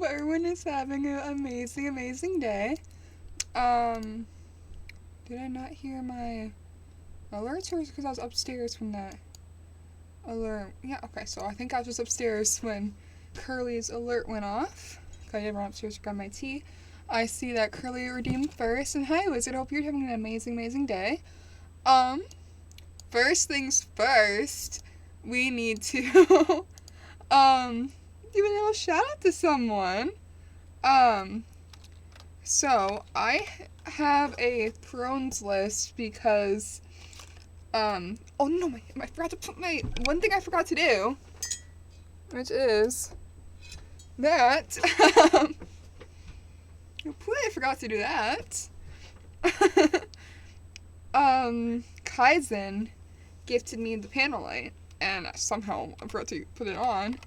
everyone is having an amazing, amazing day. Did I not hear my alerts, or is it because I was upstairs when that alert? Yeah, okay, so I think I was just upstairs when Curly's alert went off. I did run upstairs to grab my tea. I see that Curly redeemed first, and hi, Wizard. Hope you're having an amazing, amazing day. First things first, we need to, give a little shout out to someone. So I have a thrones list because, oh no, I forgot to put one thing I forgot to do, which is that, completely forgot to do that. Kaizen gifted me the panel light, and somehow I forgot to put it on.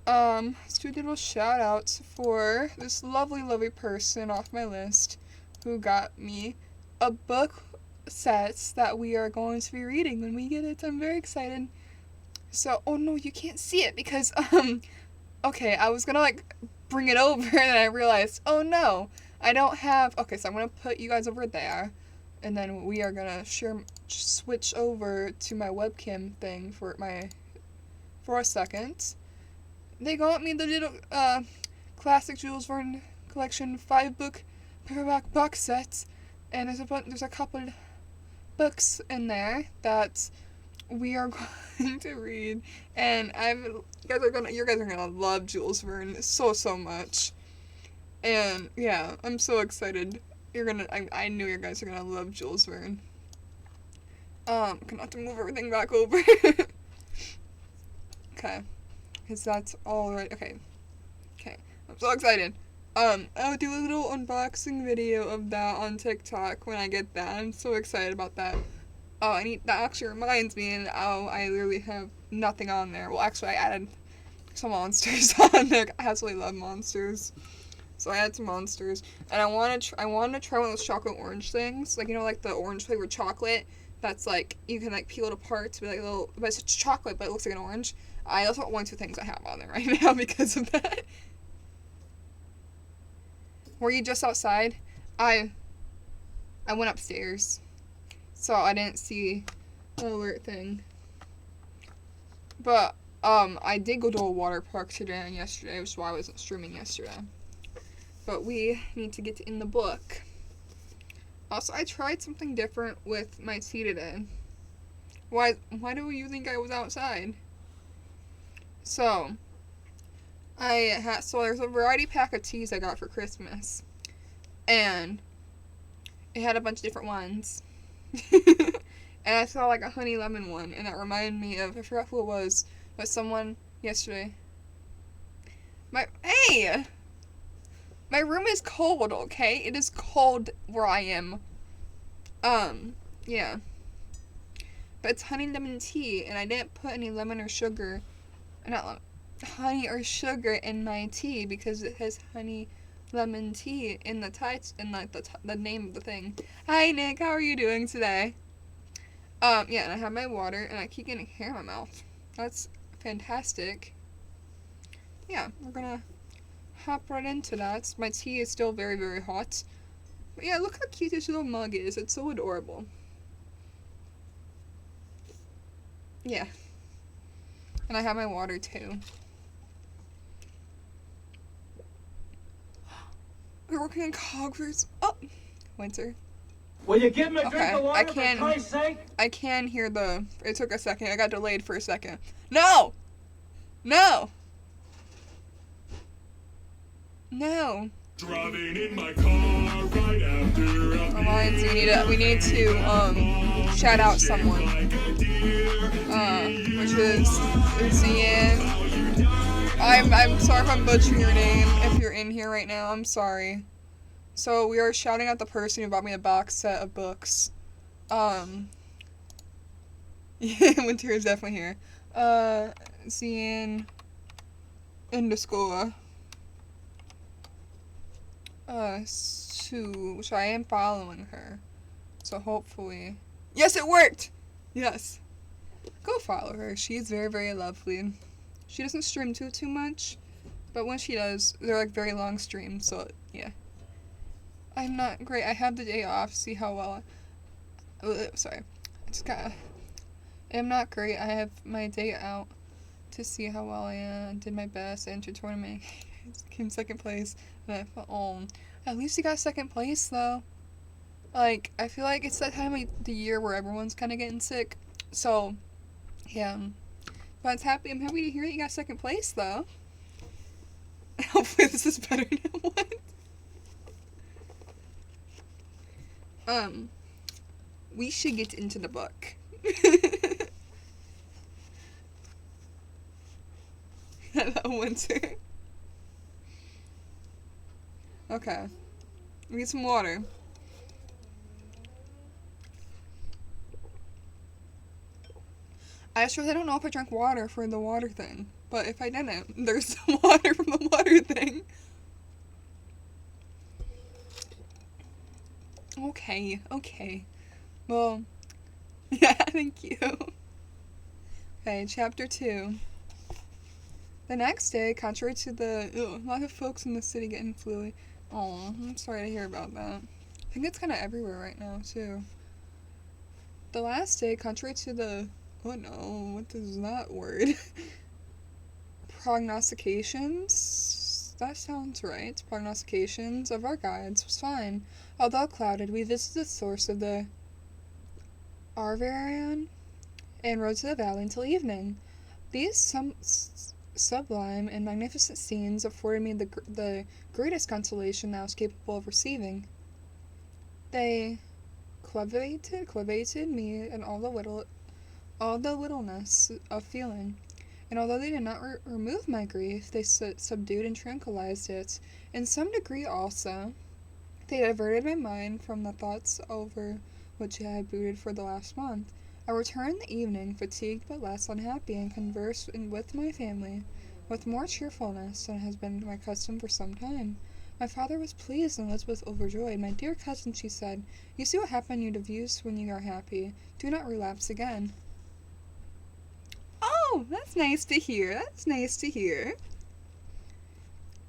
Let's do a little shout outs for this lovely, lovely person off my list who got me a book set that we are going to be reading when we get it. I'm very excited. So, oh no, you can't see it because, okay, I was gonna bring it over and I realized, oh no, I don't have, okay, so I'm gonna put you guys over there. And then we are gonna switch over to my webcam thing for a second. They got me the little classic Jules Verne collection 5-book paperback box set, and there's a couple books in there that we are going to read, and you guys are gonna love Jules Verne so much, and yeah, I'm so excited. I knew you guys are gonna love Jules Verne. I'm gonna have to move everything back over. Okay. Because that's all right. Okay. I'm so excited. I'll do a little unboxing video of that on TikTok when I get that. I'm so excited about that. Oh, that actually reminds me, and I literally have nothing on there. Well, actually, I added some monsters on there. I absolutely love monsters. So I had some monsters, and I wanted to try one of those chocolate orange things, like the orange flavored chocolate. That's you can peel it apart to be but it's chocolate, but it looks like an orange. That's one of two things I have on there right now because of that. Were you just outside? I went upstairs, so I didn't see the alert thing. But I did go to a water park today and yesterday, which is why I wasn't streaming yesterday. But we need to get in the book. Also, I tried something different with my tea today. Why do you think I was outside? So, there's a variety pack of teas I got for Christmas. And it had a bunch of different ones. And I saw a honey lemon one, and that reminded me of, I forgot who it was, but someone yesterday. Hey! My room is cold, okay? It is cold where I am. Yeah. But it's honey lemon tea, and I didn't put any lemon or sugar. Honey or sugar in my tea because it has honey lemon tea in the the name of the thing. Hi, Nick. How are you doing today? Yeah, and I have my water, and I keep getting hair in my mouth. That's fantastic. Yeah, we're gonna hop right into that. My tea is still very, very hot. But yeah, look how cute this little mug is. It's so adorable. Yeah. And I have my water too. We're working on Cogver's. Oh! Winter. Will you give me a drink of water, for Christ's sake? I can hear it took a second. I got delayed for a second. No! No! Driving in my car right after Alliance, we need to shout out someone. Which is Zian. I'm sorry if I'm butchering your name. If you're in here right now, I'm sorry. So we are shouting out the person who bought me a box set of books. Winter is definitely here. Zian _ Sue, which I am following her. So hopefully. Yes, it worked! Yes. Go follow her. She's very, very lovely. She doesn't stream too much, But when she does, they're like very long streams, so yeah. I'm not great. I have the day off, see how well sorry. I just got I'm not great. I have my day out to see how well I did my best. I entered tournament, came second place, and I thought, oh, at least you got second place though. Like, I feel like it's that time of the year where everyone's kind of getting sick, so yeah. But I'm happy to hear that you got second place though. Hopefully this is better now. What? We should get into the book. That winter. Okay. We get some water. I just really don't know if I drank water for the water thing. But if I didn't, there's some water from the water thing. Okay. Well, yeah, thank you. Okay, chapter 2. The next day, contrary to a lot of folks in the city getting flu. Oh, I'm sorry to hear about that. I think it's kind of everywhere right now, too. The last day, contrary to oh no, what is that word? Prognostications? That sounds right. Prognostications of our guides was fine. Although clouded, we visited the source of the Arvarian and rode to the valley until evening. These sublime and magnificent scenes afforded me the greatest consolation I was capable of receiving. They cultivated me in all the littleness of feeling, and although they did not remove my grief, they subdued and tranquilized it. In some degree also, they diverted my mind from the thoughts over which I had brooded for the last month. I returned in the evening, fatigued but less unhappy, and conversed with my family with more cheerfulness than has been my custom for some time. My father was pleased and Elizabeth overjoyed. My dear cousin, she said, you see what happen you views when you are happy. Do not relapse again. Oh, that's nice to hear.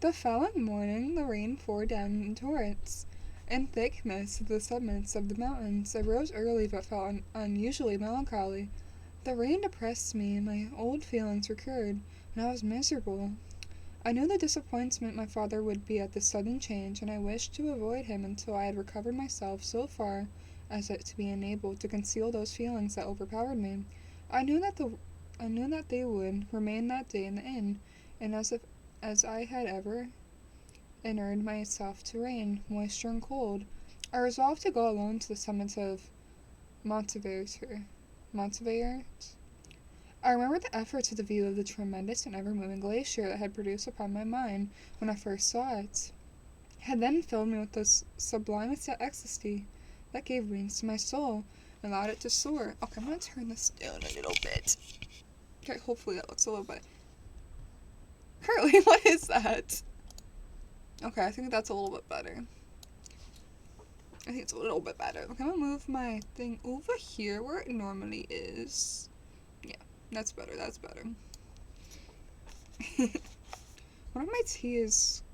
The following morning, the rain poured down in torrents and thick mists at the summits of the mountains. I rose early but felt unusually melancholy. The rain depressed me, my old feelings recurred, and I was miserable. I knew the disappointment my father would be at this sudden change, and I wished to avoid him until I had recovered myself so far as to be enabled to conceal those feelings that overpowered me. I knew that they would remain that day in the inn, and as I had ever inured myself to rain, moisture, and cold, I resolved to go alone to the summits of Montevert. I remember the efforts of the view of the tremendous and ever-moving glacier that had produced upon my mind when I first saw it. It had then filled me with the sublimest ecstasy that gave wings to my soul and allowed it to soar. Okay, I'm going to turn this down a little bit. Okay, hopefully that looks a little bit... Curly, what is that? Okay, I think that's a little bit better. Okay, I'm gonna move my thing over here where it normally is. Yeah, that's better. One of my teas...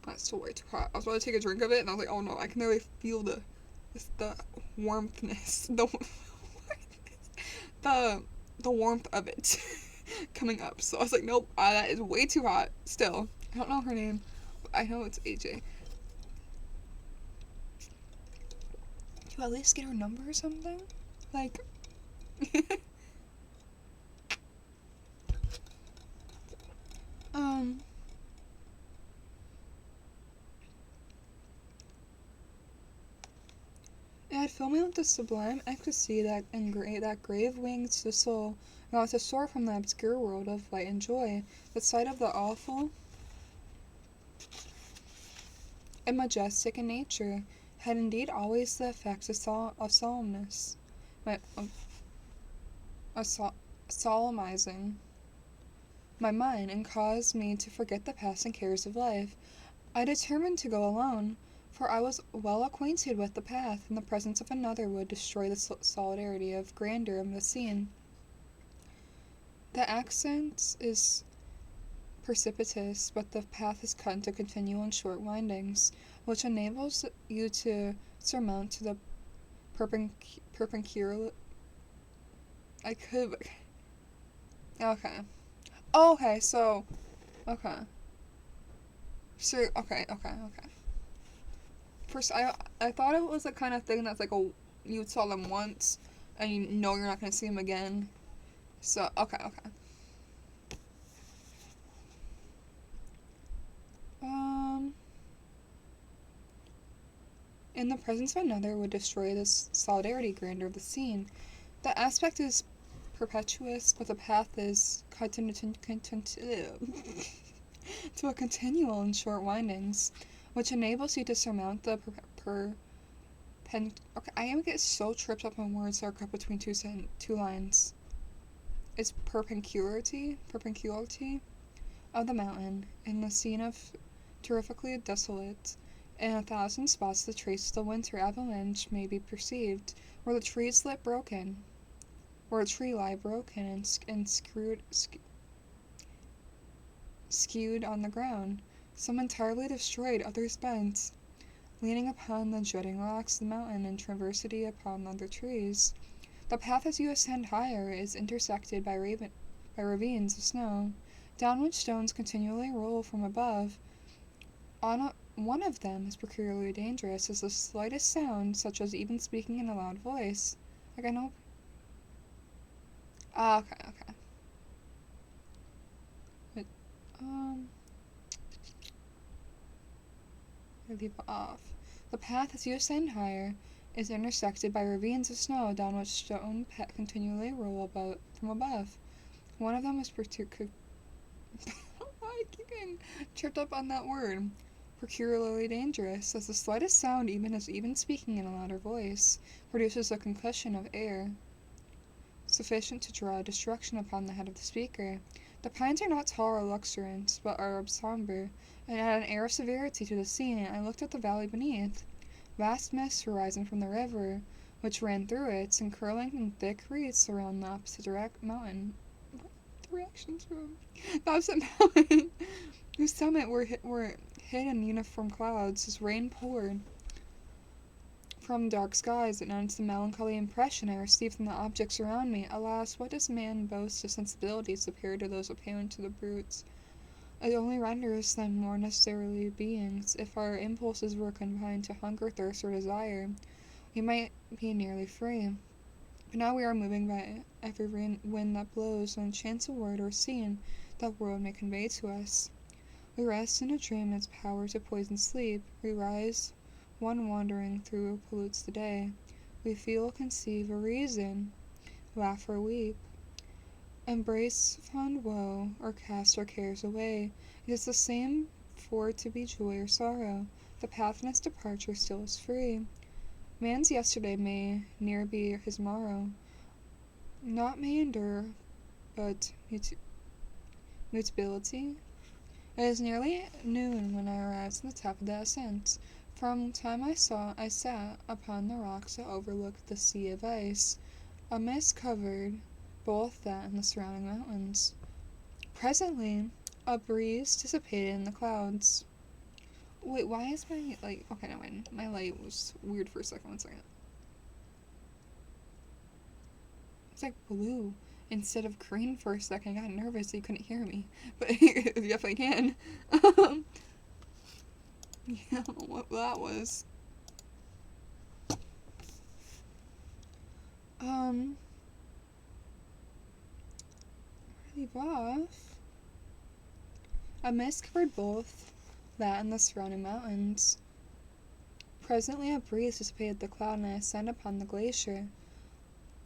That's still way too hot. I was about to take a drink of it, and I was like, oh no, I can really feel the warmthness. The warmth of it coming up. So I was like, nope, that is way too hot. Still, I don't know her name, but I know it's AJ. Do I at least get her number or something? Like, it had filled me with the sublime ecstasy that gave wings to the soul, and I was to soar from the obscure world of light and joy. The sight of the awful and majestic in nature had indeed always the effects of solemnness, solemnizing my mind, and caused me to forget the passing cares of life. I determined to go alone, for I was well acquainted with the path, and the presence of another would destroy the solidarity of grandeur of the scene. The ascent is precipitous, but the path is cut into continual and short windings, which enables you to surmount to the perpendicular. I could. Okay. Oh, okay. So. Okay. So. Okay. First, I thought it was a kind of thing that's like you saw them once, and you know you're not gonna see them again. So okay. In the presence of another would destroy this solidarity grandeur of the scene. The aspect is perpetuous, but the path is cut into to a continual and short windings, which enables you to surmount the okay, I am get so tripped up on words that are cut between two lines. It's perpendicularity of the mountain, in the scene of terrifically desolate. In 1,000 spots the trace of the winter avalanche may be perceived, where the trees lie broken and skewed on the ground, some entirely destroyed, others bent, leaning upon the jutting rocks of the mountain and traversity upon other trees. The path as you ascend higher is intersected by ravines of snow, down which stones continually roll from above. One of them is peculiarly dangerous, as the slightest sound, such as even speaking in a loud voice. Like I know. Okay. But, I leave off. The path as you ascend higher is intersected by ravines of snow, down which stone continually roll from above. One of them is particularly. I keep getting tripped up on that word. Peculiarly dangerous, as the slightest sound, even speaking in a louder voice, produces a concussion of air, sufficient to draw destruction upon the head of the speaker. The pines are not tall or luxuriant, but are somber, and add an air of severity to the scene. I looked at the valley beneath. Vast mists were rising from the river, which ran through it, and curling in thick wreaths around the opposite mountain. What directions from? The opposite mountain, whose summit were hid in uniform clouds, as rain poured from dark skies. It announced the melancholy impression I received from the objects around me. Alas, what does man boast of sensibilities superior to those apparent to the brutes? It only renders them more necessarily beings. If our impulses were confined to hunger, thirst, or desire, we might be nearly free. But now we are moving by every wind that blows, and chance a word or scene that world may convey to us. We rest in a dream its power to poison sleep. We rise, one wandering through pollutes the day. We feel, conceive, or reason, laugh or weep, embrace fond woe, or cast our cares away. It is the same for to be joy or sorrow. The path in its departure still is free. Man's yesterday may near be his morrow. Naught may endure but mutability. It is nearly noon when I arrived at the top of the ascent. From the time I sat upon the rocks that overlooked the sea of ice. A mist covered both that and the surrounding mountains. Presently, a breeze dissipated in the clouds. Wait, why is my light? Okay, no, wait. My light was weird for a second. 1 second. It's like blue instead of green for a second. I got nervous that you couldn't hear me, but you definitely can. Yeah, I don't know what that was. Leave off. A mist covered both that and the surrounding mountains. Presently a breeze dissipated the cloud, and I ascend upon the glacier.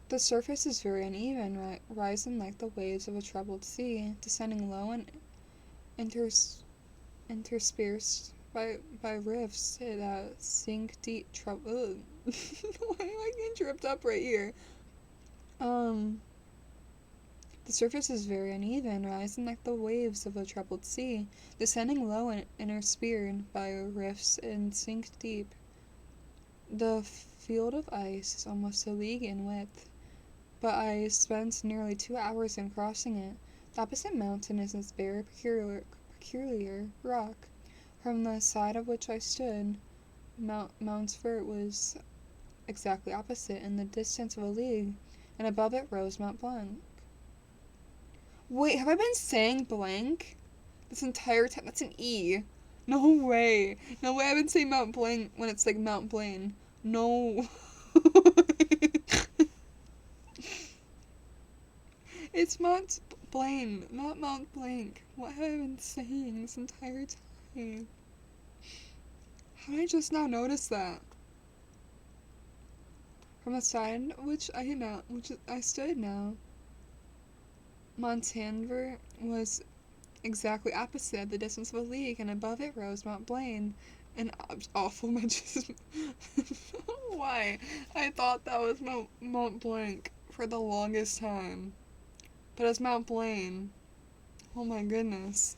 The surface is very uneven, rising like the waves of a troubled sea, descending low and interspersed by rifts that sink deep. Why am I getting tripped up right here? The surface is very uneven, rising like the waves of a troubled sea, descending low and interspersed by rifts and sink deep. The field of ice is almost a league in width. but I spent nearly 2 hours in crossing it. The opposite mountain is this very peculiar rock. From the side of which I stood, Mount Mountfort was exactly opposite, in the distance of a league, and above it rose Mount Blanc. Wait, have I been saying blank this entire time? That's an E. No way. No way I've been saying Mount Blanc when it's like Mount Blaine. No. It's Mount Blaine, not Mount Blanc. What have I been saying this entire time? How did I just now notice that? From the side which I stood now, Montanvert was exactly opposite at the distance of a league, and above it rose Mount Blaine, an awful majestic. Why? I thought that was Mount Blanc for the longest time, but it's Mount Blaine. Oh my goodness.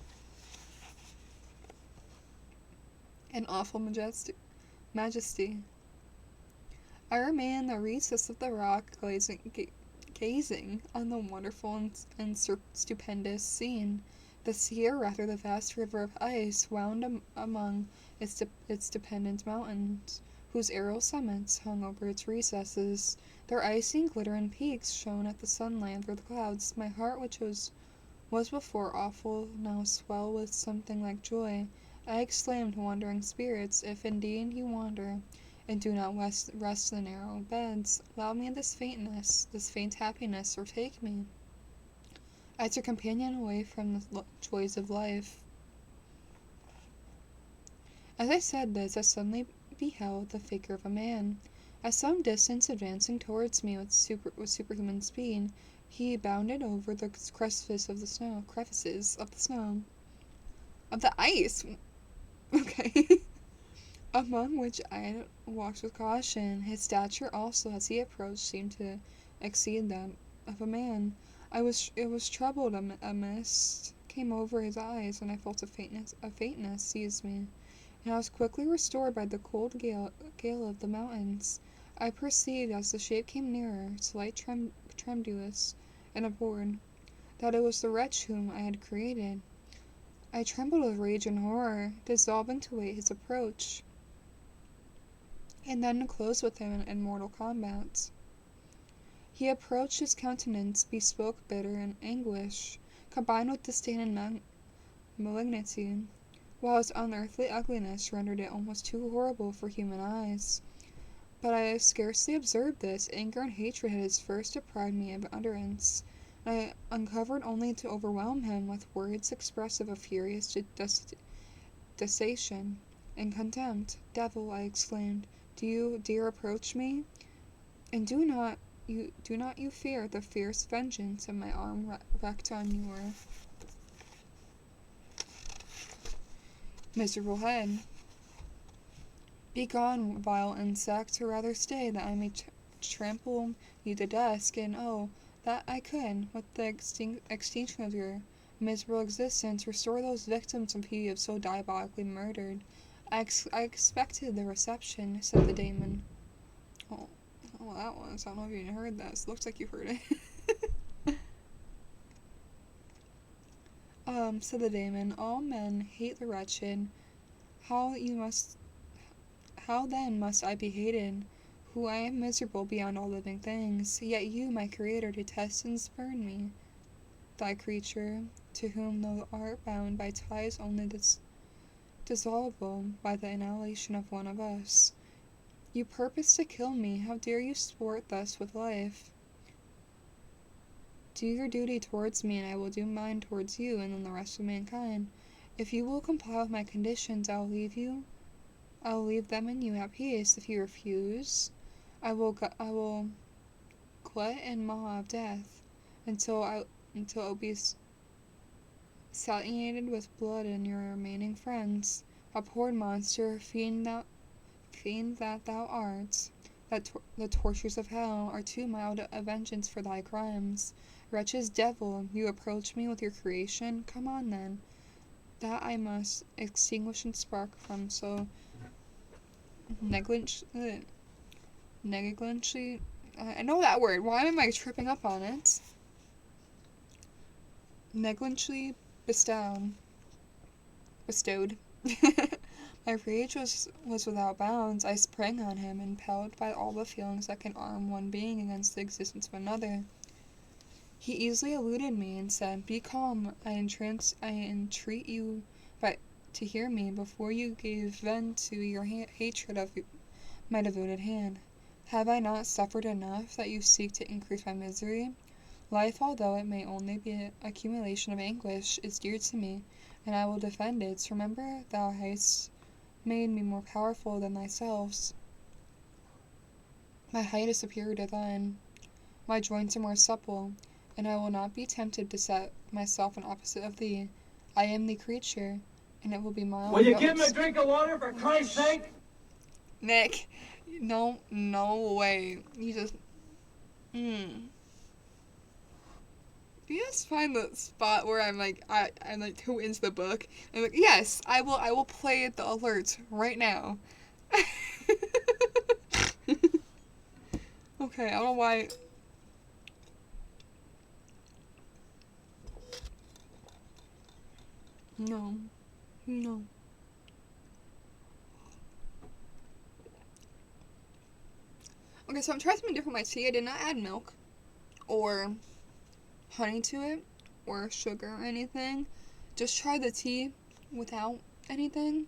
An awful majesty. I remain in the recess of the rock, gazing on the wonderful and stupendous scene. The sea, or rather the vast river of ice, wound among its dependent mountains, whose aerial summits hung over its recesses. Their icy and glittering peaks shone at the sunlight through the clouds. My heart, which was before awful, now swelled with something like joy. I exclaimed, wandering spirits, if indeed you wander, and do not rest in the narrow beds, allow me this faint happiness, or take me as your companion away from the joys of life. As I said this, I suddenly beheld the figure of a man, at some distance advancing towards me with superhuman speed. He bounded over the crevices of the snow, of the ice, okay, among which I walked with caution. His stature also, as he approached, seemed to exceed that of a man. It was troubled. A mist came over his eyes, and I felt a faintness seize me, and I was quickly restored by the cold gale of the mountains. I perceived, as the shape came nearer, slight tremulous, and abhorred, that it was the wretch whom I had created. I trembled with rage and horror, dissolving to wait his approach, and then to close with him in mortal combat. He approached, his countenance bespoke bitter and anguish, combined with disdain and malignity, while his unearthly ugliness rendered it almost too horrible for human eyes. But I scarcely observed this. Anger and hatred had at first deprived me of utterance, and I uncovered only to overwhelm him with words expressive of furious detestation and contempt. Devil, I exclaimed, do you dare approach me? And do not you fear the fierce vengeance of my arm wreaked on your miserable head? Begone, vile insect, or rather stay, that I may trample you to dust, and oh, that I could, with the extinction of your miserable existence, restore those victims of whom you have so diabolically murdered. I expected the reception, said the daemon. Oh, well, that was. I don't know if you even heard that. It looks like you heard it. Said the daemon. All men hate the wretched. How then must I be hated, who I am miserable beyond all living things? Yet you, my creator, detest and spurn me, thy creature, to whom thou art bound by ties only dissoluble by the annihilation of one of us. You purpose to kill me. How dare you sport thus with life? Do your duty towards me, and I will do mine towards you, and then the rest of mankind. If you will comply with my conditions, I will leave them and you at peace. If you refuse, I will glut and maw of death, until it will be satiated with blood and your remaining friends. Abhorred monster, fiend that thou art, that the tortures of hell are too mild a vengeance for thy crimes. Wretched devil, you approach me with your creation. Come on then, that I must extinguish and spark from so negligently I know that word. Why am I tripping up on it? Negligently bestowed. My rage was without bounds. I sprang on him, impelled by all the feelings that can arm one being against the existence of another. He easily eluded me and said, "Be calm. I entreat you to hear me before you gave vent to your hatred of my devoted hand. Have I not suffered enough that you seek to increase my misery? Life, although it may only be an accumulation of anguish, is dear to me, and I will defend it. Remember, thou hast made me more powerful than thyself. My height is superior to thine. My joints are more supple, and I will not be tempted to set myself in opposite of thee. I am the creature, and it will be my own Will you ghost." give me a drink of water for Christ's sake? Nick, no way. You just, Do you just find the spot where I'm like too into the book? I'm like, yes, I will play the alerts right now. Okay, I don't know why. No. Okay, so I'm trying something different with my tea. I did not add milk or honey to it or sugar or anything. Just try the tea without anything.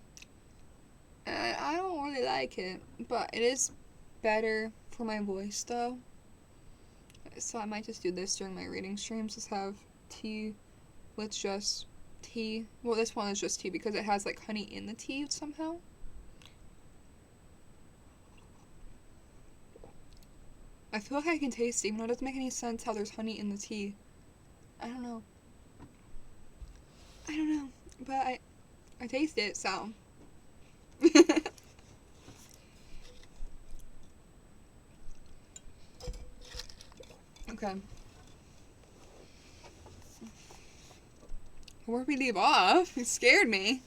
And I don't really like it, but it is better for my voice though. So I might just do this during my reading streams. Just have tea with just tea. Well, this one is just tea because it has like honey in the tea somehow. I feel like I can taste it, even though it doesn't make any sense how there's honey in the tea. I don't know. But I taste it, so. Okay. Where we leave off? You scared me.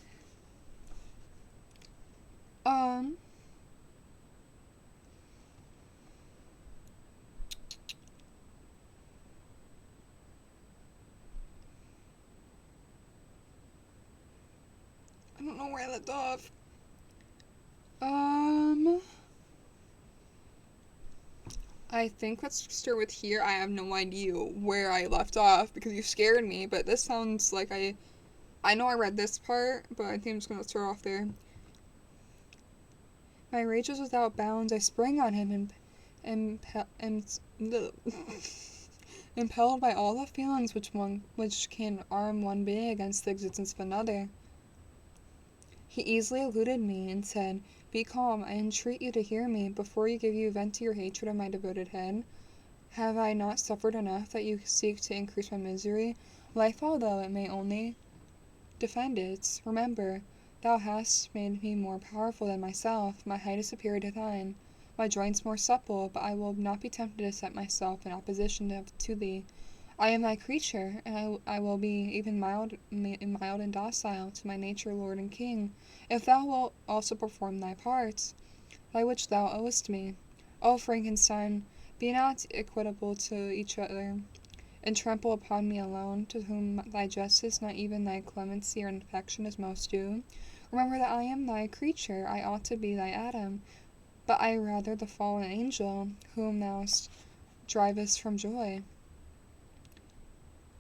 I don't know where I left off. I think let's start with here. I have no idea where I left off because you scared me, but this sounds like I know I read this part, but I think I'm just gonna start off there. My rage was without bounds. I sprang on him and impelled by all the feelings which can arm one being against the existence of another. He easily eluded me and said, "Be calm. I entreat you to hear me before you give vent to your hatred of my devoted head. Have I not suffered enough that you seek to increase my misery? Life, although it may only defend it, remember, thou hast made me more powerful than myself. My height is superior to thine. My joints more supple, but I will not be tempted to set myself in opposition to thee. I am thy creature, and I will be even mild and docile to my nature, Lord and King, if thou wilt also perform thy part, by which thou owest me. O Frankenstein, be not equitable to each other, and trample upon me alone, to whom thy justice, not even thy clemency or affection, is most due. Remember that I am thy creature. I ought to be thy Adam, but I rather the fallen angel, whom thou drivest from joy,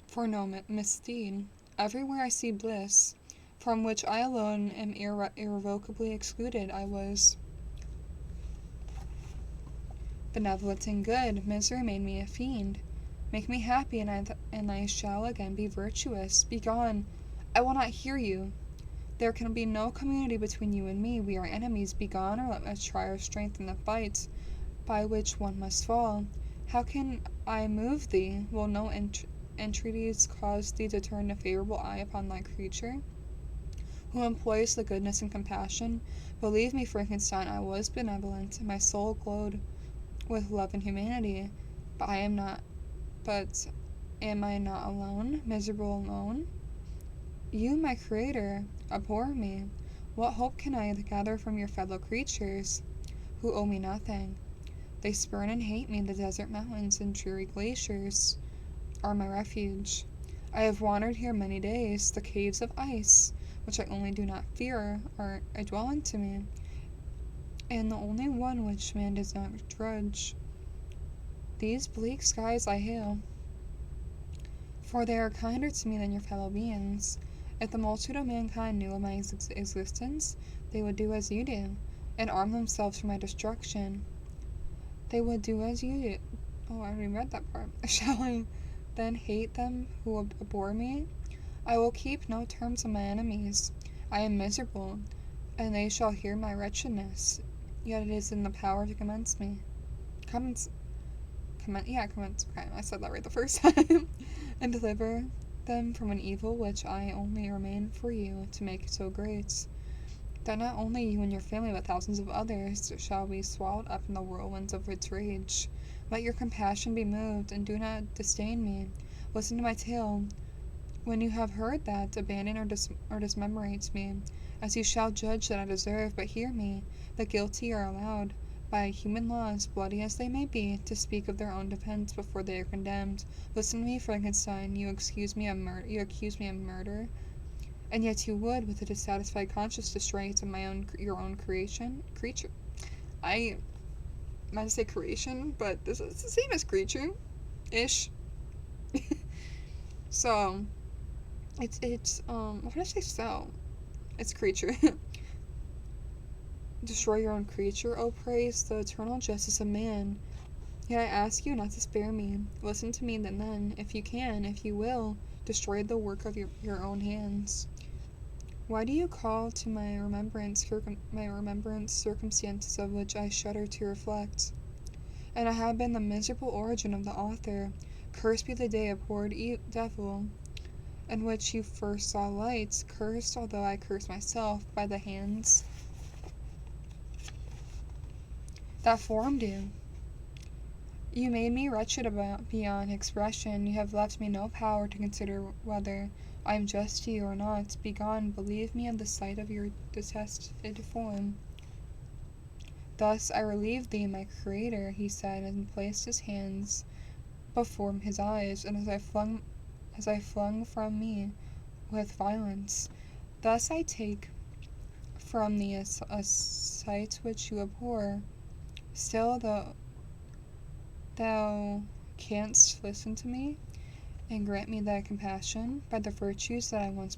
for no misdeed. Everywhere I see bliss, from which I alone am irrevocably excluded. I was benevolent and good. Misery made me a fiend. Make me happy, and I shall again be virtuous. Begone. I will not hear you. There can be no community between you and me. We are enemies. Begone, or let us try our strength in the fight, by which one must fall. How can I move thee? Will no entreaties cause thee to turn a favorable eye upon thy creature, who employs the goodness and compassion? Believe me, Frankenstein, I was benevolent, and my soul glowed with love and humanity. But am I not alone, miserable alone? You, my creator, abhor me. What hope can I gather from your fellow creatures, who owe me nothing? They spurn and hate me. The desert mountains and dreary glaciers are my refuge. I have wandered here many days. The caves of ice, which I only do not fear, are a dwelling to me, and the only one which man does not grudge. These bleak skies I hail, for they are kinder to me than your fellow beings. If the multitude of mankind knew of my existence, they would do as you do, and arm themselves for my destruction. They would do as you do. Oh, I already read that part. Shall I then hate them who abhor me? I will keep no terms of my enemies. I am miserable, and they shall hear my wretchedness. Yet it is in the power to commence me. Commence. Okay, I said that right the first time. And deliver them from an evil which I only remain for you to make so great, that not only you and your family, but thousands of others shall be swallowed up in the whirlwinds of its rage. Let your compassion be moved, and do not disdain me. Listen to my tale. When you have heard that, abandon or dismemorate me, as you shall judge that I deserve. But hear me. The guilty are allowed, by human laws, bloody as they may be, to speak of their own defense before they are condemned. Listen to me, Frankenstein. You accuse me of murder, and yet you would, with a dissatisfied conscience, destroy your own creature. I meant to say creation, but this is the same as creature-ish. So, it's what did I say? So, it's creature. Destroy your own creature, oh praise the eternal justice of man. Yet I ask you not to spare me. Listen to me then, if you can, if you will, destroy the work of your own hands. Why do you call to my remembrance circumstances of which I shudder to reflect? And I have been the miserable origin of the author. Cursed be the day, abhorred devil, in which you first saw light. Cursed, although I curse myself, by the hands that formed you. You made me wretched beyond expression. You have left me no power to consider whether I am just to you or not. Begone, believe me of the sight of your detested form. Thus I relieved thee, my creator, he said, and placed his hands before his eyes, and as I flung from me with violence. Thus I take from thee a sight which you abhor. Still thou canst listen to me, and grant me thy compassion by the virtues that I once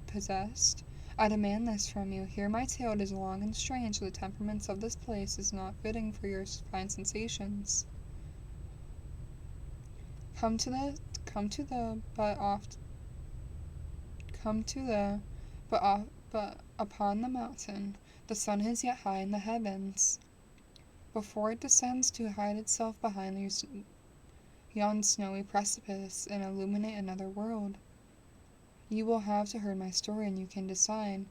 possessed. I demand this from you. Hear my tale. It is long and strange. The temperaments of this place is not fitting for your fine sensations. Come to the but upon the mountain. The sun is yet high in the heavens, before it descends to hide itself behind yon snowy precipice and illuminate another world. You will have to hear my story, and you can decide.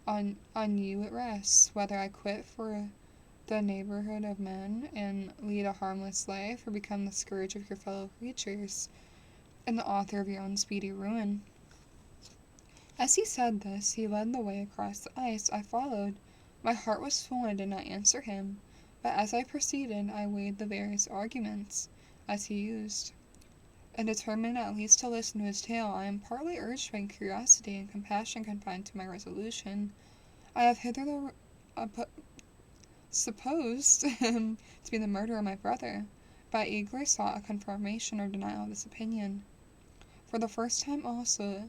On you it rests, whether I quit for the neighborhood of men and lead a harmless life, or become the scourge of your fellow creatures, and the author of your own speedy ruin. As he said this, he led the way across the ice. I followed. My heart was full, and I did not answer him, but as I proceeded, I weighed the various arguments as he used, and determined at least to listen to his tale. I am partly urged by curiosity, and compassion confined to my resolution. I have hitherto supposed him to be the murderer of my brother, but I eagerly sought a confirmation or denial of this opinion. For the first time also,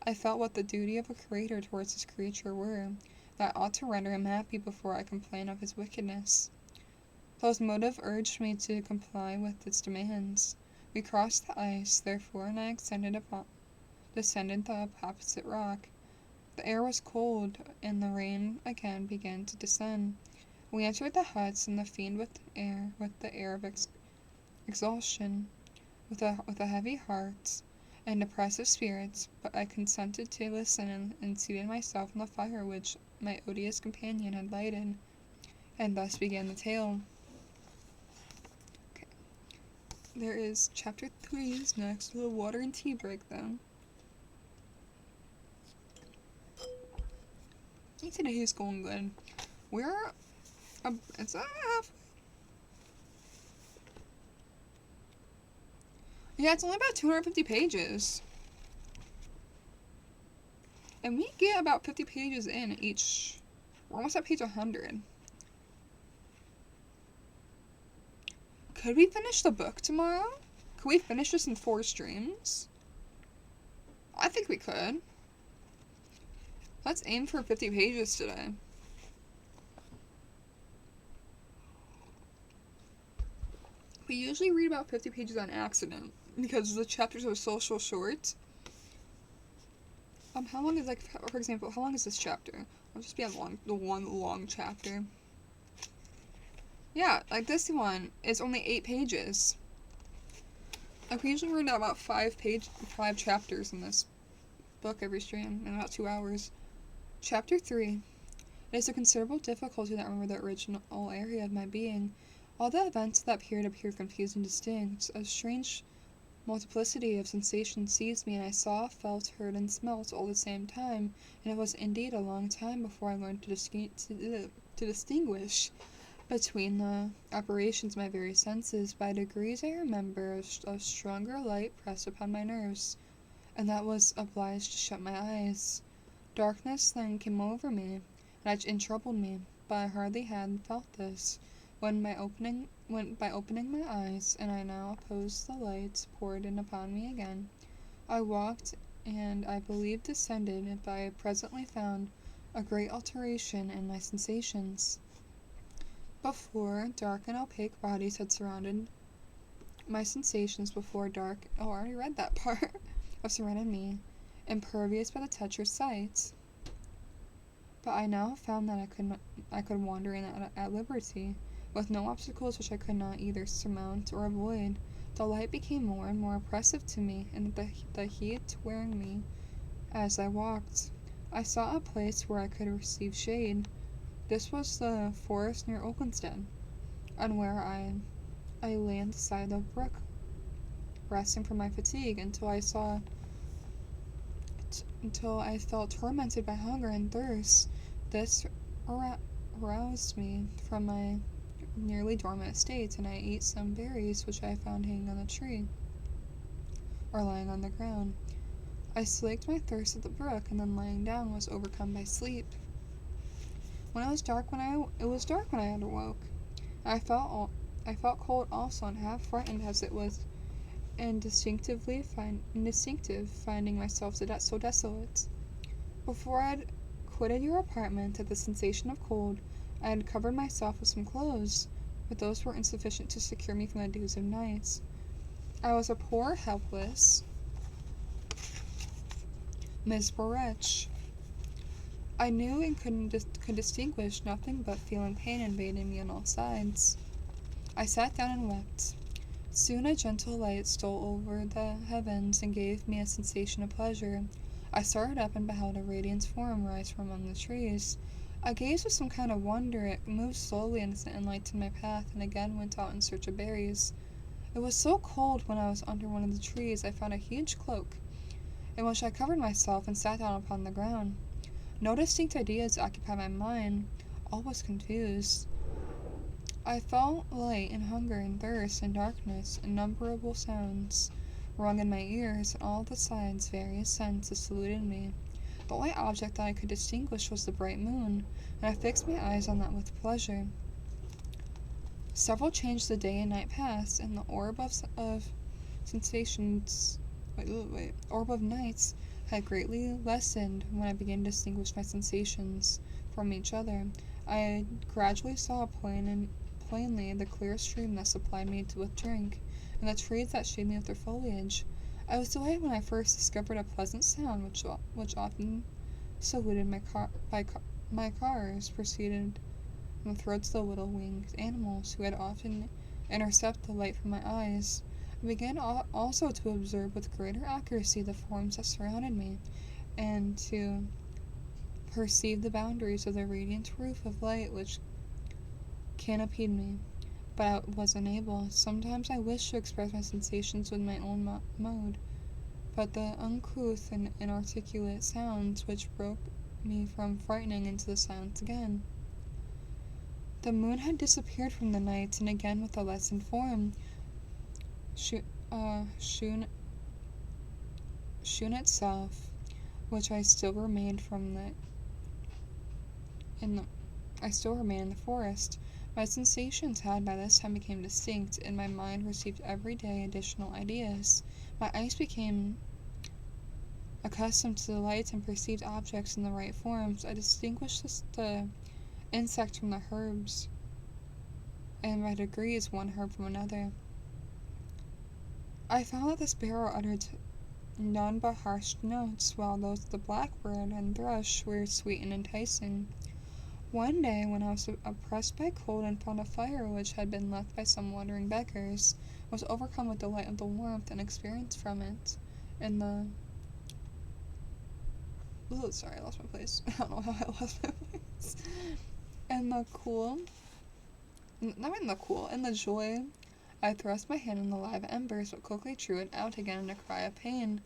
I felt what the duty of a creator towards his creature were, that I ought to render him happy before I complain of his wickedness. Those motive urged me to comply with its demands. We crossed the ice, therefore, and I descended the opposite rock. The air was cold, and the rain again began to descend. We entered the huts, and the fiend with the air of exhaustion, with a heavy heart and depressive spirits, but I consented to listen, and seated myself on the fire which my odious companion had lighted, and thus began the tale. Okay. There is chapter 3 is next, the water and tea break, though. Today is going good. It's Yeah, it's only about 250 pages. And we get about 50 pages in each. We're almost at page 100. Could we finish the book tomorrow? Could we finish this in 4 streams? I think we could. Let's aim for 50 pages today. We usually read about 50 pages on accident because the chapters are so short. How long is, like, for example, how long is this chapter? I'll just be on the one long chapter. Yeah, like this one is only 8 pages. Like, we usually read about 5 chapters in this book every stream in about 2 hours. Chapter 3. It is a considerable difficulty to remember the original area of my being. All the events of that period appear confused and distinct. A strange multiplicity of sensations seized me, and I saw, felt, heard, and smelt all at the same time, and it was indeed a long time before I learned to distinguish between the operations of my various senses. By degrees I remember a stronger light pressed upon my nerves, and that was obliged to shut my eyes. Darkness then came over me, and troubled me, but I hardly had felt this, when by opening my eyes, and I now opposed the lights poured in upon me again. I walked, and I believe descended, but I presently found a great alteration in my sensations. Before, dark and opaque bodies had surrounded my sensations. I already read that part, have surrounded me, impervious by the touch or sight. But I now found that I could wander in at liberty, with no obstacles which I could not either surmount or avoid. The light became more and more oppressive to me, and the heat wearing me as I walked. I saw a place where I could receive shade. This was the forest near Oaklandstead, and where I lay on the side of the brook, resting from my fatigue until I felt tormented by hunger and thirst. This roused me from my nearly dormant state, and I ate some berries which I found hanging on a tree, or lying on the ground. I slaked my thirst at the brook, and then lying down was overcome by sleep. It was dark when I had awoke. I felt cold also, and half frightened as it was indistinctive, finding myself so desolate. Before I had quitted your apartment at the sensation of cold, I had covered myself with some clothes, but those were insufficient to secure me from the dews of night. I was a poor, helpless, miserable wretch. I knew and could distinguish nothing but feeling pain invading me on all sides. I sat down and wept. Soon a gentle light stole over the heavens and gave me a sensation of pleasure. I started up and beheld a radiant form rise from among the trees. I gazed with some kind of wonder. It moved slowly and enlightened my path, and again went out in search of berries. It was so cold when I was under one of the trees, I found a huge cloak, in which I covered myself and sat down upon the ground. No distinct ideas occupied my mind. All was confused. I felt light and hunger and thirst and darkness. Innumerable sounds rung in my ears, and all the sides, various senses saluted me. The only object that I could distinguish was the bright moon, and I fixed my eyes on that with pleasure. Several changes of day and night passed, and the orb of nights had greatly lessened when I began to distinguish my sensations from each other. I gradually saw plainly the clear stream that supplied me with drink, and the trees that shaded me with their foliage. I was delighted when I first discovered a pleasant sound which often saluted my cars, proceeded from the throats of the little winged animals who had often intercepted the light from my eyes. I began also to observe with greater accuracy the forms that surrounded me, and to perceive the boundaries of the radiant roof of light which canopied me, but I was unable. Sometimes I wished to express my sensations with my own mode, but the uncouth and inarticulate sounds which broke me from frightening into the silence again. The moon had disappeared from the night, and again with a lessened form, Shun itself, which I still remained I still remained in the forest. My sensations had by this time become distinct, and my mind received every day additional ideas. My eyes became accustomed to the lights and perceived objects in the right forms. I distinguished the insect from the herbs, and by degrees one herb from another. I found that the sparrow uttered none but harsh notes, while those of the blackbird and thrush were sweet and enticing. One day, when I was oppressed by cold and found a fire which had been left by some wandering beggars, I was overcome with delight of the warmth and experience from it, and the... Oh, sorry, I lost my place. I don't know how I lost my place. And the cool... Not even the cool, and the joy. I thrust my hand in the live embers, but quickly drew it out again in a cry of pain.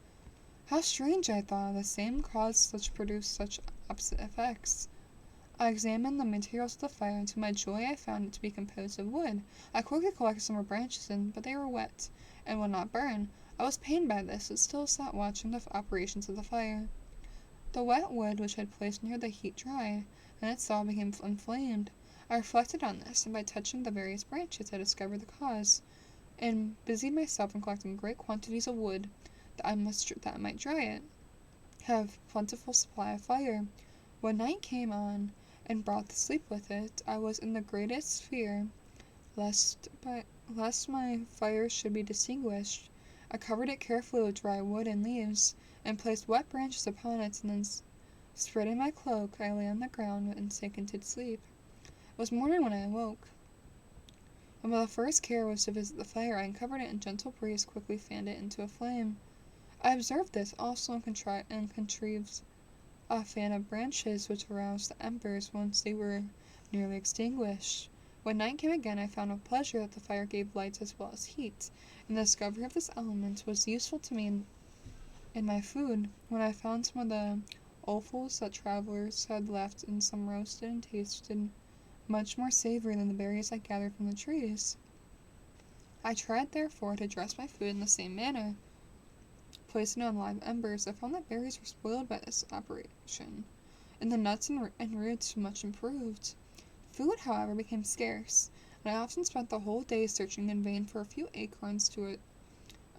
How strange, I thought, the same cause which produced such opposite effects. I examined the materials of the fire, and to my joy I found it to be composed of wood. I quickly collected some more branches, but they were wet, and would not burn. I was pained by this, but still sat watching the operations of the fire. The wet wood which I had placed near the heat dried, and itself became inflamed. I reflected on this, and by touching the various branches I discovered the cause, and busied myself in collecting great quantities of wood, that I might dry it, have plentiful supply of fire. When night came on, and brought the sleep with it, I was in the greatest fear lest my fire should be distinguished. I covered it carefully with dry wood and leaves, and placed wet branches upon it, and then spreading my cloak, I lay on the ground and sank into sleep. It was morning when I awoke. And while the first care was to visit the fire, I uncovered it, and gentle breeze quickly fanned it into a flame. I observed this also and contrived a fan of branches which aroused the embers once they were nearly extinguished. When night came again, I found with pleasure that the fire gave light as well as heat, and the discovery of this element was useful to me in my food. When I found some of the offals that travelers had left in some roasted and tasted much more savory than the berries I gathered from the trees. I tried, therefore, to dress my food in the same manner. Placing it on live embers, I found that berries were spoiled by this operation, and the nuts and roots much improved. Food, however, became scarce, and I often spent the whole day searching in vain for a few acorns to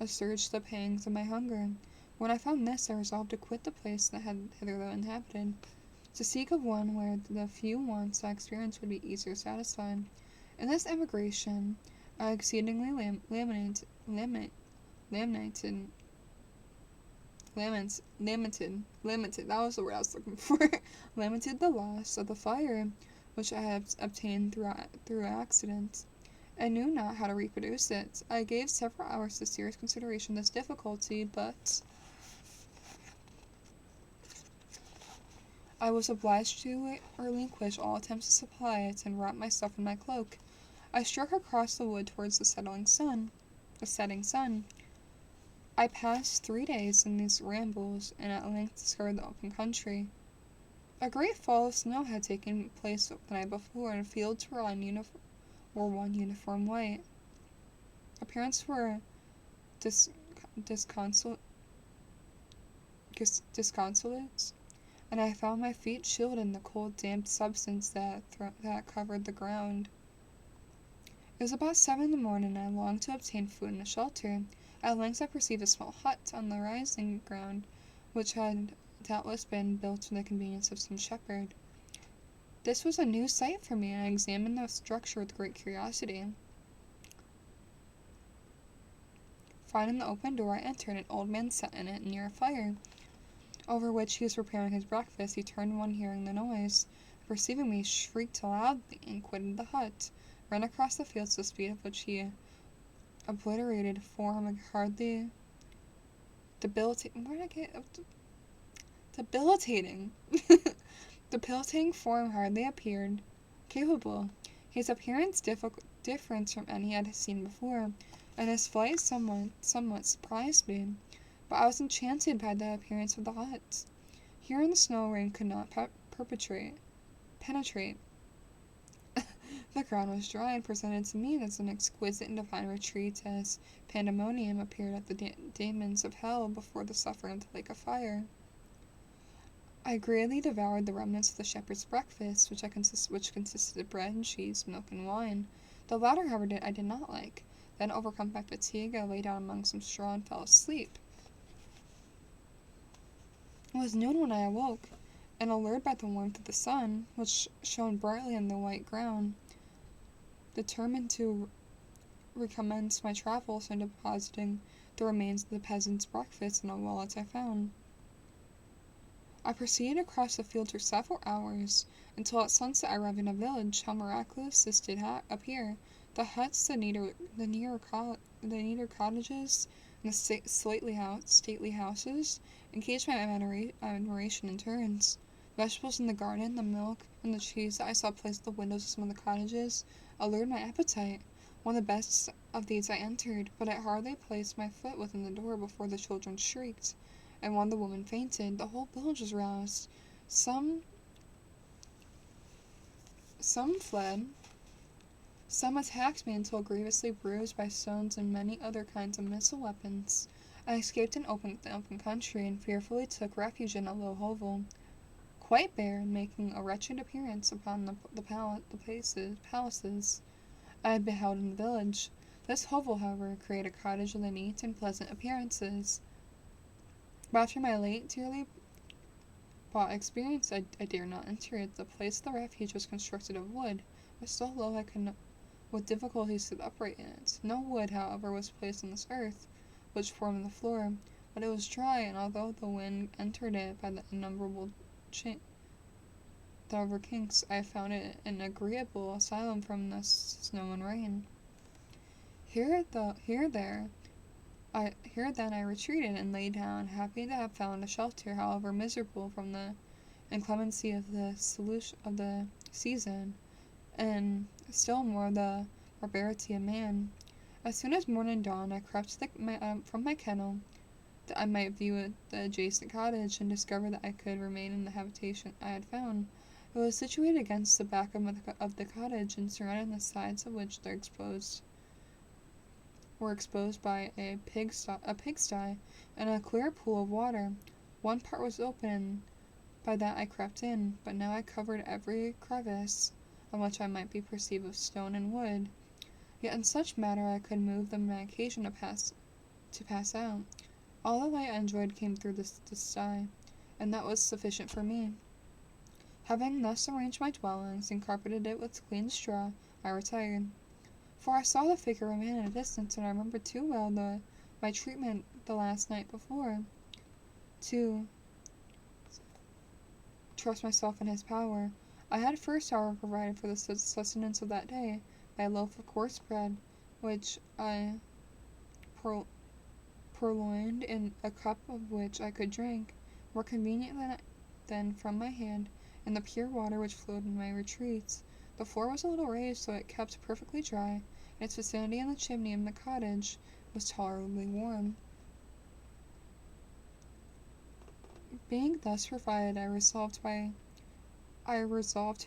assuage the pangs of my hunger. When I found this, I resolved to quit the place that had hitherto inhabited, to seek of one where the few wants I experienced would be easier satisfied. In this emigration, I exceedingly lamented that was the word I was looking for, lamented the loss of the fire which I had obtained through accident, and knew not how to reproduce it. I gave several hours to serious consideration of this difficulty, but I was obliged to relinquish all attempts to supply it, and wrap myself in my cloak. I struck across the wood towards the setting sun. I passed 3 days in these rambles, and at length discovered the open country. A great fall of snow had taken place the night before, and fields were one uniform white. Appearance were disconsolate, and I found my feet chilled in the cold, damp substance that covered the ground. It was about 7 in the morning, and I longed to obtain food and a shelter. At length I perceived a small hut on the rising ground, which had doubtless been built for the convenience of some shepherd. This was a new sight for me, and I examined the structure with great curiosity. Finding the open door, I entered. An old man sat in it near a fire, over which he was preparing his breakfast. He turned on hearing the noise. Perceiving me, shrieked loudly, and quitted the hut, ran across the fields at the speed of which he obliterated form hardly debilitating. Debilitating form hardly appeared capable. His appearance different from any I had seen before, and his flight somewhat surprised me. But I was enchanted by the appearance of the hut. Here in the snow rain could not penetrate. The ground was dry and presented to me as an exquisite and divine retreat as pandemonium appeared at the demons of hell before the suffering of the lake of fire. I greedily devoured the remnants of the shepherd's breakfast, which consisted of bread and cheese, milk and wine. The latter, however, I did not like. Then, overcome by fatigue, I lay down among some straw and fell asleep. It was noon when I awoke, and allured by the warmth of the sun, which shone brightly on the white ground, determined to recommence my travels and depositing the remains of the peasant's breakfast in a wallet I found. I proceeded across the fields for several hours, until at sunset I arrived in a village. How miraculous this did appear! The huts, the neater cottages, and the stately houses engaged my admiration in turns. Vegetables in the garden, the milk, and the cheese that I saw placed at the windows of some of the cottages allured my appetite. One of the best of these I entered, but I hardly placed my foot within the door before the children shrieked, and one of the women fainted. The whole village was roused. Some fled. Some attacked me until grievously bruised by stones and many other kinds of missile weapons. I escaped in the open country and fearfully took refuge in a low hovel, quite bare and making a wretched appearance upon the palaces I had beheld in the village. This hovel, however, created a cottage with a neat and pleasant appearances. But after my late dearly bought experience, I dare not enter it. The place of the refuge was constructed of wood, but so low I could with difficulty sit upright in it. No wood, however, was placed on this earth, which formed the floor, but it was dry, and although the wind entered it by the innumerable kinks, I found it an agreeable asylum from the snow and rain. Here then I retreated and lay down, happy to have found a shelter, however miserable from the inclemency of the season, and still more the barbarity of man. As soon as morning dawned, I crept from my kennel, that I might view the adjacent cottage, and discover that I could remain in the habitation I had found. It was situated against the back of the cottage, and surrounding the sides of which were exposed by a pigsty and a clear pool of water. One part was open, and by that I crept in, but now I covered every crevice on which I might be perceived of stone and wood. Yet in such manner I could move them on occasion to pass out. All the light I enjoyed came through the sty, and that was sufficient for me. Having thus arranged my dwellings and carpeted it with clean straw, I retired. For I saw the figure of a man at a distance, and I remembered too well my treatment the last night before to trust myself in his power. I had first, however, provided for the sustenance of that day by a loaf of coarse bread, which I purloined in a cup of which I could drink, more convenient than from my hand, and the pure water which flowed in my retreats. The floor was a little raised, so it kept perfectly dry, and its vicinity and the chimney of the cottage was tolerably warm. Being thus provided, I resolved to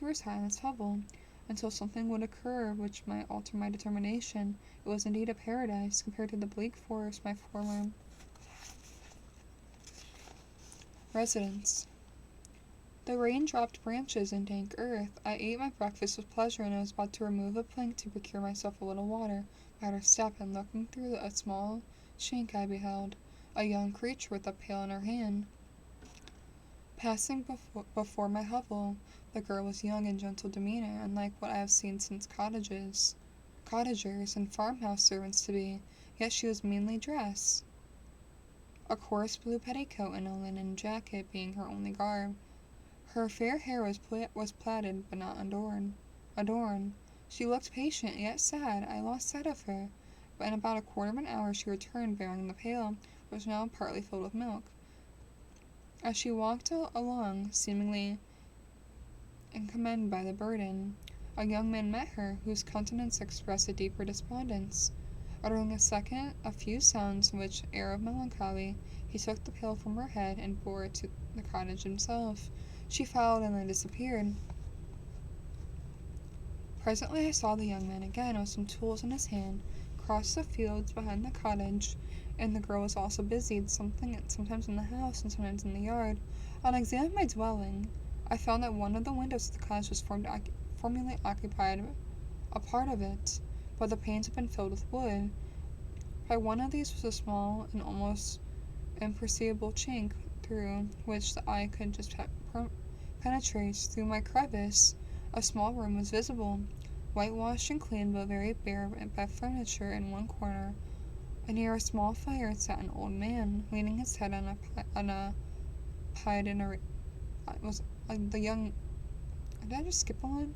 reside in this hovel, until something would occur which might alter my determination. It was indeed a paradise, compared to the bleak forest my former residence. The rain dropped branches and dank earth. I ate my breakfast with pleasure, and I was about to remove a plank to procure myself a little water. I heard a step, and looking through a small chink I beheld a young creature with a pail in her hand. Passing before my hovel, the girl was young and gentle demeanor, unlike what I have seen since cottagers and farmhouse servants to be, yet she was meanly dressed, a coarse blue petticoat and a linen jacket being her only garb. Her fair hair was plaited, but not adorned. She looked patient, yet sad. I lost sight of her, but in about a quarter of an hour she returned, bearing the pail, which was now partly filled with milk. As she walked along, seemingly encommended by the burden, a young man met her, whose countenance expressed a deeper despondence. Uttering a few sounds which air of melancholy, he took the pail from her head and bore it to the cottage himself. She followed and then disappeared. Presently I saw the young man again with some tools in his hand, cross the fields behind the cottage, and the girl was also busied, sometimes in the house and sometimes in the yard. On examining my dwelling, I found that one of the windows of the cottage was formerly occupied a part of it, but the panes had been filled with wood. By one of these was a small and almost imperceptible chink through which the eye could just penetrate. Through my crevice, a small room was visible, whitewashed and clean, but very bare by furniture in one corner. Near a small fire sat an old man, leaning his head on a pied in a was the young. Did I just skip on?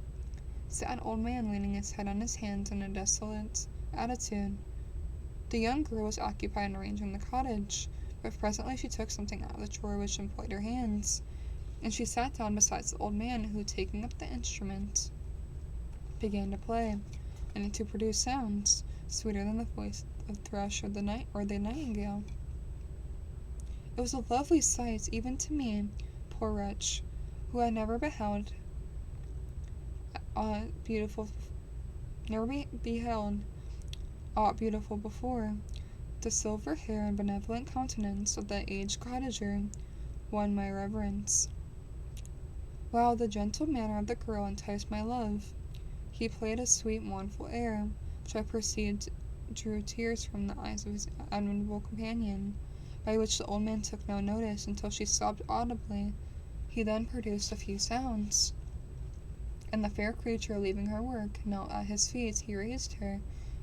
Sat an old man leaning his head on his hands in a desolate attitude. The young girl was occupied in arranging the cottage, but presently she took something out of the drawer which employed her hands, and she sat down beside the old man, who, taking up the instrument, began to play, and to produce sounds sweeter than the voice of thrush or the nightingale. It was a lovely sight, even to me, poor wretch, who had never beheld beautiful, aught beautiful before. The silver hair and benevolent countenance of that aged cottager won my reverence, while the gentle manner of the girl enticed my love. He played a sweet, mournful air, which I perceived drew tears from the eyes of his admirable companion, by which the old man took no notice until she sobbed audibly. He then produced a few sounds, and the fair creature, leaving her work, knelt at his feet. He raised her,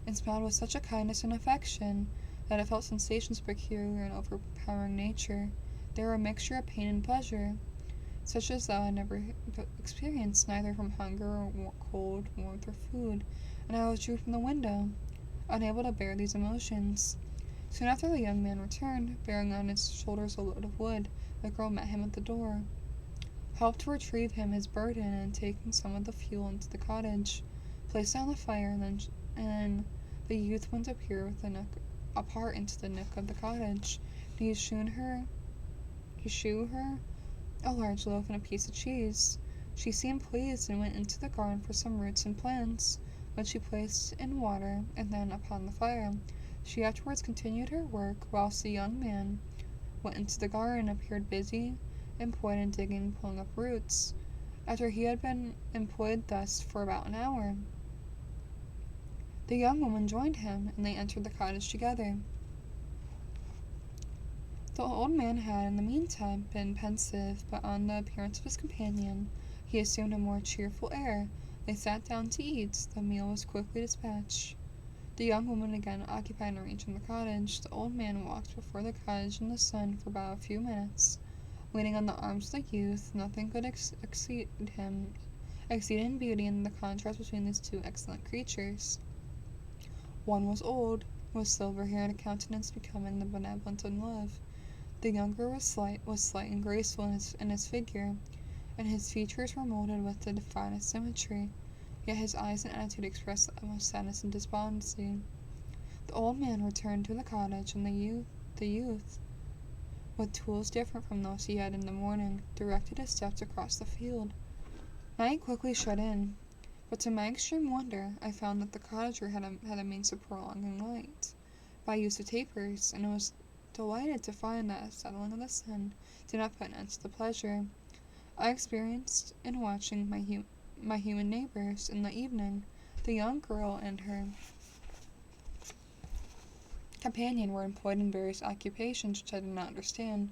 and smiled with such a kindness and affection that I felt sensations peculiar and overpowering nature. They were a mixture of pain and pleasure, such as thou had never experienced, neither from hunger or cold, warmth, or food, and I withdrew from the window, unable to bear these emotions. Soon after the young man returned, bearing on his shoulders a load of wood. The girl met him at the door, helped to retrieve him his burden, and taking some of the fuel into the cottage, placed it on the fire, and then the youth went to peer apart into the nook of the cottage. He shewed her a large loaf and a piece of cheese. She seemed pleased, and went into the garden for some roots and plants, which she placed in water and then upon the fire. She afterwards continued her work, whilst the young man went into the garden, appeared busy, employed in digging and pulling up roots. After he had been employed thus for about an hour, the young woman joined him, and they entered the cottage together. The old man had, in the meantime, been pensive, but on the appearance of his companion, he assumed a more cheerful air. They sat down to eat. The meal was quickly dispatched. The young woman again occupied in arranging the cottage. The old man walked before the cottage in the sun for about a few minutes, leaning on the arms of the youth. Nothing could exceed in beauty in the contrast between these two excellent creatures. One was old, with silver hair and a countenance becoming the benevolent in love. The younger was slight and graceful in his figure, and his features were molded with the finest symmetry, yet his eyes and attitude expressed the utmost sadness and despondency. The old man returned to the cottage, and the youth, with tools different from those he had in the morning, directed his steps across the field. Night quickly shut in, but to my extreme wonder, I found that the cottager had a means of prolonging light by use of tapers, and was delighted to find that a settling of the sun did not put an end to the pleasure I experienced in watching my human neighbors. In the evening, the young girl and her companion were employed in various occupations which I did not understand.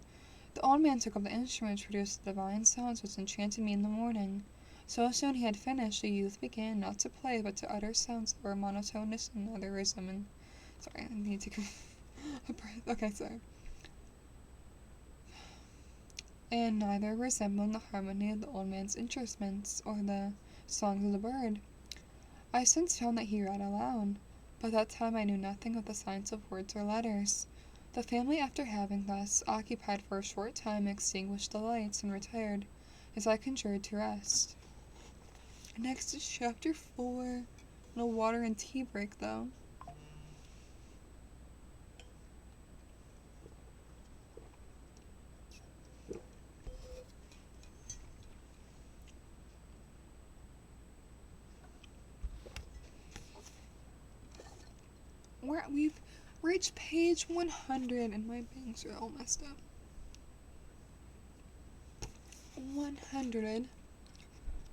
The old man took up the instrument, which produced the divine sounds which enchanted me in the morning. So soon he had finished, the youth began not to play, but to utter sounds that were monotonous and neither resembling. Sorry, I need to take a breath. Okay, sorry. And neither resembling the harmony of the old man's instruments or the songs of the bird. I since found that he read aloud, but at that time I knew nothing of the science of words or letters. The family, after having thus occupied for a short time, extinguished the lights and retired, as I conjured, to rest. Next is chapter 4. No water and tea break, though. we've reached page 100 and my bangs are all messed up. 100.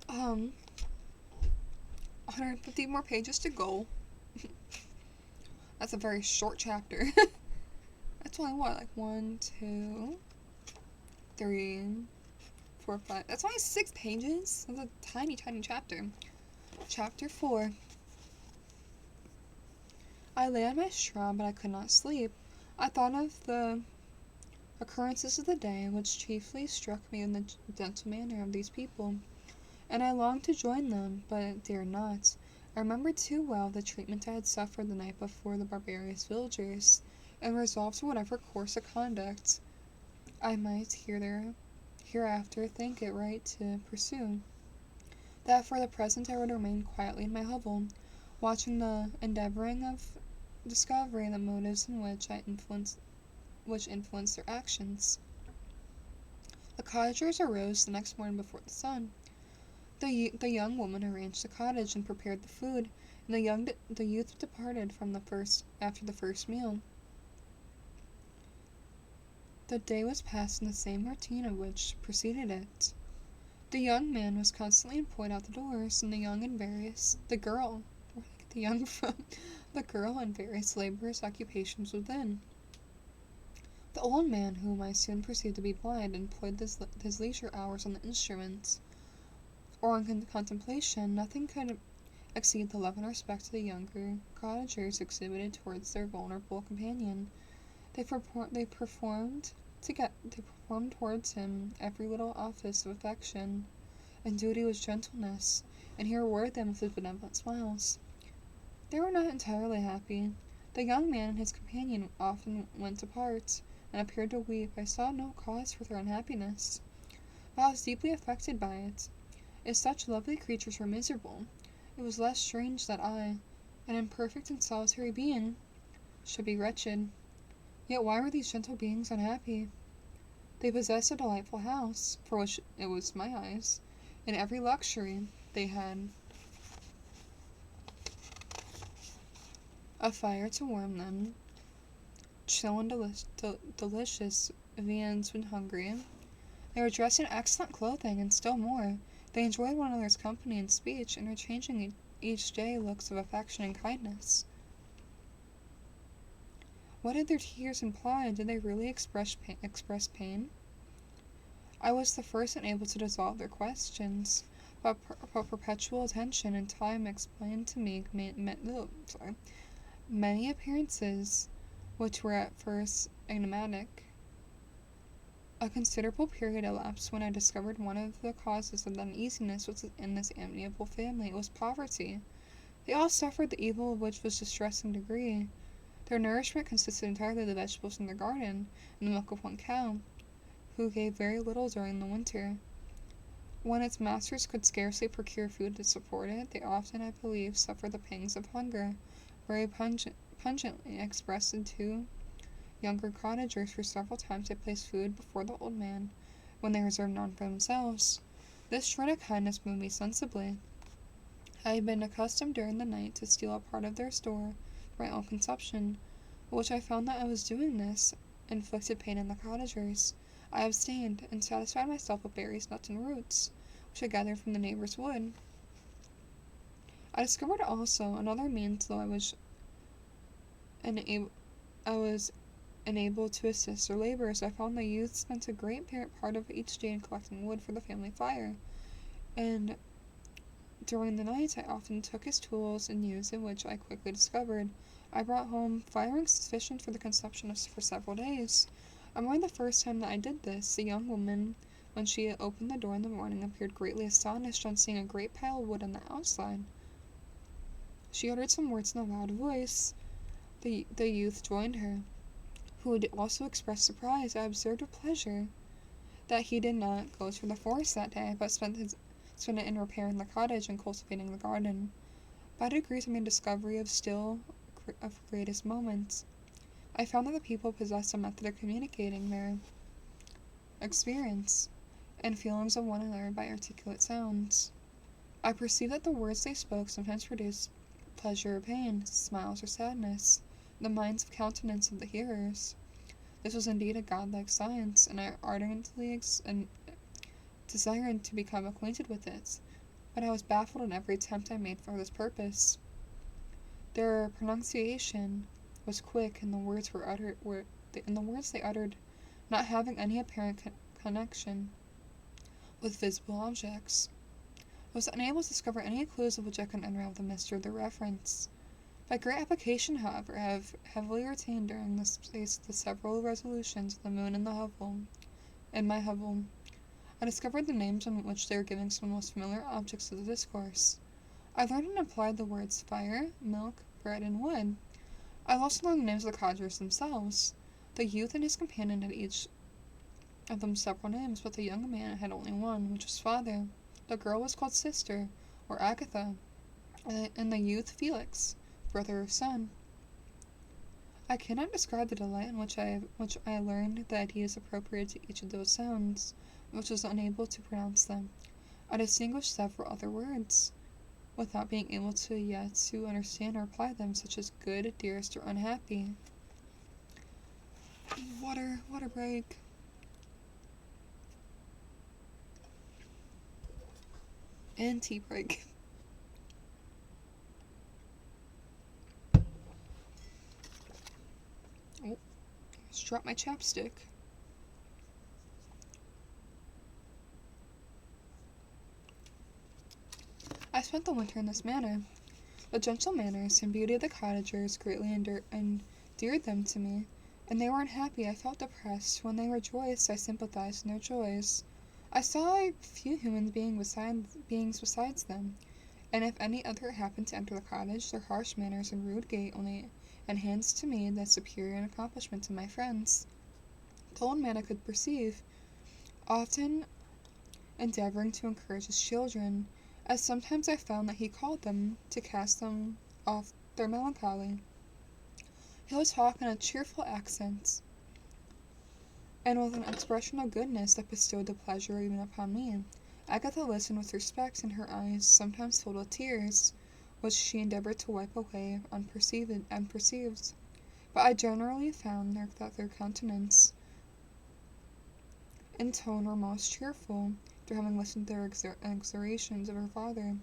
150 more pages to go. That's a very short chapter. That's only what, like 1, 2, 3, 4, 5. That's only 6 pages. That's a tiny, tiny chapter. Chapter 4. I lay on my straw, but I could not sleep. I thought of the occurrences of the day, which chiefly struck me in the gentle manner of these people, and I longed to join them, but dared not. I remembered too well the treatment I had suffered the night before the barbarous villagers, and resolved to whatever course of conduct I might hereafter think it right to pursue, that for the present I would remain quietly in my hovel, watching the endeavoring of discovering the motives in which influenced their actions. The cottagers arose the next morning before the sun. The young woman arranged the cottage and prepared the food, and the youth departed after the first meal. The day was passed in the same routine of which preceded it. The young man was constantly employed out the doors, and the girl, where did I get the young from? The girl in various laborious occupations within. The old man, whom I soon perceived to be blind, employed his leisure hours on the instruments, or on contemplation. Nothing could exceed the love and respect the younger cottagers exhibited towards their vulnerable companion. They performed towards him every little office of affection and duty with gentleness, and he rewarded them with his benevolent smiles. They were not entirely happy. The young man and his companion often went apart, and appeared to weep. I saw no cause for their unhappiness, but I was deeply affected by it. If such lovely creatures were miserable, it was less strange that I, an imperfect and solitary being, should be wretched. Yet why were these gentle beings unhappy? They possessed a delightful house, for which it was my eyes, and every luxury. They had a fire to warm them, chill and delicious viands when hungry. They were dressed in excellent clothing, and still more, they enjoyed one another's company and speech, interchanging each day looks of affection and kindness. What did their tears imply? Did they really express pain? I was the first unable to dissolve their questions, but perpetual attention and time explained to me many appearances which were at first enigmatic. A considerable period elapsed when I discovered one of the causes of the uneasiness was in this amiable family. It was poverty. They all suffered the evil of which was distressing degree. Their nourishment consisted entirely of the vegetables in their garden, and the milk of one cow, who gave very little during the winter. When its masters could scarcely procure food to support it, they often, I believe, suffered the pangs of hunger, very pungently expressed in two younger cottagers, for several times they placed food before the old man, when they reserved none for themselves. This shred of kindness moved me sensibly. I had been accustomed during the night to steal a part of their store for my own consumption, but which I found that I was doing this inflicted pain on the cottagers. I abstained, and satisfied myself with berries, nuts, and roots, which I gathered from the neighbor's wood. I discovered also another means, though I was unable to assist their labors. I found the youth spent a great part of each day in collecting wood for the family fire, and during the night I often took his tools and used them, which I quickly discovered. I brought home firing sufficient for the consumption for several days. I remember the first time that I did this, the young woman, when she opened the door in the morning, appeared greatly astonished on seeing a great pile of wood on the outside. She uttered some words in a loud voice. The youth joined her, who also expressed surprise. I observed with pleasure that he did not go to the forest that day, but spent it in repairing the cottage and cultivating the garden. By degrees I made a discovery of greatest moment. I found that the people possessed a method of communicating their experience and feelings of one another by articulate sounds. I perceived that the words they spoke sometimes produced pleasure or pain, smiles or sadness, the minds of countenance of the hearers. This was indeed a godlike science, and I ardently desired to become acquainted with it, but I was baffled in every attempt I made for this purpose. Their pronunciation was quick, and the words they uttered not having any apparent connection with visible objects. I was unable to discover any clues of which I could unravel the mystery of their reference. By great application, however, I have heavily retained during this space the several resolutions of the moon and the Hubble. In my Hubble, I discovered the names on which they were giving some of the most familiar objects of the discourse. I learned and applied the words fire, milk, bread, and wood. I also learned the names of the cottagers themselves. The youth and his companion had each of them several names, but the young man had only one, which was father. The girl was called sister, or Agatha, and the youth Felix, brother or son. I cannot describe the delight in which I learned the ideas appropriate to each of those sounds, which was unable to pronounce them. I distinguished several other words, without being able to understand or apply them, such as good, dearest, or unhappy. Water break. And tea break. Oh, just dropped my chapstick. I spent the winter in this manner. The gentle manners and beauty of the cottagers greatly endeared them to me, and they were unhappy. I felt depressed. When they rejoiced, I sympathized in their joys. I saw a few human beings besides them, and if any other happened to enter the cottage, their harsh manners and rude gait only enhanced to me the superior accomplishments of my friends. The old man I could perceive, often endeavoring to encourage his children, as sometimes I found that he called them to cast them off their melancholy. He would talk in a cheerful accent, and with an expression of goodness that bestowed the pleasure even upon me. Agatha listened with respect, and her eyes sometimes filled with tears, which she endeavored to wipe away unperceived. But I generally found that their countenance and tone were most cheerful, after having listened to their exhortations of her father.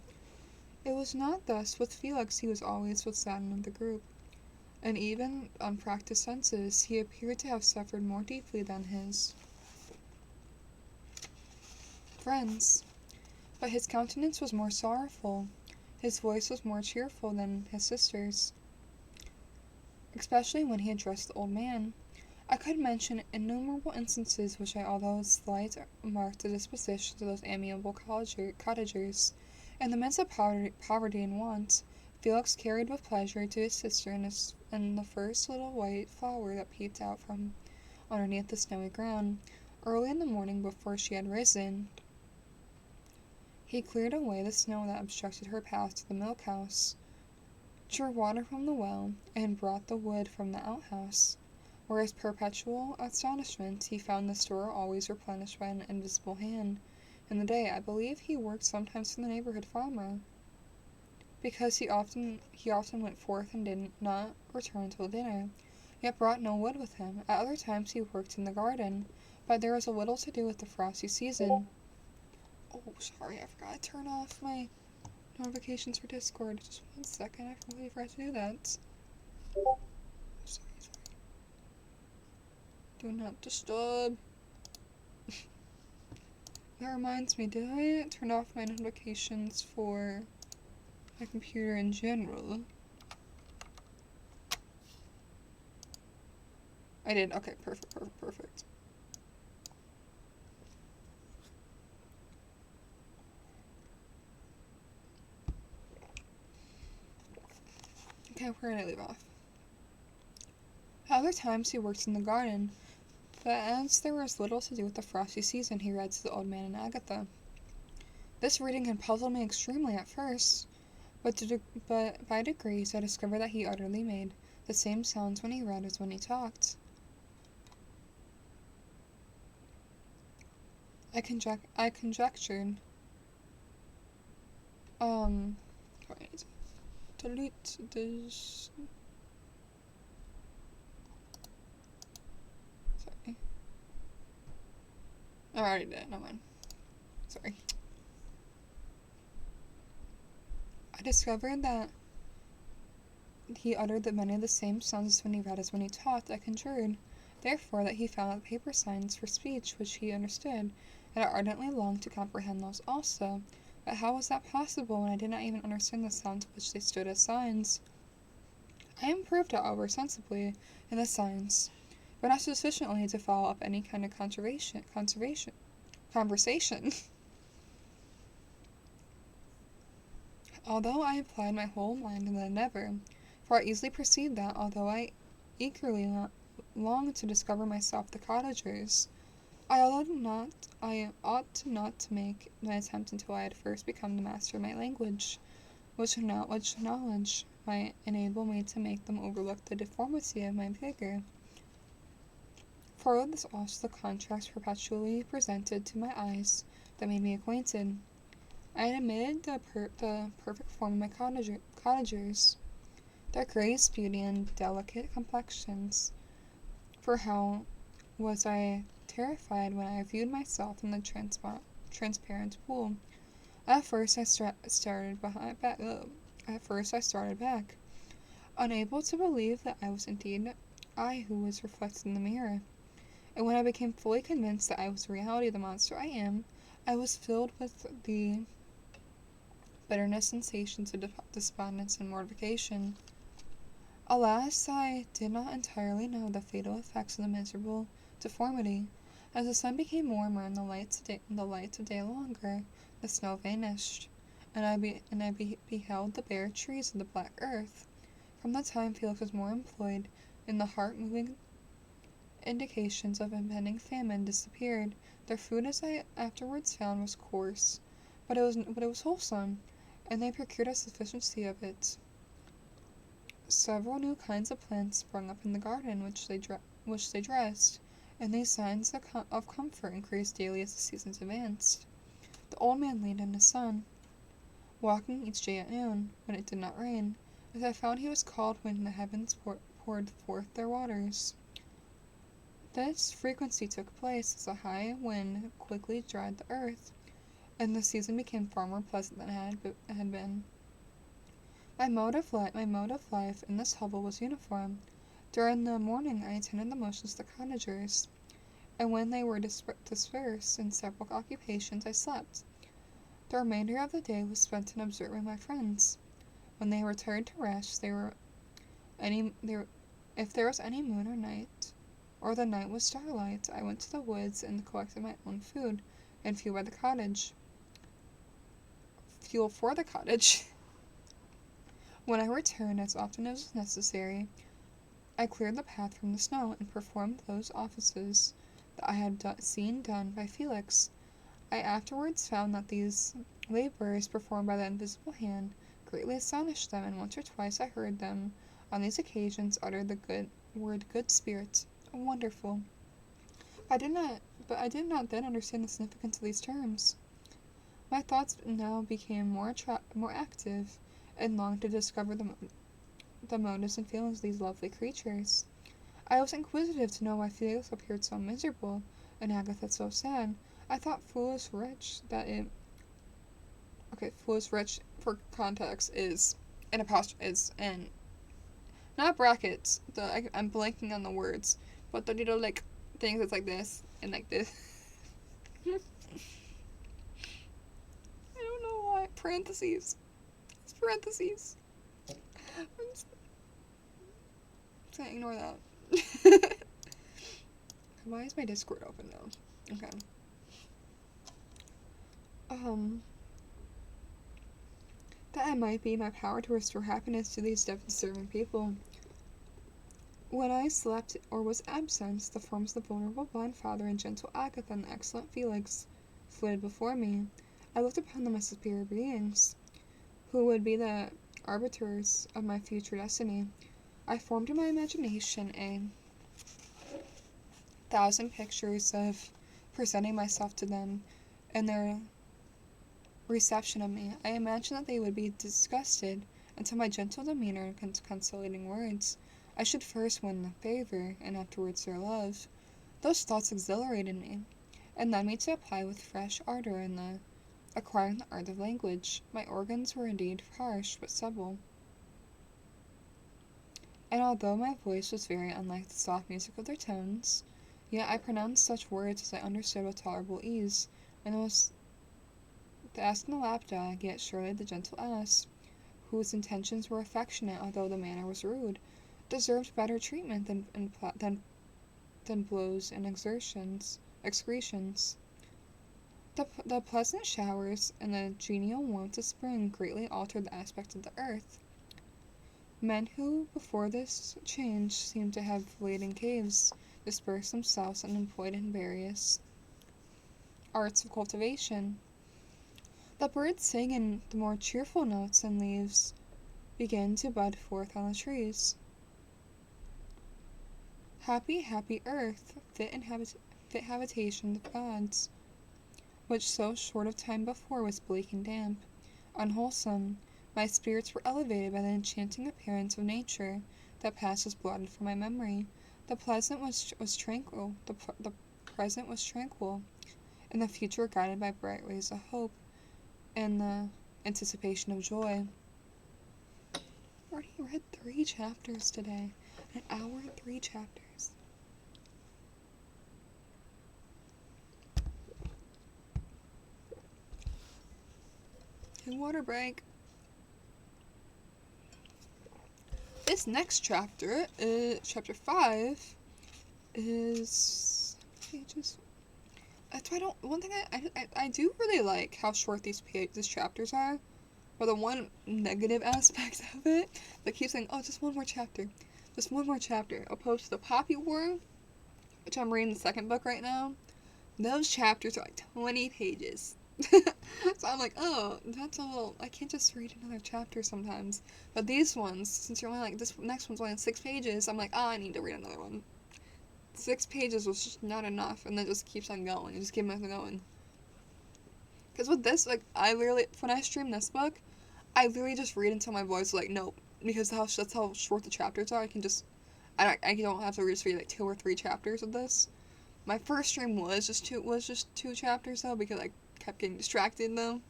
It was not thus with Felix. He was always with saddened of the group, and even unpractised senses, he appeared to have suffered more deeply than his friends. But his countenance was more sorrowful, his voice was more cheerful than his sister's, especially when he addressed the old man. I could mention innumerable instances which, although slight, marked the dispositions of those amiable cottagers. In the midst of poverty and want, Felix carried with pleasure to his sister in the first little white flower that peeped out from underneath the snowy ground. Early in the morning, before she had risen, he cleared away the snow that obstructed her path to the milk-house, drew water from the well, and brought the wood from the outhouse. Where his perpetual astonishment, he found the store always replenished by an invisible hand. In the day, I believe he worked sometimes for the neighborhood farmer, because he often went forth and did not return till dinner, yet brought no wood with him. At other times he worked in the garden, but there was a little to do with the frosty season. Oh, sorry, I forgot to turn off my notifications for Discord. Just 1 second, I completely forgot to do that. Sorry. Do not disturb. That reminds me, did I turn off my notifications for my computer in general? I did. Okay, perfect. Okay, where did I leave off? At other times he worked in the garden, but as there was little to do with the frosty season, he read to the old man and Agatha. This reading had puzzled me extremely at first, but by degrees I discovered that he utterly made the same sounds when he read as when he talked. I conjectured. Delete this. I already did. Never mind. Sorry. I discovered that he uttered many of the same sounds when he read as when he talked. I conjured, therefore, that he found out paper signs for speech which he understood, and I ardently longed to comprehend those also. But how was that possible when I did not even understand the sounds which they stood as signs? I improved, however, sensibly in the signs, but not sufficiently to follow up any kind of conversation. Although I applied my whole mind in the endeavor, for I easily perceived that, although I eagerly longed to discover myself the cottagers, I ought not to make my attempt until I had first become the master of my language, which knowledge might enable me to make them overlook the deformity of my figure. For with this also the contrast perpetually presented to my eyes that made me acquainted. I had admitted the perfect form of my cottagers, their grace, beauty, and delicate complexions. For how was I terrified when I viewed myself in the transparent pool? At first I started back, unable to believe that I was indeed I who was reflected in the mirror. And when I became fully convinced that I was in reality the monster I am, I was filled with the bitterness, sensations of despondence and mortification. Alas, I did not entirely know the fatal effects of the miserable deformity. As the sun became warmer and the light of day longer, the snow vanished, and I beheld the bare trees of the black earth. From that time Felix was more employed in the heart-moving indications of impending famine disappeared. Their food, as I afterwards found, was coarse, but it was wholesome, and they procured a sufficiency of it. Several new kinds of plants sprung up in the garden, which they dressed, and these signs of comfort increased daily as the seasons advanced. The old man leaned on his son, walking each day at noon, when it did not rain, as I found he was called when the heavens poured forth their waters. This frequency took place as a high wind quickly dried the earth, and the season became far more pleasant than it had been. My mode of life in this hovel was uniform. During the morning I attended the motions of the cottagers, and when they were dispersed in several occupations, I slept. The remainder of the day was spent in observing my friends. When they retired to rest, if there was any moon or night, or the night was starlight, I went to the woods and collected my own food and fuel for the cottage. When I returned, as often as was necessary, I cleared the path from the snow and performed those offices that I had seen done by Felix. I afterwards found that these labors performed by the invisible hand greatly astonished them, and once or twice I heard them on these occasions utter the word good spirit. Wonderful. I did not then understand the significance of these terms. My thoughts now became more active, and longed to discover the motives and feelings of these lovely creatures. I was inquisitive to know why Felix appeared so miserable, and Agatha so sad. I thought foolish rich for context is an apostrophe is and not brackets. I'm blanking on the words, but the little like things that's like this and like this. I don't know why. Parentheses. It's parentheses. I'm just gonna ignore that. Why is my Discord open now? Okay. That it might be my power to restore happiness to these death-deserving people. When I slept or was absent, the forms of the vulnerable blind father and gentle Agatha and the excellent Felix flitted before me. I looked upon them as superior beings, who would be the arbiters of my future destiny. I formed in my imagination 1,000 pictures of presenting myself to them and their reception of me. I imagined that they would be disgusted until my gentle demeanor and conciliating words. I should first win their favor, and afterwards their love. Those thoughts exhilarated me, and led me to apply with fresh ardor in acquiring the art of language. My organs were indeed harsh but supple, and although my voice was very unlike the soft music of their tones, yet I pronounced such words as I understood with tolerable ease, and it was the ass in the lapdog, yet surely the gentle ass, whose intentions were affectionate although the manner was rude, deserved better treatment than blows and excretions. The pleasant showers and the genial warmth of spring greatly altered the aspect of the earth. Men who, before this change, seemed to have laid in caves, dispersed themselves and employed in various arts of cultivation. The birds sang, and the more cheerful notes and leaves began to bud forth on the trees. Happy, happy earth, fit habitation of gods, which so short of time before was bleak and damp, unwholesome. My spirits were elevated by the enchanting appearance of nature. That past was blotted from my memory. The present was tranquil. The present was tranquil, and the future guided by bright rays of hope and the anticipation of joy. I already read 3 chapters today. An hour and 3 chapters. Okay, water break. This next chapter, chapter 5, is pages. That's why one thing I do really like how short these chapters are, but the one negative aspect of it, that keeps saying, oh, just one more chapter, opposed to the Poppy War, which I'm reading the second book right now. Those chapters are like 20 pages. So I'm like, oh, that's a little, I can't just read another chapter sometimes. But these ones, since you're only like, this next one's only 6 pages, I'm like, oh, I need to read another one. 6 pages was just not enough, and then it just keeps on going. You just keep on going. Because with this, like, when I stream this book, I literally just read until my voice is like, nope. Because that's how short the chapters are. I don't have to read like 2 or 3 chapters of this. My first stream was just 2 chapters though, because I kept getting distracted though.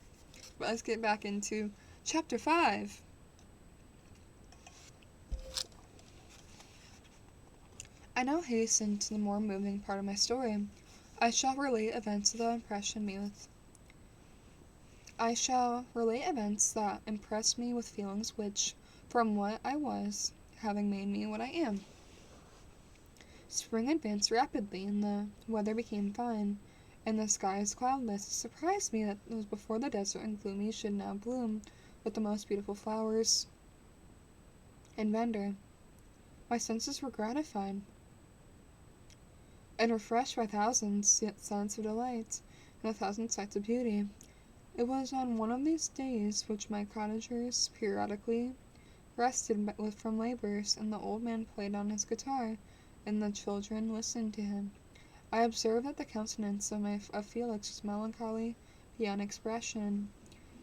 But let's get back into chapter 5. I now hasten to the more moving part of my story. I shall relate events that impressed me with feelings which, from what I was, having made me what I am. Spring advanced rapidly, and the weather became fine, and the skies cloudless. It surprised me that it was before the desert and gloomy should now bloom with the most beautiful flowers and verdure. My senses were gratified and refreshed by 1,000 sounds of delight and 1,000 sights of beauty. It was on one of these days which my cottagers periodically rested from labors, and the old man played on his guitar, and the children listened to him. I observed that the countenance of Felix was melancholy beyond expression.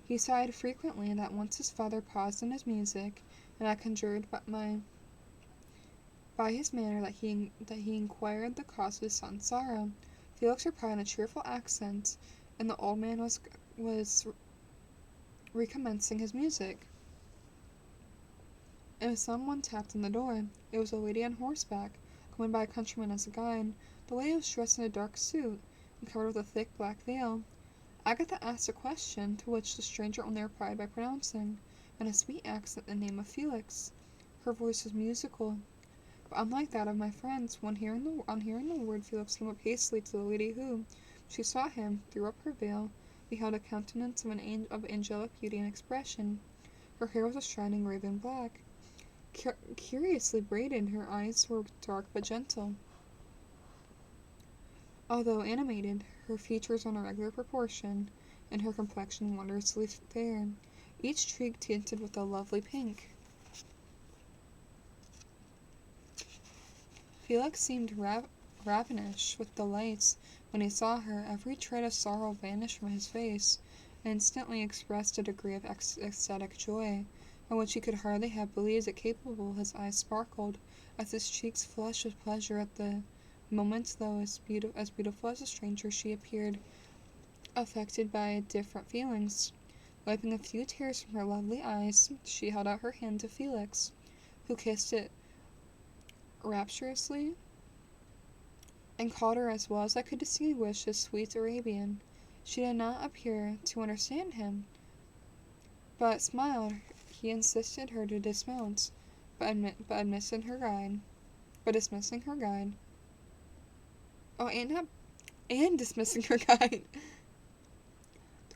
He sighed frequently, that once his father paused in his music, and I conjured by his manner that he inquired the cause of his son's sorrow. Felix replied in a cheerful accent, and the old man was recommencing his music. And someone tapped on the door. It was a lady on horseback, coming by a countryman as a guide. The lady was dressed in a dark suit, and covered with a thick black veil. Agatha asked a question, to which the stranger only replied by pronouncing, in a sweet accent, the name of Felix. Her voice was musical, but unlike that of my friends. On hearing the word, Felix came up hastily to the lady who, when she saw him, threw up her veil, beheld a countenance of angelic beauty and expression. Her hair was a shining raven black, curiously braided. Her eyes were dark but gentle. Although animated, her features were in a regular proportion, and her complexion wondrously fair, each cheek tinted with a lovely pink. Felix seemed ravenous with delight when he saw her. Every trait of sorrow vanished from his face, and instantly expressed a degree of ecstatic joy, of which he could hardly have believed it capable. His eyes sparkled, as his cheeks flushed with pleasure at the Moments, though, as beautiful as a stranger, she appeared affected by different feelings. Wiping a few tears from her lovely eyes, she held out her hand to Felix, who kissed it rapturously and called her as well as I could distinguish his sweet Arabian. She did not appear to understand him, but smiled. He insisted her to dismount, but dismissing her guide. Oh, and dismissing her guide.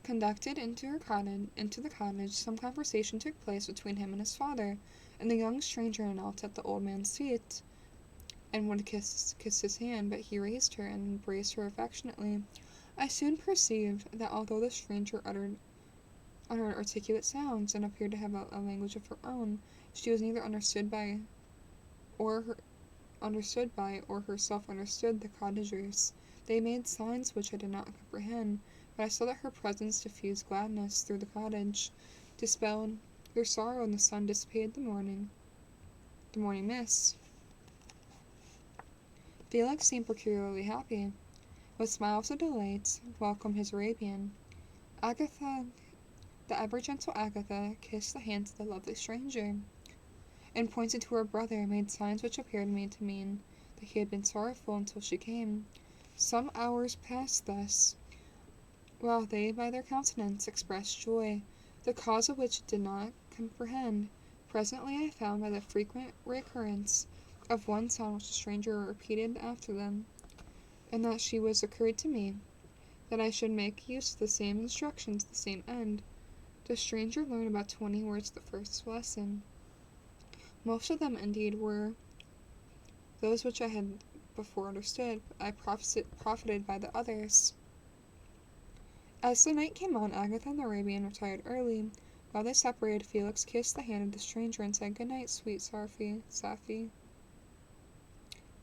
Conducted into the cottage, some conversation took place between him and his father, and the young stranger knelt at the old man's feet, and would kiss his hand, but he raised her and embraced her affectionately. I soon perceived that although the stranger uttered articulate sounds and appeared to have a language of her own, she was neither understood by or herself understood the cottagers. They made signs which I did not comprehend, but I saw that her presence diffused gladness through the cottage, dispelled their sorrow, and the sun dissipated the morning mist. Felix seemed peculiarly happy. With smiles of delight, welcomed his Arabian. The ever gentle Agatha, kissed the hands of the lovely stranger, and pointed to her brother, made signs which appeared to me to mean that he had been sorrowful until she came. Some hours passed thus, while they by their countenance expressed joy, the cause of which did not comprehend. Presently I found by the frequent recurrence of one sound which the stranger repeated after them, and that she was occurred to me, that I should make use of the same instructions to the same end. The stranger learned about 20 words the first lesson. Most of them, indeed, were those which I had before understood, but I profited by the others. As the night came on, Agatha and the Arabian retired early. While they separated, Felix kissed the hand of the stranger and said, "Good night, sweet Safi."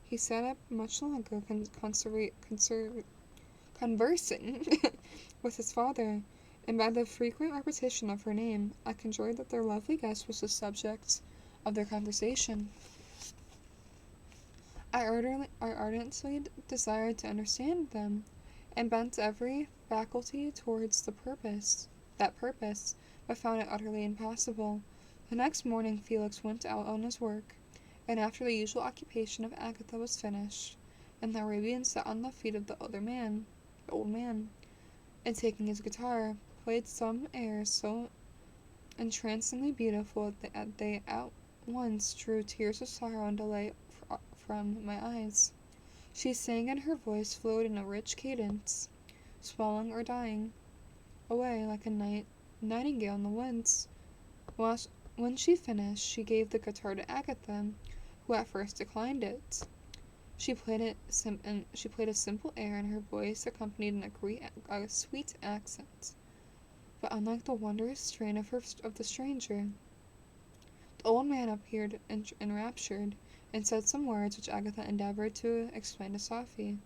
He sat up much longer, conversing with his father, and by the frequent repetition of her name, I conjectured that their lovely guest was the subject of their conversation. I ardently desired to understand them, and bent every faculty towards that purpose, but found it utterly impossible. The next morning Felix went out on his work, and after the usual occupation of Agatha was finished, and the Arabian sat on the feet of the old man, and taking his guitar, played some airs so entrancingly beautiful that they at once drew tears of sorrow and delight from my eyes. She sang, and her voice flowed in a rich cadence, swelling or dying away like a nightingale in the woods. When she finished, she gave the guitar to Agatha, who at first declined it. She played a simple air, and her voice accompanied a sweet accent, but unlike the wondrous strain of the stranger. The old man appeared enraptured, and said some words which Agatha endeavored to explain to Safi,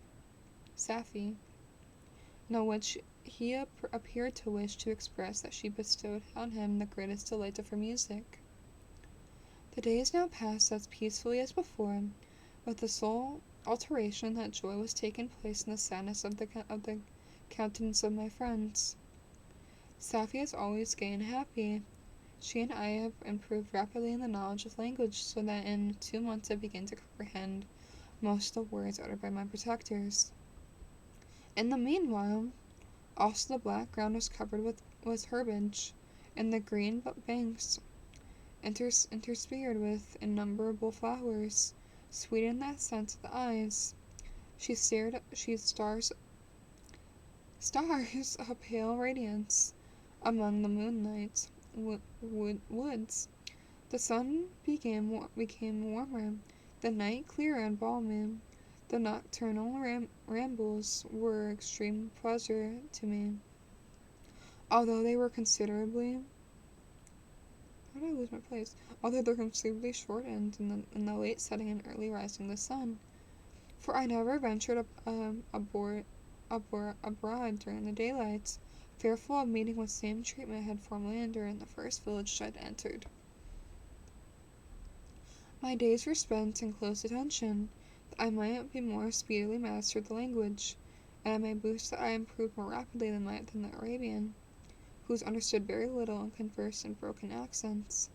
in which he appeared to wish to express that she bestowed on him the greatest delight of her music. The days now passed as peacefully as before, with the sole alteration that joy was taking place in the sadness of the countenance of my friends. Safi is always gay and happy. She and I have improved rapidly in the knowledge of language, so that in 2 months I began to comprehend most of the words uttered by my protectors. In the meanwhile, also the black ground was covered with herbage, and the green banks interspersed with innumerable flowers, sweetened the sense of the eyes. She stars a pale radiance among the moonlight woods. The sun became warmer, the night clearer and balmy. The nocturnal rambles were extreme pleasure to me, although they were considerably shortened in the late setting and early rising of the sun, for I never ventured abroad during the daylight, fearful of meeting with the same treatment I had formerly endured in the first village I had entered. My days were spent in close attention I might be more speedily mastered the language, and I may boast that I improved more rapidly than the Arabian, who's understood very little and conversed in broken accents,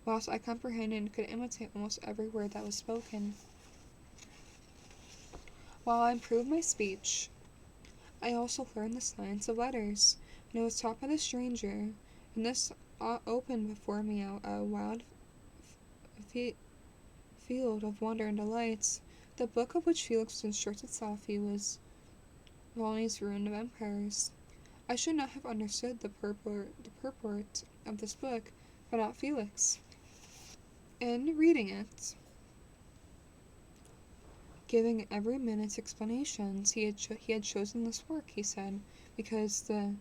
whilst I comprehended and could imitate almost every word that was spoken. While I improved my speech, I also learned the science of letters, and it was taught by the stranger, and this opened before me a wild field of wonder and delights. The book of which Felix was instructed Safi was Volney's Ruin of Empires. I should not have understood the purport of this book, but not Felix. In reading it, giving every minute's explanations, he had chosen this work, he said, because the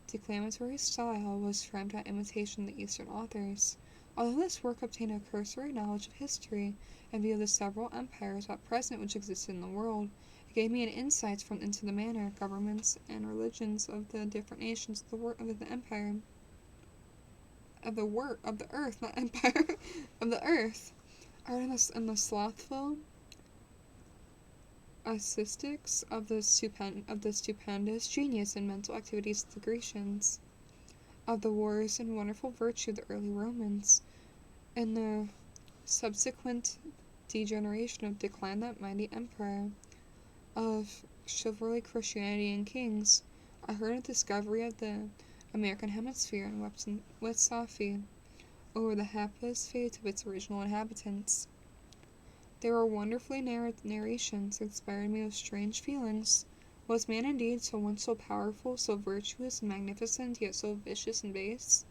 declamatory style was framed at imitation of the Eastern authors. Although this work obtained a cursory knowledge of history and view of the several empires at present which existed in the world, it gave me an insight into the manner, governments, and religions of the different nations of the empire. Of the earth, not empire, of the earth. Are in the slothful asistics of the stupendous genius and mental activities of the Grecians, of the wars and wonderful virtue of the early Romans, and the subsequent degeneration of decline that mighty empire, of chivalry, Christianity, and kings. I heard a discovery of the American hemisphere and wept with Safi over the hapless fate of its original inhabitants. There were wonderfully narrations that inspired me with strange feelings. Was man indeed once so powerful, so virtuous and magnificent, yet so vicious and base?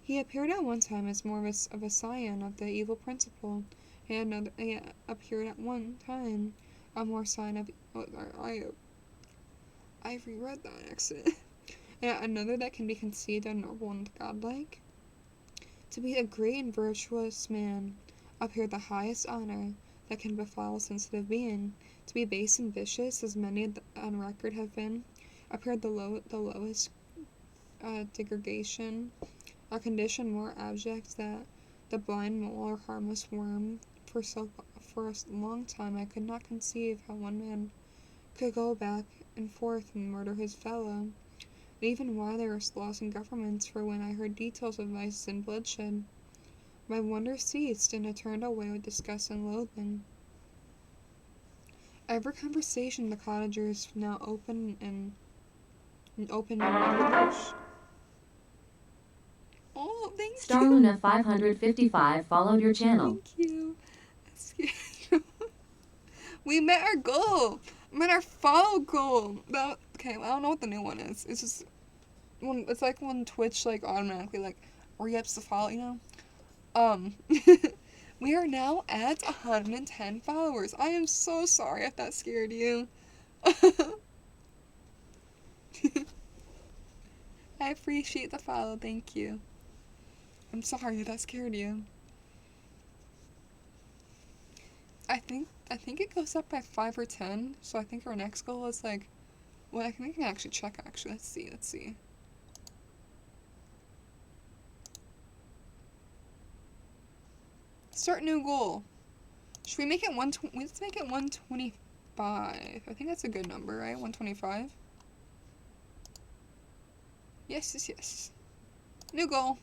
He appeared at one time as more of a scion of the evil principle, and he appeared at one time a more sign of... I reread that accident. And another that can be conceived of noble and godlike. To be a great and virtuous man appeared the highest honor that can befall a sensitive being. To be base and vicious, as many on record have been, appeared the lowest degradation, a condition more abject than the blind mole or harmless worm. For a long time I could not conceive how one man could go back and forth and murder his fellow, and even why there were laws and governments, for when I heard details of vice and bloodshed, my wonder ceased, and I turned away with disgust and loathing. Every conversation the cottagers now open in English. Oh, thank you. Starluna 555 followed your channel. Thank you. We met our goal. We met our follow goal. Okay, I don't know what the new one is. It's just it's like when Twitch automatically re-ups the follow, you know? We are now at 110 followers. I am so sorry if that scared you. I appreciate the follow, thank you. I'm sorry if that scared you. I think it goes up by 5 or 10, so I think our next goal is well, I can actually check, actually. Let's see. Start new goal. Should we make it let's make it 125. I think that's a good number, right? 125. Yes. New goal.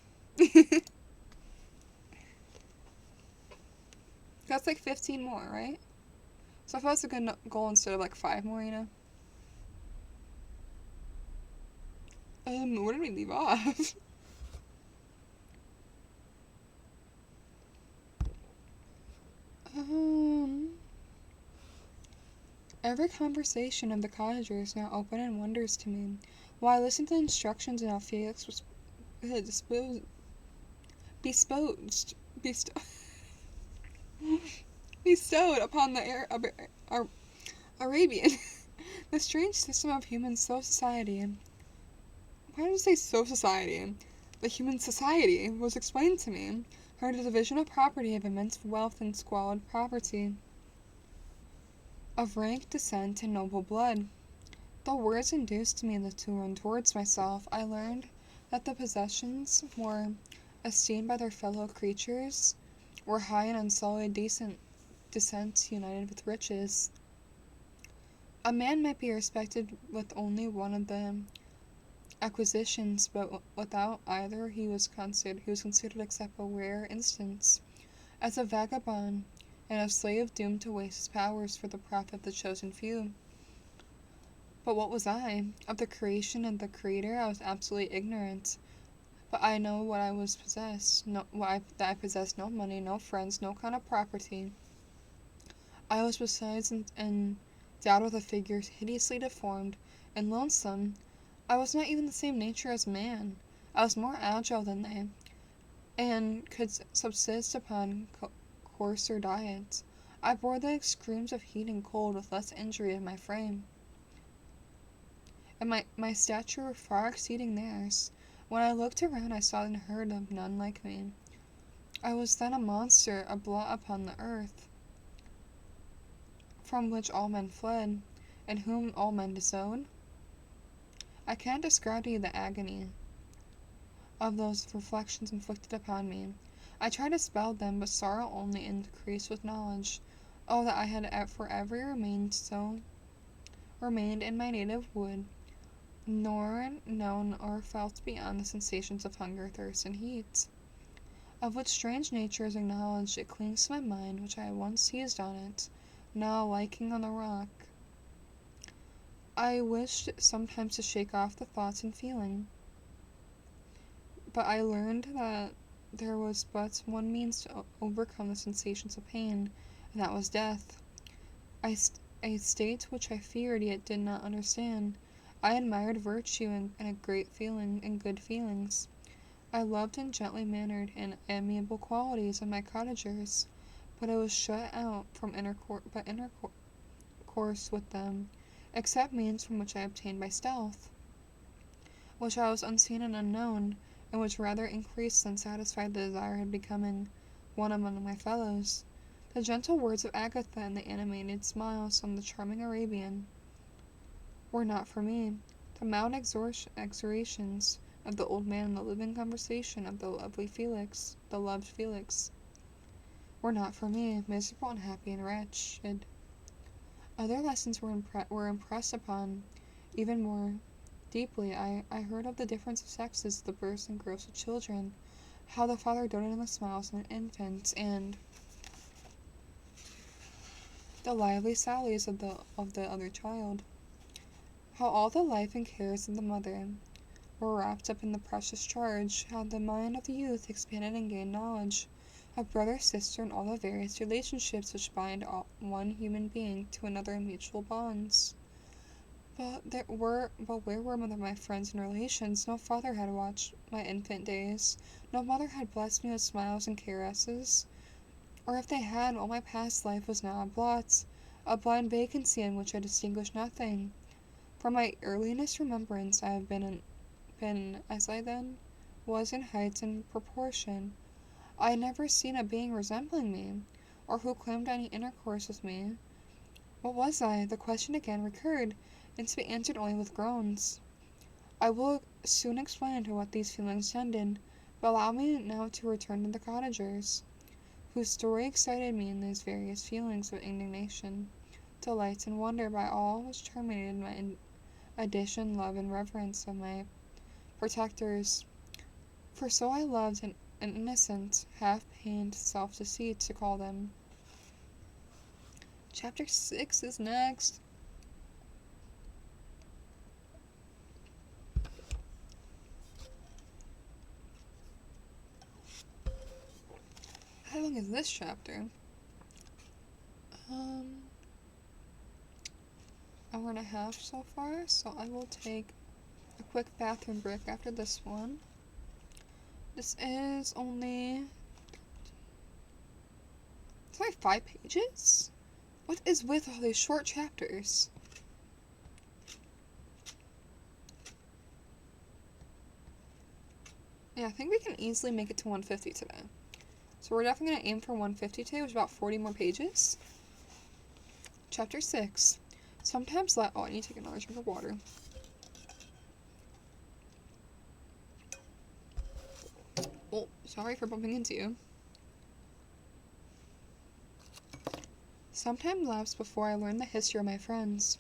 That's 15 more, right? So I thought that's a good goal instead of 5 more, you know? Where did we leave off? Every conversation of the cottagers now open and wonders to me, while I listen to the instructions and how Felix was bestowed upon the Arabian. The strange system of human society. Why did I say society? The human society was explained to me. Heard a division of property of immense wealth and squalid poverty, of rank, descent, and noble blood. The words induced me to run towards myself. I learned that the possessions more esteemed by their fellow creatures were high and unsullied, decent descent united with riches. A man might be respected with only one of the acquisitions, but without either he was considered except a rare instance, as a vagabond and a slave doomed to waste his powers for the profit of the chosen few. But what was I? Of the creation and the Creator I was absolutely ignorant. But I know what I was possessed. That I possessed no money, no friends, no kind of property. I was besides endowed with a figure hideously deformed and lonesome. I was not even the same nature as man. I was more agile than they, and could subsist upon coarser diet. I bore the extremes of heat and cold with less injury of my frame, and my stature far exceeding theirs. When I looked around, I saw and heard of none like me. I was then a monster, a blot upon the earth, from which all men fled, and whom all men disowned. I can't describe to you the agony of those reflections inflicted upon me. I tried to spell them, but sorrow only increased with knowledge. Oh, that I had forever remained in my native wood, nor known or felt beyond the sensations of hunger, thirst, and heat, of which strange nature is acknowledged. It clings to my mind, which I once seized on it, now liking on the rock. I wished sometimes to shake off the thoughts and feeling, but I learned that there was but one means to overcome the sensations of pain, and that was death. A state which I feared yet did not understand. I admired virtue and a great feeling and good feelings. I loved and gently mannered and amiable qualities of my cottagers, but I was shut out from intercourse with them, except means from which I obtained by stealth, which I was unseen and unknown, and which rather increased than satisfied the desire of becoming one among my fellows. The gentle words of Agatha and the animated smiles from the charming Arabian were not for me. The mild exhortations of the old man and the living conversation of the loved Felix, were not for me, miserable, unhappy, and wretched. Other lessons were impressed upon even more deeply. I heard of the difference of sexes, the births and growths of children, how the father doted on the smiles of an infant, and the lively sallies of the other child, how all the life and cares of the mother were wrapped up in the precious charge, how the mind of the youth expanded and gained knowledge of brother, sister, and all the various relationships which bind one human being to another in mutual bonds. But where were my friends and relations? No father had watched my infant days. No mother had blessed me with smiles and caresses. Or if they had, all my past life was now a blot, a blind vacancy in which I distinguished nothing. From my earliest remembrance, I have been as I then was in height and proportion. I had never seen a being resembling me, or who claimed any intercourse with me. What was I? The question again recurred, and to be answered only with groans. I will soon explain to what these feelings tended, but allow me now to return to the cottagers, whose story excited me in these various feelings of indignation, delight, and wonder, by all which terminated my addition, love, and reverence of my protectors. For so I loved an innocent, half-pained self-deceit to call them. Chapter 6 is next. How long is this chapter? Hour and a half so far, so I will take a quick bathroom break after this one. This is only 5 pages? What is with all these short chapters? Yeah, I think we can easily make it to 150 today. So we're definitely going to aim for 150 today, which is about 40 more pages. Chapter 6. Sometimes oh, I need to take another drink of water. Oh, sorry for bumping into you. Some time elapsed before I learned the history of my friends.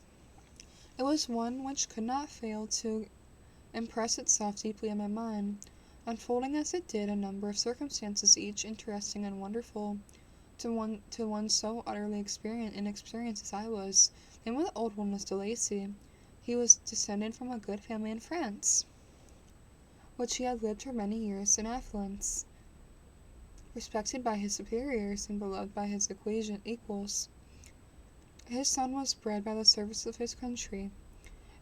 It was one which could not fail to impress itself deeply in my mind, unfolding as it did a number of circumstances, each interesting and wonderful to one so utterly inexperienced as I was. The name of the old one was De Lacy. He was descended from a good family in France, which he had lived for many years in affluence, respected by his superiors and beloved by his equals. His son was bred by the service of his country,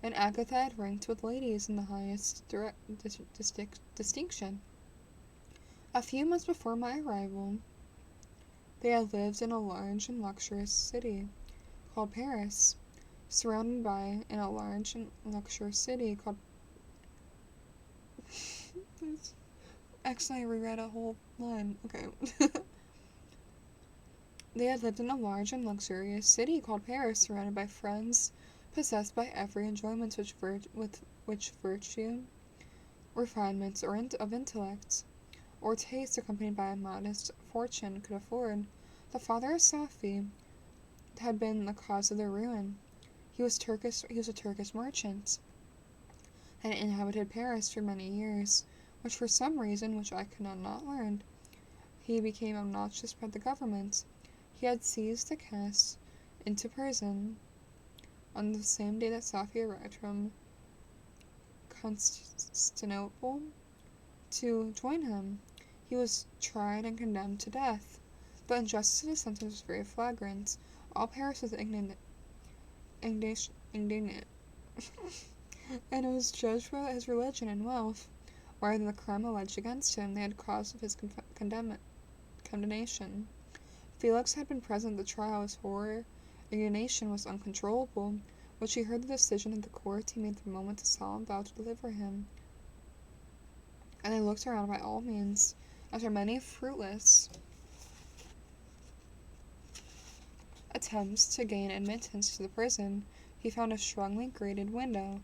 and Agatha had ranked with ladies in the highest distinction. A few months before my arrival, they had lived in a large and luxurious city called Paris, surrounded by in a large and luxurious city called Actually, I reread a whole line. Okay. They had lived in a large and luxurious city called Paris, surrounded by friends, possessed by every enjoyment which virtue, refinements, or of intellect, or taste, accompanied by a modest fortune, could afford. The father of Safi had been the cause of their ruin. He was a Turkish merchant, and inhabited Paris for many years, which for some reason which I could not learn, he became obnoxious by the government. He had seized the cast into prison on the same day that Safi arrived from Constantinople to join him. He was tried and condemned to death. The injustice of his sentence was very flagrant. All Paris was indignant. And it was judged for his religion and wealth, rather than the crime alleged against him. They had cause of his condemnation. Felix had been present at the trial. His horror, indignation was uncontrollable. When he heard the decision of the court, he made the moment a solemn vow to deliver him. And they looked around by all means. After many fruitless attempts to gain admittance to the prison, he found a strongly grated window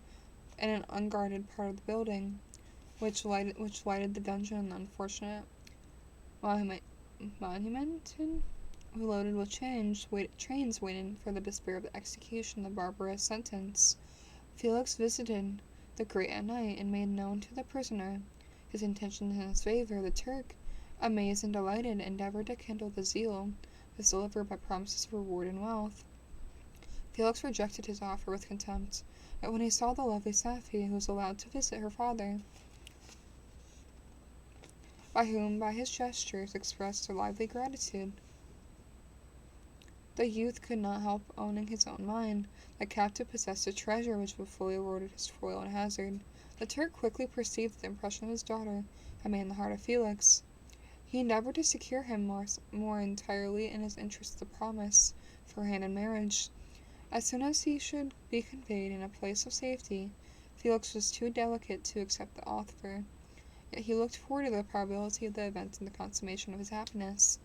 in an unguarded part of the building, which lighted the dungeon and the unfortunate monumentin, who loaded with trains waiting for the despair of the execution of the barbarous sentence. Felix visited the grate at night and made known to the prisoner his intentions in his favor. The Turk, amazed and delighted, endeavored to kindle the zeal was delivered by promises of reward and wealth. Felix rejected his offer with contempt, but when he saw the lovely Safi, who was allowed to visit her father, by whom, by his gestures, expressed a lively gratitude, the youth could not help owning his own mind. The captive possessed a treasure which would fully reward his toil and hazard. The Turk quickly perceived that the impression of his daughter had made in the heart of Felix. He endeavored to secure him more entirely in his interest of the promise for hand in marriage. As soon as he should be conveyed in a place of safety, Felix was too delicate to accept the offer. Yet he looked forward to the probability of the event and the consummation of his happiness.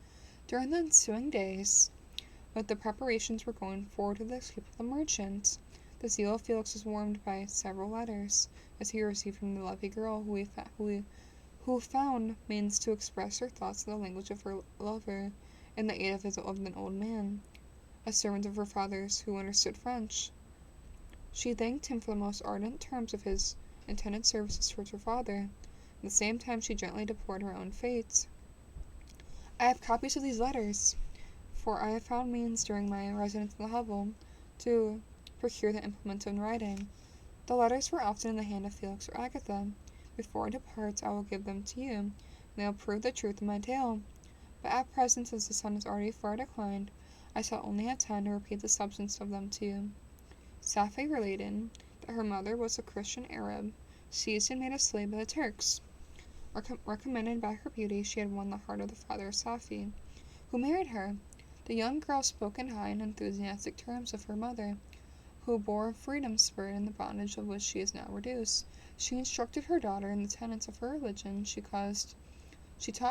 During the ensuing days, but the preparations were going forward to the escape of the merchant. The zeal of Felix was warmed by several letters, as he received from the lovely girl who found means to express her thoughts in the language of her lover, in the aid of an old man, a servant of her father's, who understood French. She thanked him for the most ardent terms of his intended services towards her father. At the same time, she gently deplored her own fate. I have copies of these letters, for I have found means during my residence in the hovel to procure the implement of writing. The letters were often in the hand of Felix or Agatha. Before I depart, I will give them to you, and they will prove the truth of my tale. But at present, as the sun is already far declined, I shall only have time to repeat the substance of them to you. Safi related that her mother was a Christian Arab, seized and made a slave by the Turks. Recommended by her beauty, she had won the heart of the father of Safi, who married her. The young girl spoke in high and enthusiastic terms of her mother, who bore a freedom spirit in the bondage of which she is now reduced. She instructed her daughter in the tenets of her religion. She taught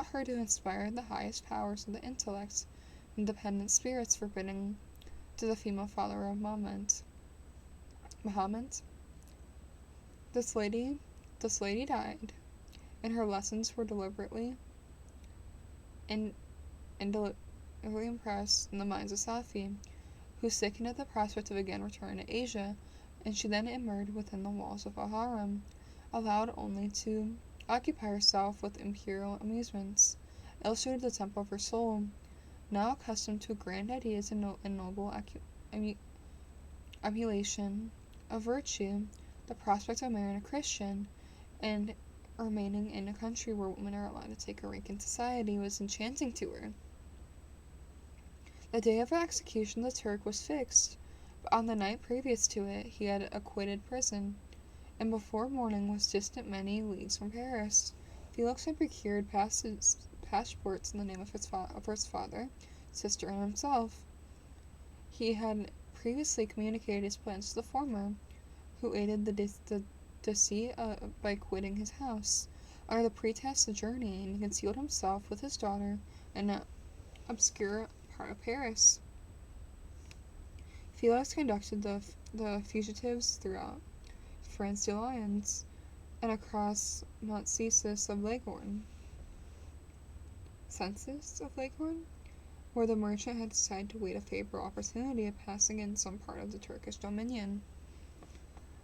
her to inspire the highest powers of the intellect, independent spirits forbidding to the female follower of Muhammad. This lady died, and her lessons were deliberately impressed in the minds of Safi, who sickened at the prospect of again returning to Asia, and she then immersed within the walls of a harem, allowed only to occupy herself with imperial amusements, illustrated the temple of her soul. Now accustomed to grand ideas and noble emulation of virtue, the prospect of marrying a Christian and remaining in a country where women are allowed to take a rank in society was enchanting to her. The day of her execution of the Turk was fixed, but on the night previous to it he had quitted prison, and before morning was distant many leagues from Paris. Felix had procured passports in the name of his father, sister, and himself. He had previously communicated his plans to the former, who aided the deceit by quitting his house under the pretext of journeying, and concealed himself with his daughter in an obscure part of Paris. Felix conducted the fugitives throughout France de Lyons and across Mount Cesis of Leghorn, where the merchant had decided to wait a favorable opportunity of passing in some part of the Turkish dominion.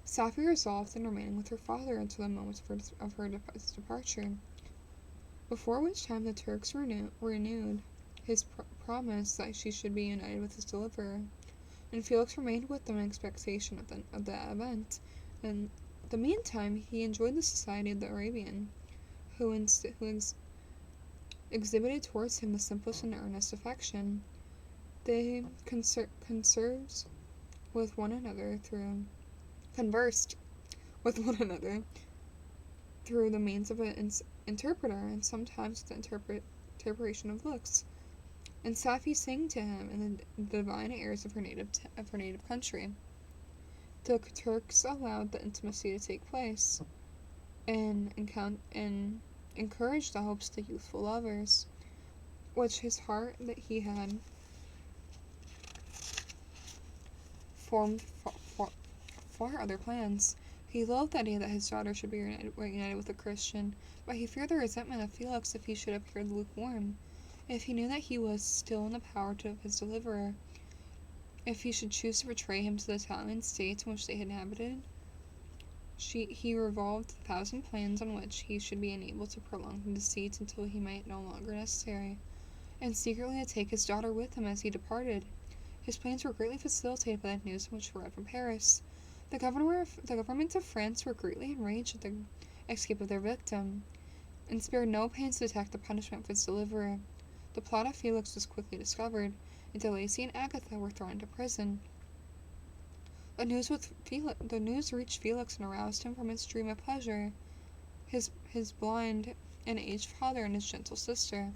Safi resolved on remaining with her father until the moment of her departure, before which time the Turks renewed his promise that she should be united with his deliverer, and Felix remained with them in expectation of that event. In the meantime, he enjoyed the society of the Arabian, who exhibited towards him the simplest and earnest affection. They conversed with one another through the means of an interpreter, and sometimes with the interpretation of looks, and Safi sang to him in the divine airs of her native country. The Turks allowed the intimacy to take place, and encouraged the hopes of the youthful lovers, which his heart that he had formed for other plans. He loathed the idea that his daughter should be reunited with a Christian, but he feared the resentment of Felix if he should appear lukewarm. If he knew that he was still in the power of his deliverer, if he should choose to betray him to the Italian states in which they inhabited, he revolved 1,000 plans on which he should be enabled to prolong the deceit until he might no longer necessary, and secretly to take his daughter with him as he departed. His plans were greatly facilitated by the news which arrived from Paris. The government of France were greatly enraged at the escape of their victim, and spared no pains to attack the punishment of its deliverer. The plot of Felix was quickly discovered, and De Lacy and Agatha were thrown into prison. The news reached Felix and aroused him from his dream of pleasure. His blind and aged father and his gentle sister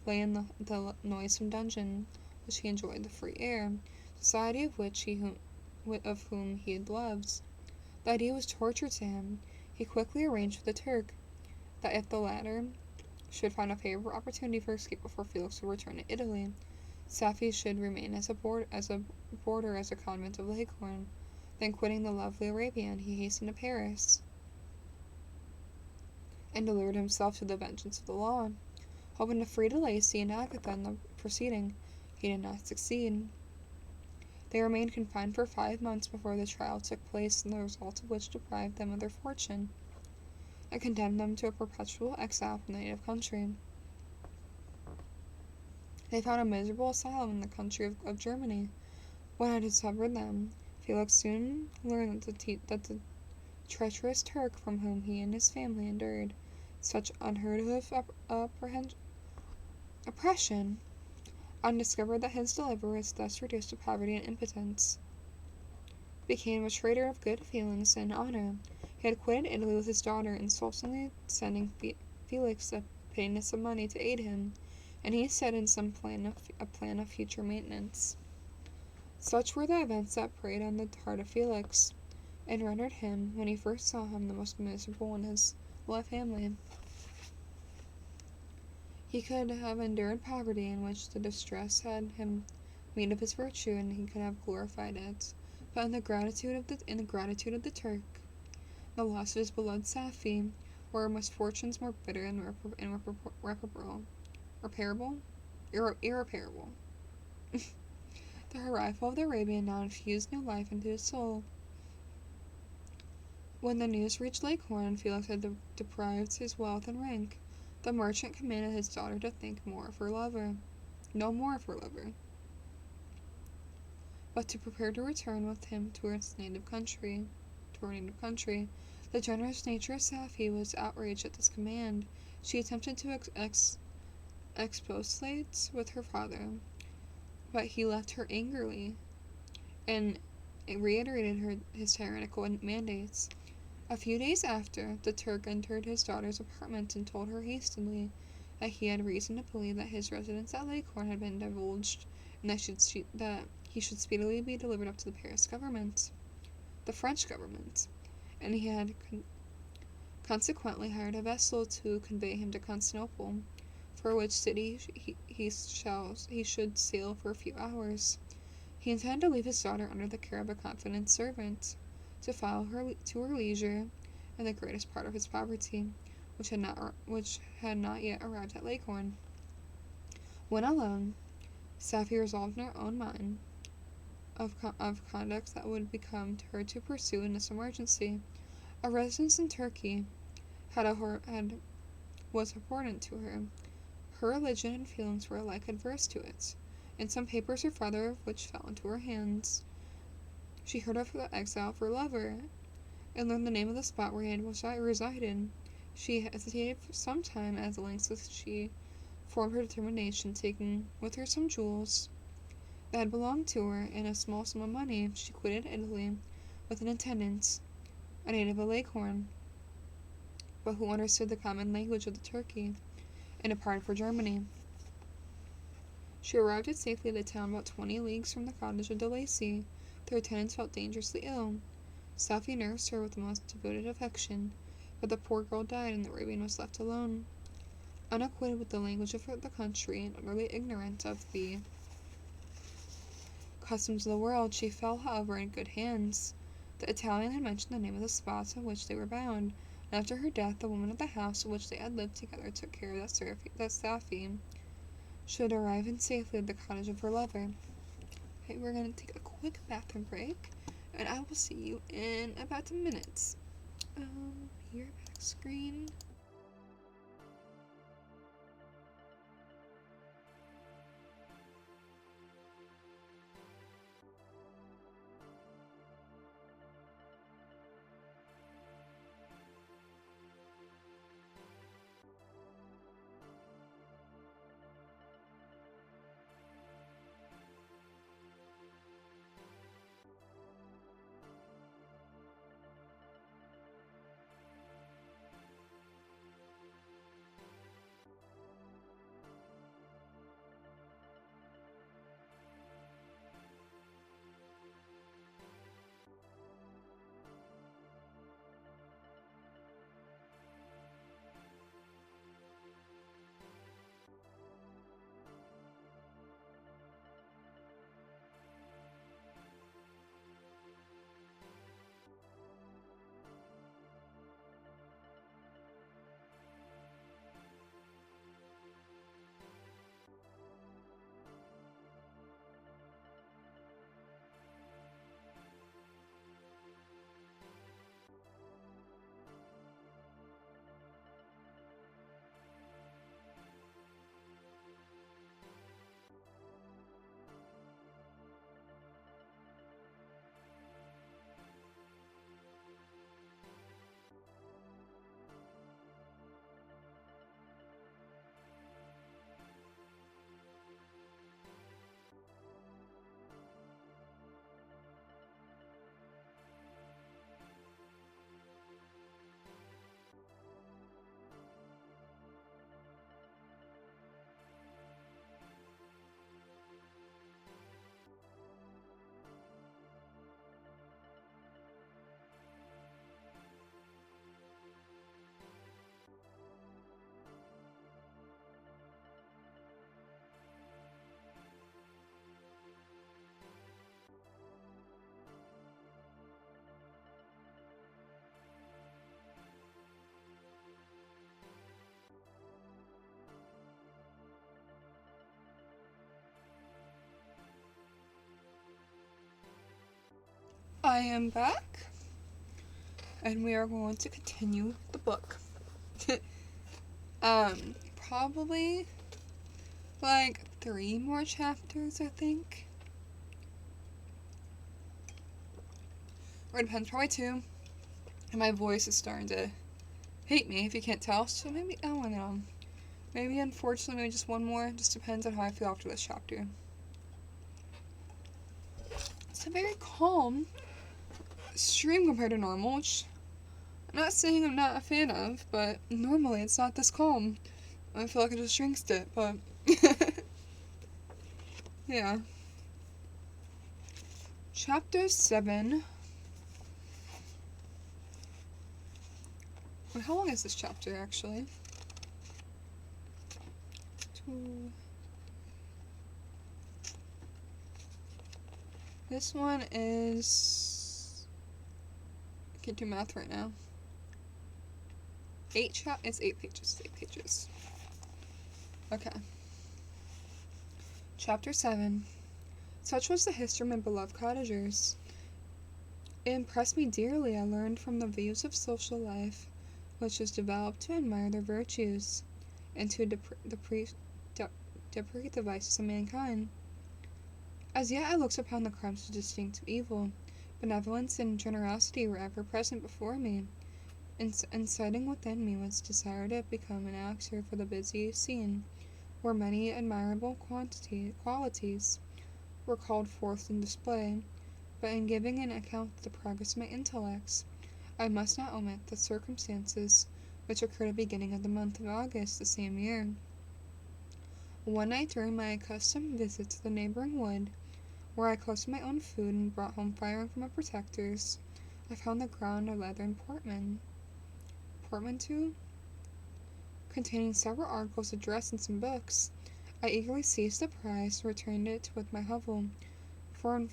lay in the noisome dungeon, which he enjoyed the free air, society of whom he had loved. The idea was torture to him. He quickly arranged with the Turk that if the latter should find a favorable opportunity for escape before Felix would return to Italy, Safi should remain as a convent of Leghorn. Then, quitting the lovely Arabian, he hastened to Paris and delivered himself to the vengeance of the law. Hoping to free De Lacy and Agatha in the proceeding, he did not succeed. They remained confined for 5 months before the trial took place, and the result of which deprived them of their fortune, and condemned them to a perpetual exile from the native country. They found a miserable asylum in the country of Germany. When I discovered them, Felix soon learned that the treacherous Turk, from whom he and his family endured such unheard of oppression, and discovered that his deliverer was thus reduced to poverty and impotence, became a traitor of good feelings and honor. He had quitted Italy with his daughter, insultingly sending Felix a pittance of money to aid him, and he set in some plan of future maintenance. Such were the events that preyed on the heart of Felix, and rendered him, when he first saw him, the most miserable in his family. He could have endured poverty in which the distress had him made of his virtue, and he could have glorified it. But in the gratitude of the Turk, the loss of his beloved Safi, were misfortunes more bitter and irreparable. The arrival of the Arabian now infused new life into his soul. When the news reached Leghorn, Felix had deprived his wealth and rank. The merchant commanded his daughter to think more of her lover, no more of her lover, but to prepare to return with him to her native country. The generous nature of Safie was outraged at this command. She attempted to expostulate with her father, but he left her angrily and reiterated his tyrannical mandates. A few days after, the Turk entered his daughter's apartment and told her hastily that he had reason to believe that his residence at Leghorn had been divulged, and that he should speedily be delivered up to the French government, and he had consequently hired a vessel to convey him to Constantinople, for which city he should sail for a few hours. He intended to leave his daughter under the care of a confident servant, to follow her to her leisure and the greatest part of his poverty, which had not yet arrived at Leghorn. When alone, Safie resolved in her own mind of conduct that would become her to pursue in this emergency. A residence in Turkey was important to her. Her religion and feelings were alike adverse to it, and some papers her father of which fell into her hands. She heard of the exile of her lover, and learned the name of the spot where he had resided. She hesitated for some time as the lengths which she formed her determination, taking with her some jewels that had belonged to her and a small sum of money. She quitted Italy with an attendant, a native of Leghorn, but who understood the common language of the Turkey, and departed for Germany. She arrived safely at a town about 20 leagues from the cottage of de Lacy. The attendant felt dangerously ill. Safie nursed her with the most devoted affection, but the poor girl died, and the Arabian was left alone. Unacquainted with the language of the country, and utterly ignorant of the customs of the world, she fell, however, in good hands. The Italian had mentioned the name of the spots of which they were bound, and after her death, the woman of the house in which they had lived together took care that Safie should arrive in safety at the cottage of her lover. Okay, we're going to take a quick bathroom break, and I will see you in about a minute. Here, back screen. I am back, and we are going to continue the book. Probably like 3 more chapters, I think. Or it depends, probably 2. And my voice is starting to hate me, if you can't tell. So maybe, I don't know. Maybe, unfortunately, maybe just 1 more. Just depends on how I feel after this chapter. It's a very calm stream compared to normal, which I'm not saying I'm not a fan of, but normally it's not this calm. I feel like it just shrinks it, but yeah. Chapter 7. Wait, how long is this chapter, actually? 2. This one is... I can't do math right now. It's 8 pages. 8 pages. Okay. Chapter 7. Such was the history of my beloved cottagers. It impressed me dearly. I learned from the views of social life, which is developed to admire their virtues, and to depreciate the vices of mankind. As yet I looked upon the crimes as distinct of evil. Benevolence and generosity were ever present before me. Inciting within me was desire to become an actor for the busy scene, where many admirable qualities were called forth in display. But in giving an account of the progress of my intellects, I must not omit the circumstances which occurred at the beginning of the month of August the same year. One night during my accustomed visit to the neighboring wood, where I collected my own food and brought home firing for my protectors, I found the ground a leathern portmanteau containing several articles of dress and some books. I eagerly seized the prize and returned it with my hovel, for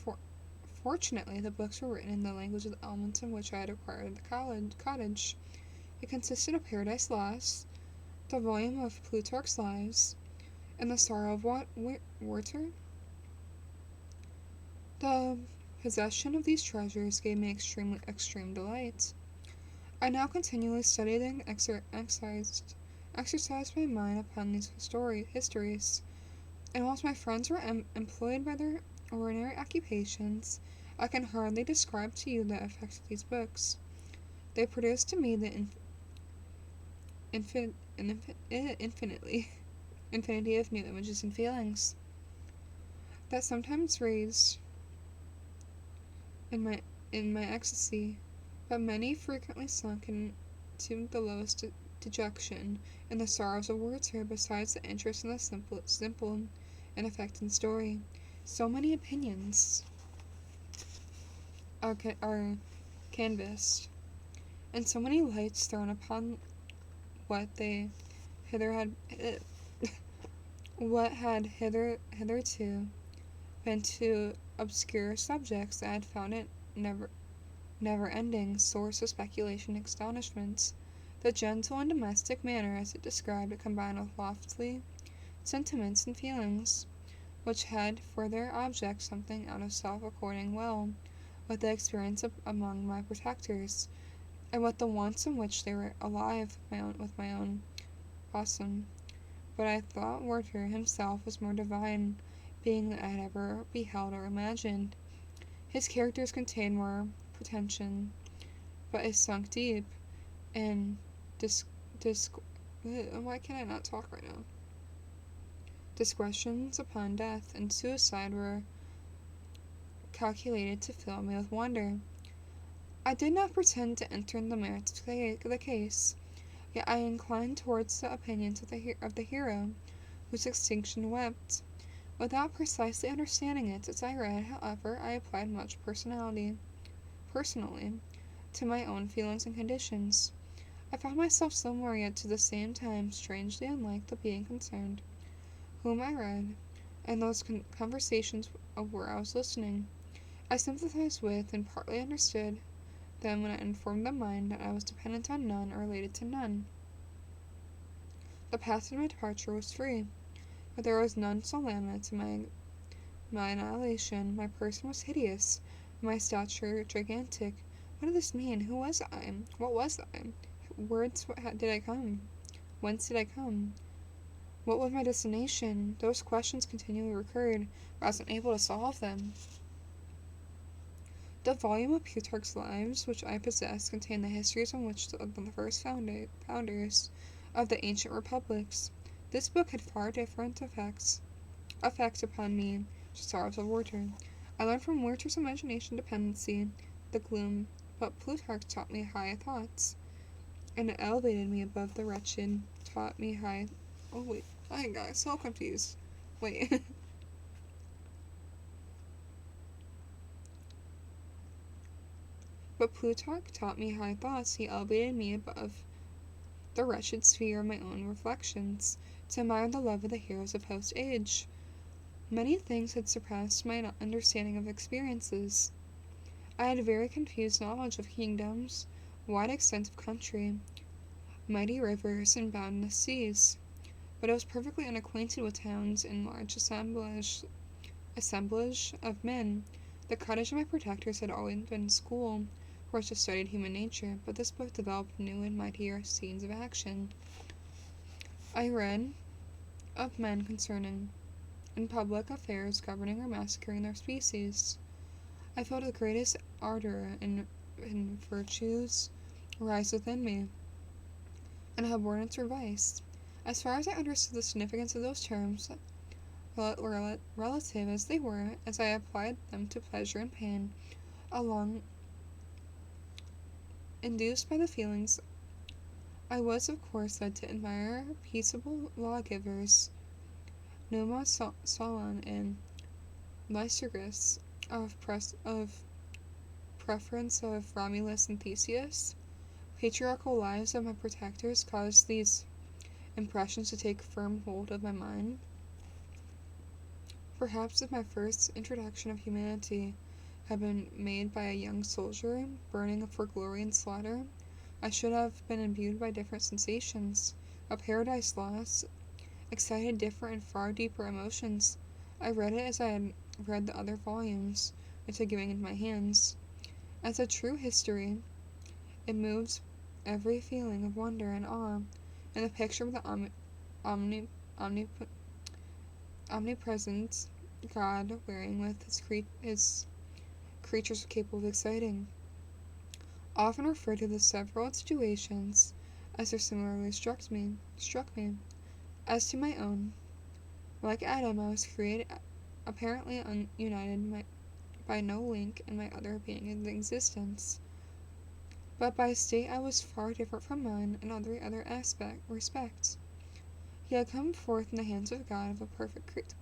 fortunately the books were written in the language of the elements in which I had acquired the cottage. It consisted of Paradise Lost, the volume of Plutarch's Lives, and the Sorrow of Werther. The possession of these treasures gave me extreme delight. I now continually studied and exercised my mind upon these histories, and whilst my friends were employed by their ordinary occupations, I can hardly describe to you the effect of these books. They produced to me the infinity of new images and feelings that sometimes raised in my ecstasy, but many frequently sunk into the lowest dejection, and the sorrows of Werther, besides the interest in the simple and affecting story. So many opinions are canvassed, and so many lights thrown upon what had hitherto been two obscure subjects, that I had found it never-ending source of speculation and astonishment. The gentle and domestic manner as it described it combined with lofty sentiments and feelings, which had for their object something out of self according well with the experience among my protectors, and with the wants in which they were alive with my own bosom. But I thought Werther himself was more divine being than I had ever beheld or imagined. His characters contained more pretension, but it sunk deep, and why can I not talk right now? Disquisitions upon death and suicide were calculated to fill me with wonder. I did not pretend to enter in the merits of the case, yet I inclined towards the opinions of the hero, whose extinction wept. Without precisely understanding it as I read, however, I applied much personally, to my own feelings and conditions. I found myself somewhere, yet to the same time strangely unlike the being concerned, whom I read, and those conversations of where I was listening. I sympathized with and partly understood them when I informed the mind that I was dependent on none or related to none. The path of my departure was free, but there was none so laminate to my annihilation. My person was hideous, my stature gigantic. What did this mean? Who was I? What was I? Did I come? Whence did I come? What was my destination? Those questions continually recurred, but I was unable to solve them. The volume of Plutarch's Lives which I possessed contained the histories on which the first founders of the ancient republics. This book had far different effects upon me, sorrows of Werther. I learned from Werther's imagination dependency, the gloom, but Plutarch taught me high thoughts, and it elevated me above the wretched, taught me high... Oh, wait. I got so confused. Wait. But Plutarch taught me high thoughts. He elevated me above the wretched sphere of my own reflections, to admire the love of the heroes of post-age. Many things had surpassed my understanding of experiences. I had a very confused knowledge of kingdoms, wide extent of country, mighty rivers, and boundless seas, but I was perfectly unacquainted with towns and large assemblage of men. The cottage of my protectors had always been school, where I studied human nature, but this book developed new and mightier scenes of action. I read of men concerning in public affairs governing or massacring their species. I felt the greatest ardor in virtues rise within me, and abhorrence or vice. As far as I understood the significance of those terms, relative as they were, as I applied them to pleasure and pain, along induced by the feelings, I was of course led to admire peaceable lawgivers, Numa Solon and Lycurgus, of preference of Romulus and Theseus. Patriarchal lives of my protectors caused these impressions to take firm hold of my mind. Perhaps if my first introduction of humanity had been made by a young soldier, burning for glory and slaughter, I should have been imbued by different sensations. A Paradise Lost excited different and far deeper emotions. I read it as I had read the other volumes, which had given into my hands. As a true history, it moves every feeling of wonder and awe, and the picture of the omnipresent God wearing with his creatures capable of exciting. Often referred to the several situations as they similarly struck me. As to my own, like Adam, I was created apparently united by no link in my other being in existence, but by state I was far different from mine in every other respect. He had come forth in the hands of God of a perfect creature.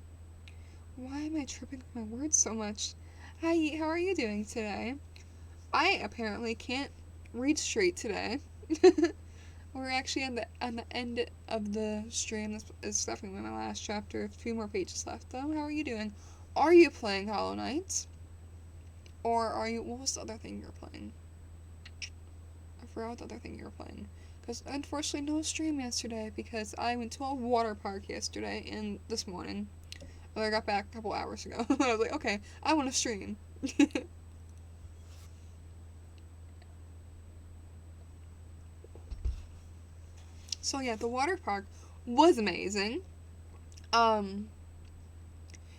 Why am I tripping with my words so much? Hi, how are you doing today? I apparently can't read straight today. We're actually on the end of the stream. This is definitely my last chapter. A few more pages left, though. How are you doing? Are you playing Hollow Knight? Or what was the other thing you were playing? I forgot what the other thing you were playing. Because unfortunately no stream yesterday because I went to a water park yesterday and this morning. Well, I got back a couple hours ago. I was like, okay, I want to stream. So yeah, the water park was amazing.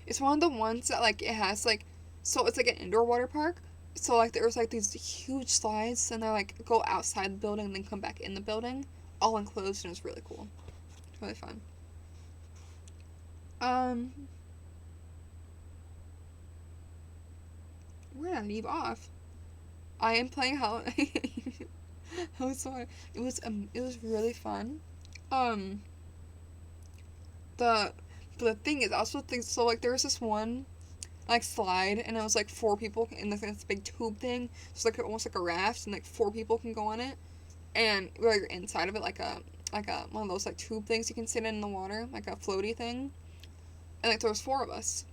It's one of the ones that it has so it's like an indoor water park. So there's these huge slides and they're go outside the building and then come back in the building, all enclosed, and it's really cool. It's really fun. Where did I leave off? I am playing Hollow Knight. I'm sorry. It was really fun. The thing is also so there was this one slide and it was 4 people in this big tube thing. So it's almost like a raft and 4 people can go on it. And you're inside of it like a one of those tube things you can sit in the water, like a floaty thing. And there was 4 of us.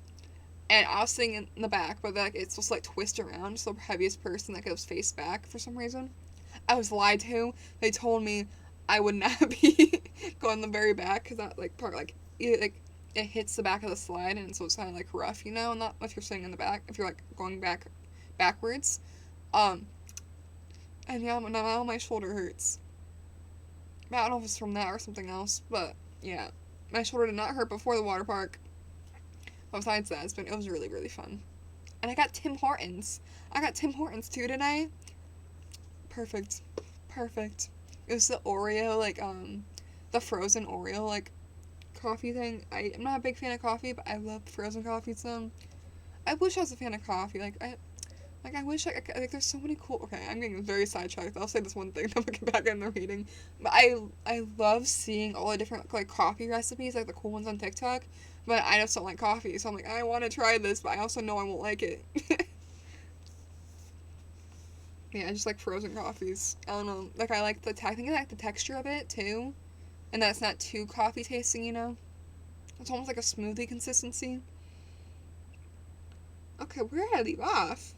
And I was sitting in the back, but it's supposed to twist around, so the heaviest person goes face back for some reason. I was lied to. They told me I would not be going the very back because that part it hits the back of the slide and so it's kind of rough, and not if you're sitting in the back. If you're going back backwards. And yeah, now my shoulder hurts. I don't know if it's from that or something else, but yeah. My shoulder did not hurt before the water park. Besides that, it was really, really fun. And I got Tim Hortons. I got Tim Hortons too today. Perfect. It was the Oreo, like, the frozen Oreo, like, coffee thing. I'm not a big fan of coffee, but I love frozen coffee, so I wish I was a fan of coffee. I wish, there's so many cool, okay, I'm getting very sidetracked. I'll say this one thing, then we'll get back in the reading. But I love seeing all the different, like, coffee recipes, like, the cool ones on TikTok, but I just don't like coffee, so I'm like, I want to try this, but I also know I won't like it. Yeah, I just like frozen coffees. I don't know, like, I think I like the texture of it, too, and that's not too coffee tasting, you know? It's almost like a smoothie consistency. Okay, where did I leave off?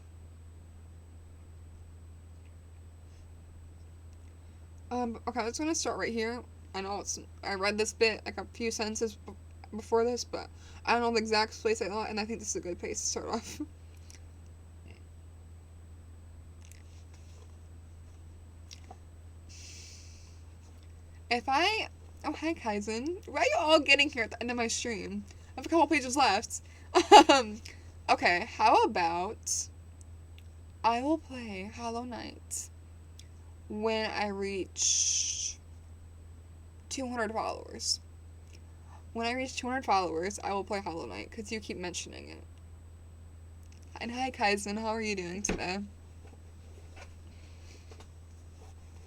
Okay, I was gonna start right here. I read this bit, like, a few sentences before this, but I don't know the exact place I thought, and I think this is a good place to start off. Oh, hi, Kaizen. Why are you all getting here at the end of my stream? I have a couple pages left. Okay, how about I will play Hollow Knight when I reach 200 followers. When I reach 200 followers, I will play Hollow Knight, because you keep mentioning it. And hi, Kaizen, how are you doing today?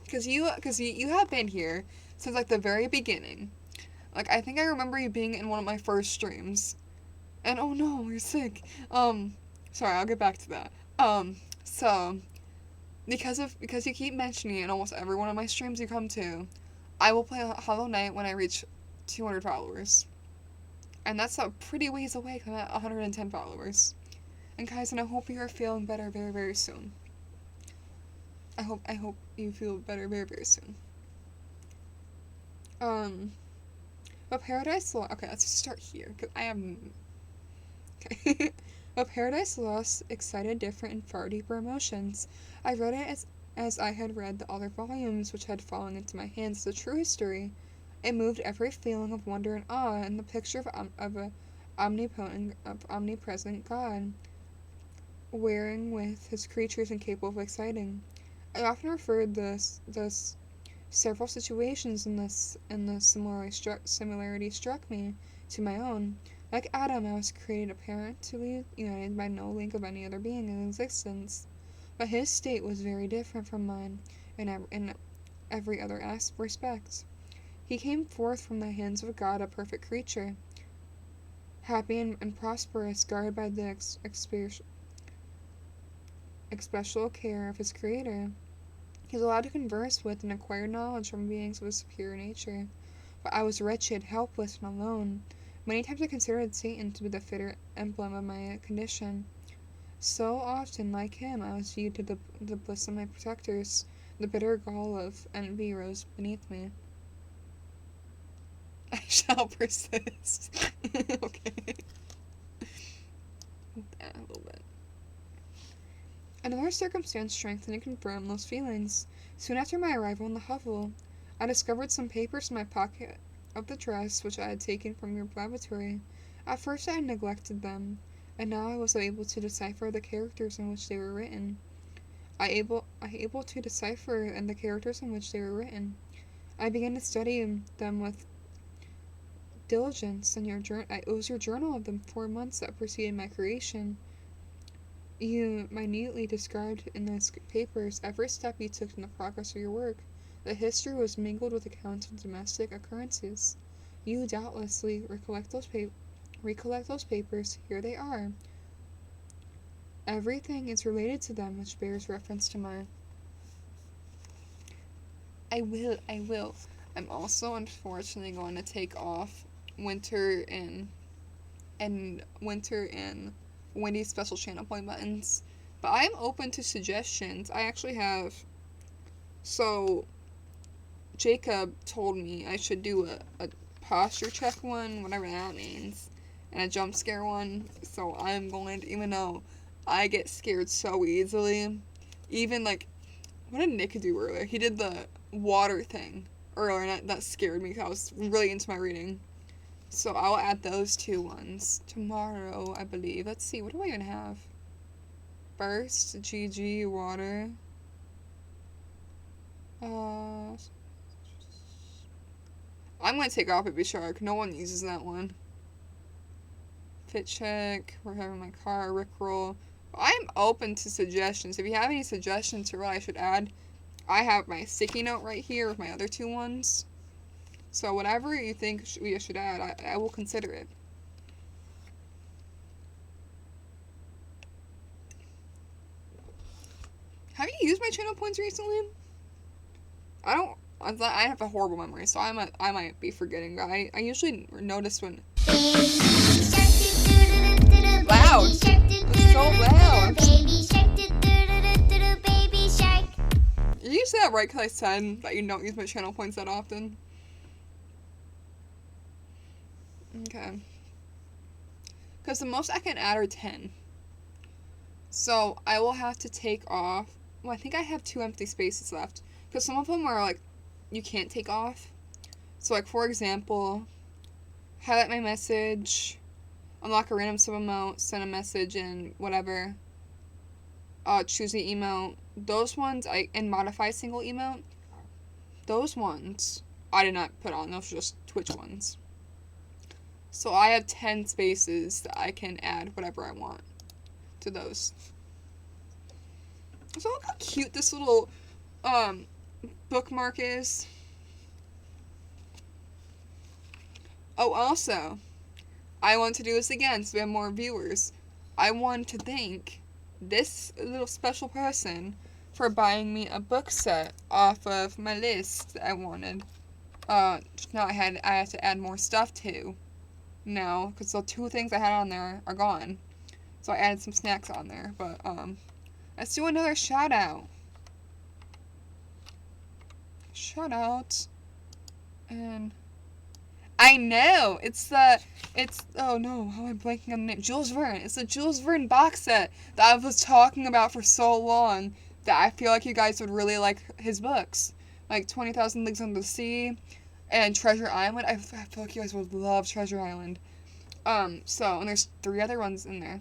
Because you have been here since, like, the very beginning. Like, I think I remember you being in one of my first streams. And, oh no, you're sick. Sorry, I'll get back to that. So, because you keep mentioning it in almost every one of my streams you come to, I will play Hollow Knight when I reach 200 followers. And that's a pretty ways away, because I'm at 110 followers. And Kaizen, I hope you are feeling better very, very soon. I hope you feel better very, very soon. But Paradise Lost, okay, let's just start here, because I am, okay. But Paradise Lost excited different and far deeper emotions. I read it as I had read the other volumes which had fallen into my hands as a true history. It moved every feeling of wonder and awe, and the picture of a omnipresent God, wearing with his creatures incapable of exciting. I often referred thus several situations in the similarity struck me to my own. Like Adam, I was created apparently united by no link of any other being in existence, but his state was very different from mine in every other respect. He came forth from the hands of God, a perfect creature, happy and prosperous, guarded by the special care of his Creator. He was allowed to converse with and acquire knowledge from beings of a superior nature. But I was wretched, helpless, and alone. Many times I considered Satan to be the fitter emblem of my condition. So often, like him, I was viewed to the bliss of my protectors. The bitter gall of envy rose beneath me. I shall persist. Okay. Yeah, a little bit. Another circumstance strengthened and confirmed those feelings. Soon after my arrival in the hovel, I discovered some papers in my pocket of the dress which I had taken from your lavatory. At first I had neglected them, and now I was able to decipher the characters in which they were written. I able to decipher and the characters in which they were written. I began to study them with diligence, and it was your journal of the 4 months that preceded my creation. You minutely described in those papers every step you took in the progress of your work. The history was mingled with accounts of domestic occurrences. You doubtlessly recollect those papers. Here they are. Everything is related to them which bears reference to mine. I will. I'm also unfortunately going to take off winter and Wendy's special channel play buttons, but I'm open to suggestions. I actually have, so Jacob told me I should do a posture check one, whatever that means, and a jump scare one, so I'm going to, even though I get scared so easily. Even, like, what did Nick do earlier? He did the water thing earlier, and that scared me because I was really into my reading. So I'll add those 2 ones tomorrow, I believe. Let's see, what do I even have? Burst, GG, water. I'm gonna take off Baby Shark. No one uses that one. Fit check. We're having my car. Rickroll. I'm open to suggestions. If you have any suggestions for what I should add, I have my sticky note right here with my other 2 ones. So whatever you think we should add, I will consider it. Have you used my channel points recently? I have a horrible memory, so I might be forgetting. But I usually notice when. Loud. It's so loud. Did you say that right? Because I said that you don't use my channel points that often. Okay. Because the most I can add are 10. So I will have to take off. Well, I think I have 2 empty spaces left. Because some of them are like, you can't take off. So, like, for example, highlight my message, unlock a random sub amount, send a message, and whatever. Choose the email. Those ones, and modify single email. Those ones, I did not put on. Those are just Twitch ones. So I have 10 spaces that I can add whatever I want to those. So look how cute this little bookmark is. Oh, also, I want to do this again so we have more viewers. I want to thank this little special person for buying me a book set off of my list that I wanted. Now I had to add more stuff to. No, because the 2 things I had on there are gone. So I added some snacks on there. But, let's do another shout out. Shout out. And I know! Oh no, how am I blanking on the name? Jules Verne. It's the Jules Verne box set that I was talking about for so long that I feel like you guys would really like his books. Like 20,000 Leagues Under the Sea and Treasure Island. I feel like you guys would love Treasure Island. And there's 3 other ones in there.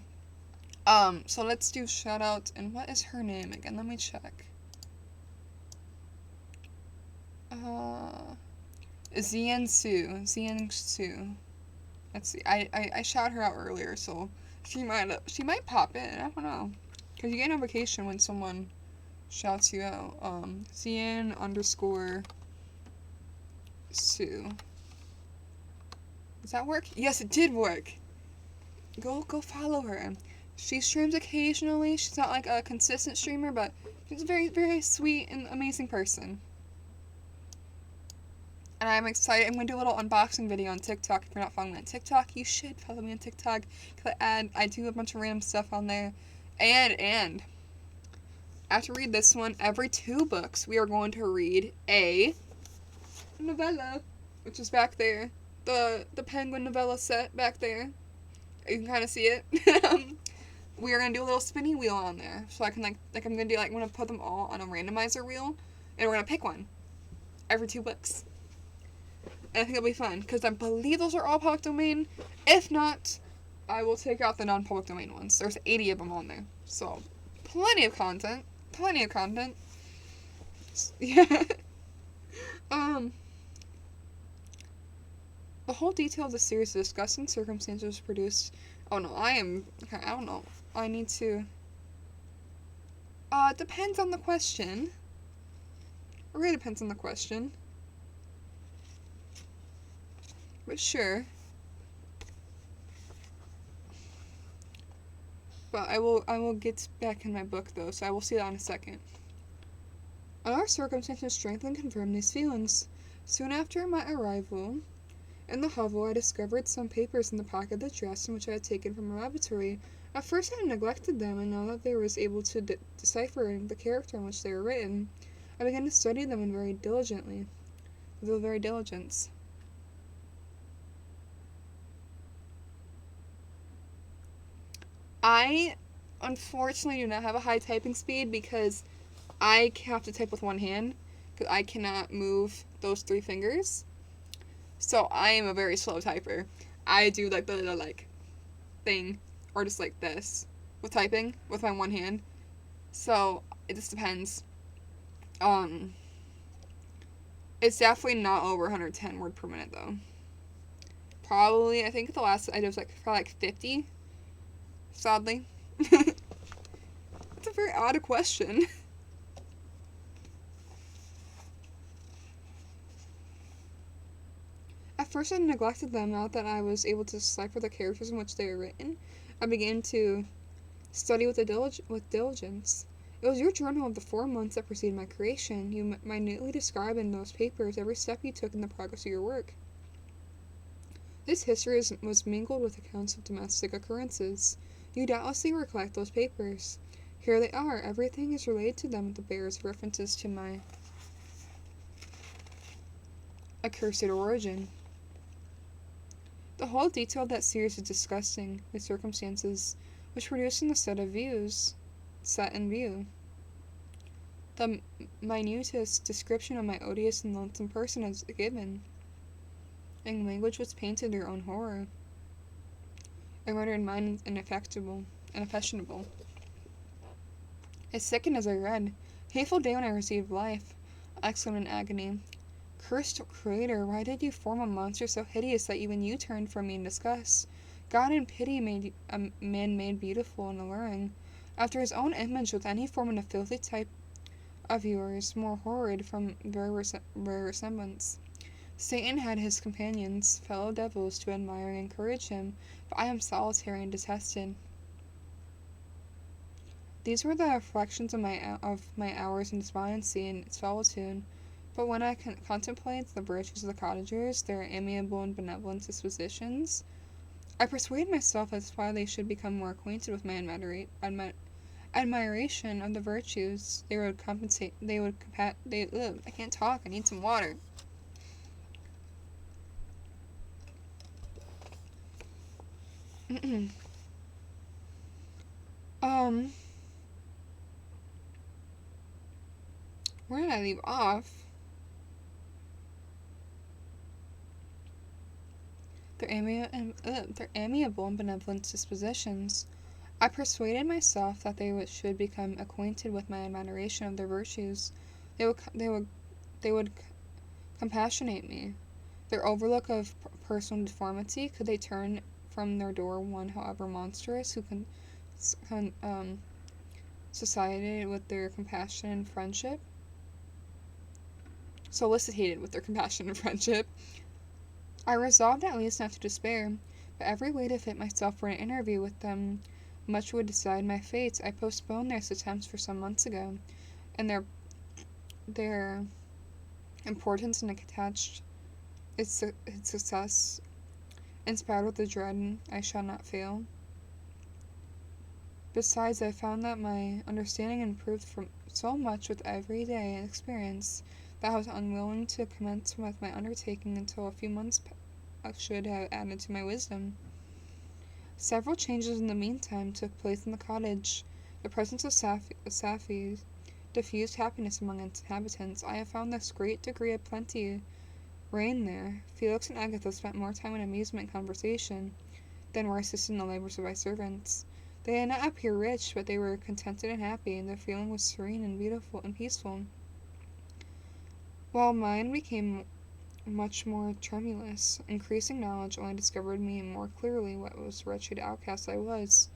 So let's do shout out. And what is her name again? Let me check. Zian Su. Let's see. I shouted her out earlier, so she might pop in. I don't know. Because you get a notification when someone shouts you out. Zian_Su. Does that work? Yes, it did work. Go follow her. She streams occasionally. She's not like a consistent streamer, but she's a very, very sweet and amazing person. And I'm excited. I'm going to do a little unboxing video on TikTok. If you're not following me on TikTok, you should follow me on TikTok. Because I do a bunch of random stuff on there. And after read this one, every 2 books, we are going to read a novella, which is back there. The Penguin novella set back there. You can kind of see it. We are going to do a little spinny wheel on there. So I can, I'm going to do, I'm going to put them all on a randomizer wheel. And we're going to pick one. Every 2 books. And I think it'll be fun, because I believe those are all public domain. If not, I will take out the non-public domain ones. There's 80 of them on there. So, plenty of content. Yeah. The whole detail of the series is discussed in circumstances produced. Oh no, I don't know. I need to. It depends on the question. It really depends on the question. But sure. But I will get back in my book though, so I will see that in a second. Other circumstances strengthen and confirm these feelings. Soon after my arrival in the hovel, I discovered some papers in the pocket of the dress in which I had taken from a laboratory. At first I had neglected them, and now that I was able to decipher the character in which they were written, I began to study them with very diligence. I unfortunately do not have a high typing speed because I have to type with one hand because I cannot move those 3 fingers. So I am a very slow typer. I do like the little like thing or just like this with typing with my one hand. So it just depends. Um it's definitely not over 110 word per minute though. Probably I think the last I did was like probably like 50. Sadly. It's a very odd question. At first I neglected them. Now that I was able to decipher the characters in which they were written, I began to study with diligence. It was your journal of the 4 months that preceded my creation. You minutely describe in those papers every step you took in the progress of your work. This history was mingled with accounts of domestic occurrences. You doubtlessly recollect those papers. Here they are. Everything is related to them. The bears references to my accursed origin. The whole detail of that series is disgusting, the circumstances which produced in the set in view. The minutest description of my odious and lonesome person is given. In language which painted their own horror. I rendered mine ineffectuable. I sickened as I read. Hateful day when I received life, I exclaimed in agony. Cursed Creator, why did you form a monster so hideous that even you turned from me in disgust? God in pity made a man made beautiful and alluring, after his own image, with any form of a filthy type of yours, more horrid from very rare resemblance. Satan had his companions, fellow devils, to admire and encourage him, but I am solitary and detested. These were the reflections of my hours in despondency and solitude. But when I contemplate the virtues of the cottagers, their amiable and benevolent dispositions, I persuade myself that's why they should become more acquainted with my admiration of the virtues. I can't talk, I need some water. Where did I leave off? Their amiable and benevolent dispositions. I persuaded myself that they should become acquainted with my admiration of their virtues. They would compassionate me. Their overlook of personal deformity, could they turn from their door one, however monstrous, who sociated with their compassion and friendship? Solicited with their compassion and friendship. I resolved at least not to despair, but every way to fit myself for an interview with them, much would decide my fate. I postponed their attempts for some months ago, and their importance and attached its success, inspired with the dread I shall not fail. Besides, I found that my understanding improved from so much with every day experience that I was unwilling to commence with my undertaking until a few months should have added to my wisdom. Several changes in the meantime took place in the cottage. The presence of Safi diffused happiness among its inhabitants. I have found this great degree of plenty reign there. Felix and Agatha spent more time in amusement and conversation than were assisted in the labors of my servants. They did not appear rich, but they were contented and happy, and their feeling was serene and beautiful and peaceful, while mine became much more tremulous. Increasing knowledge only discovered me more clearly what was wretched outcast I was.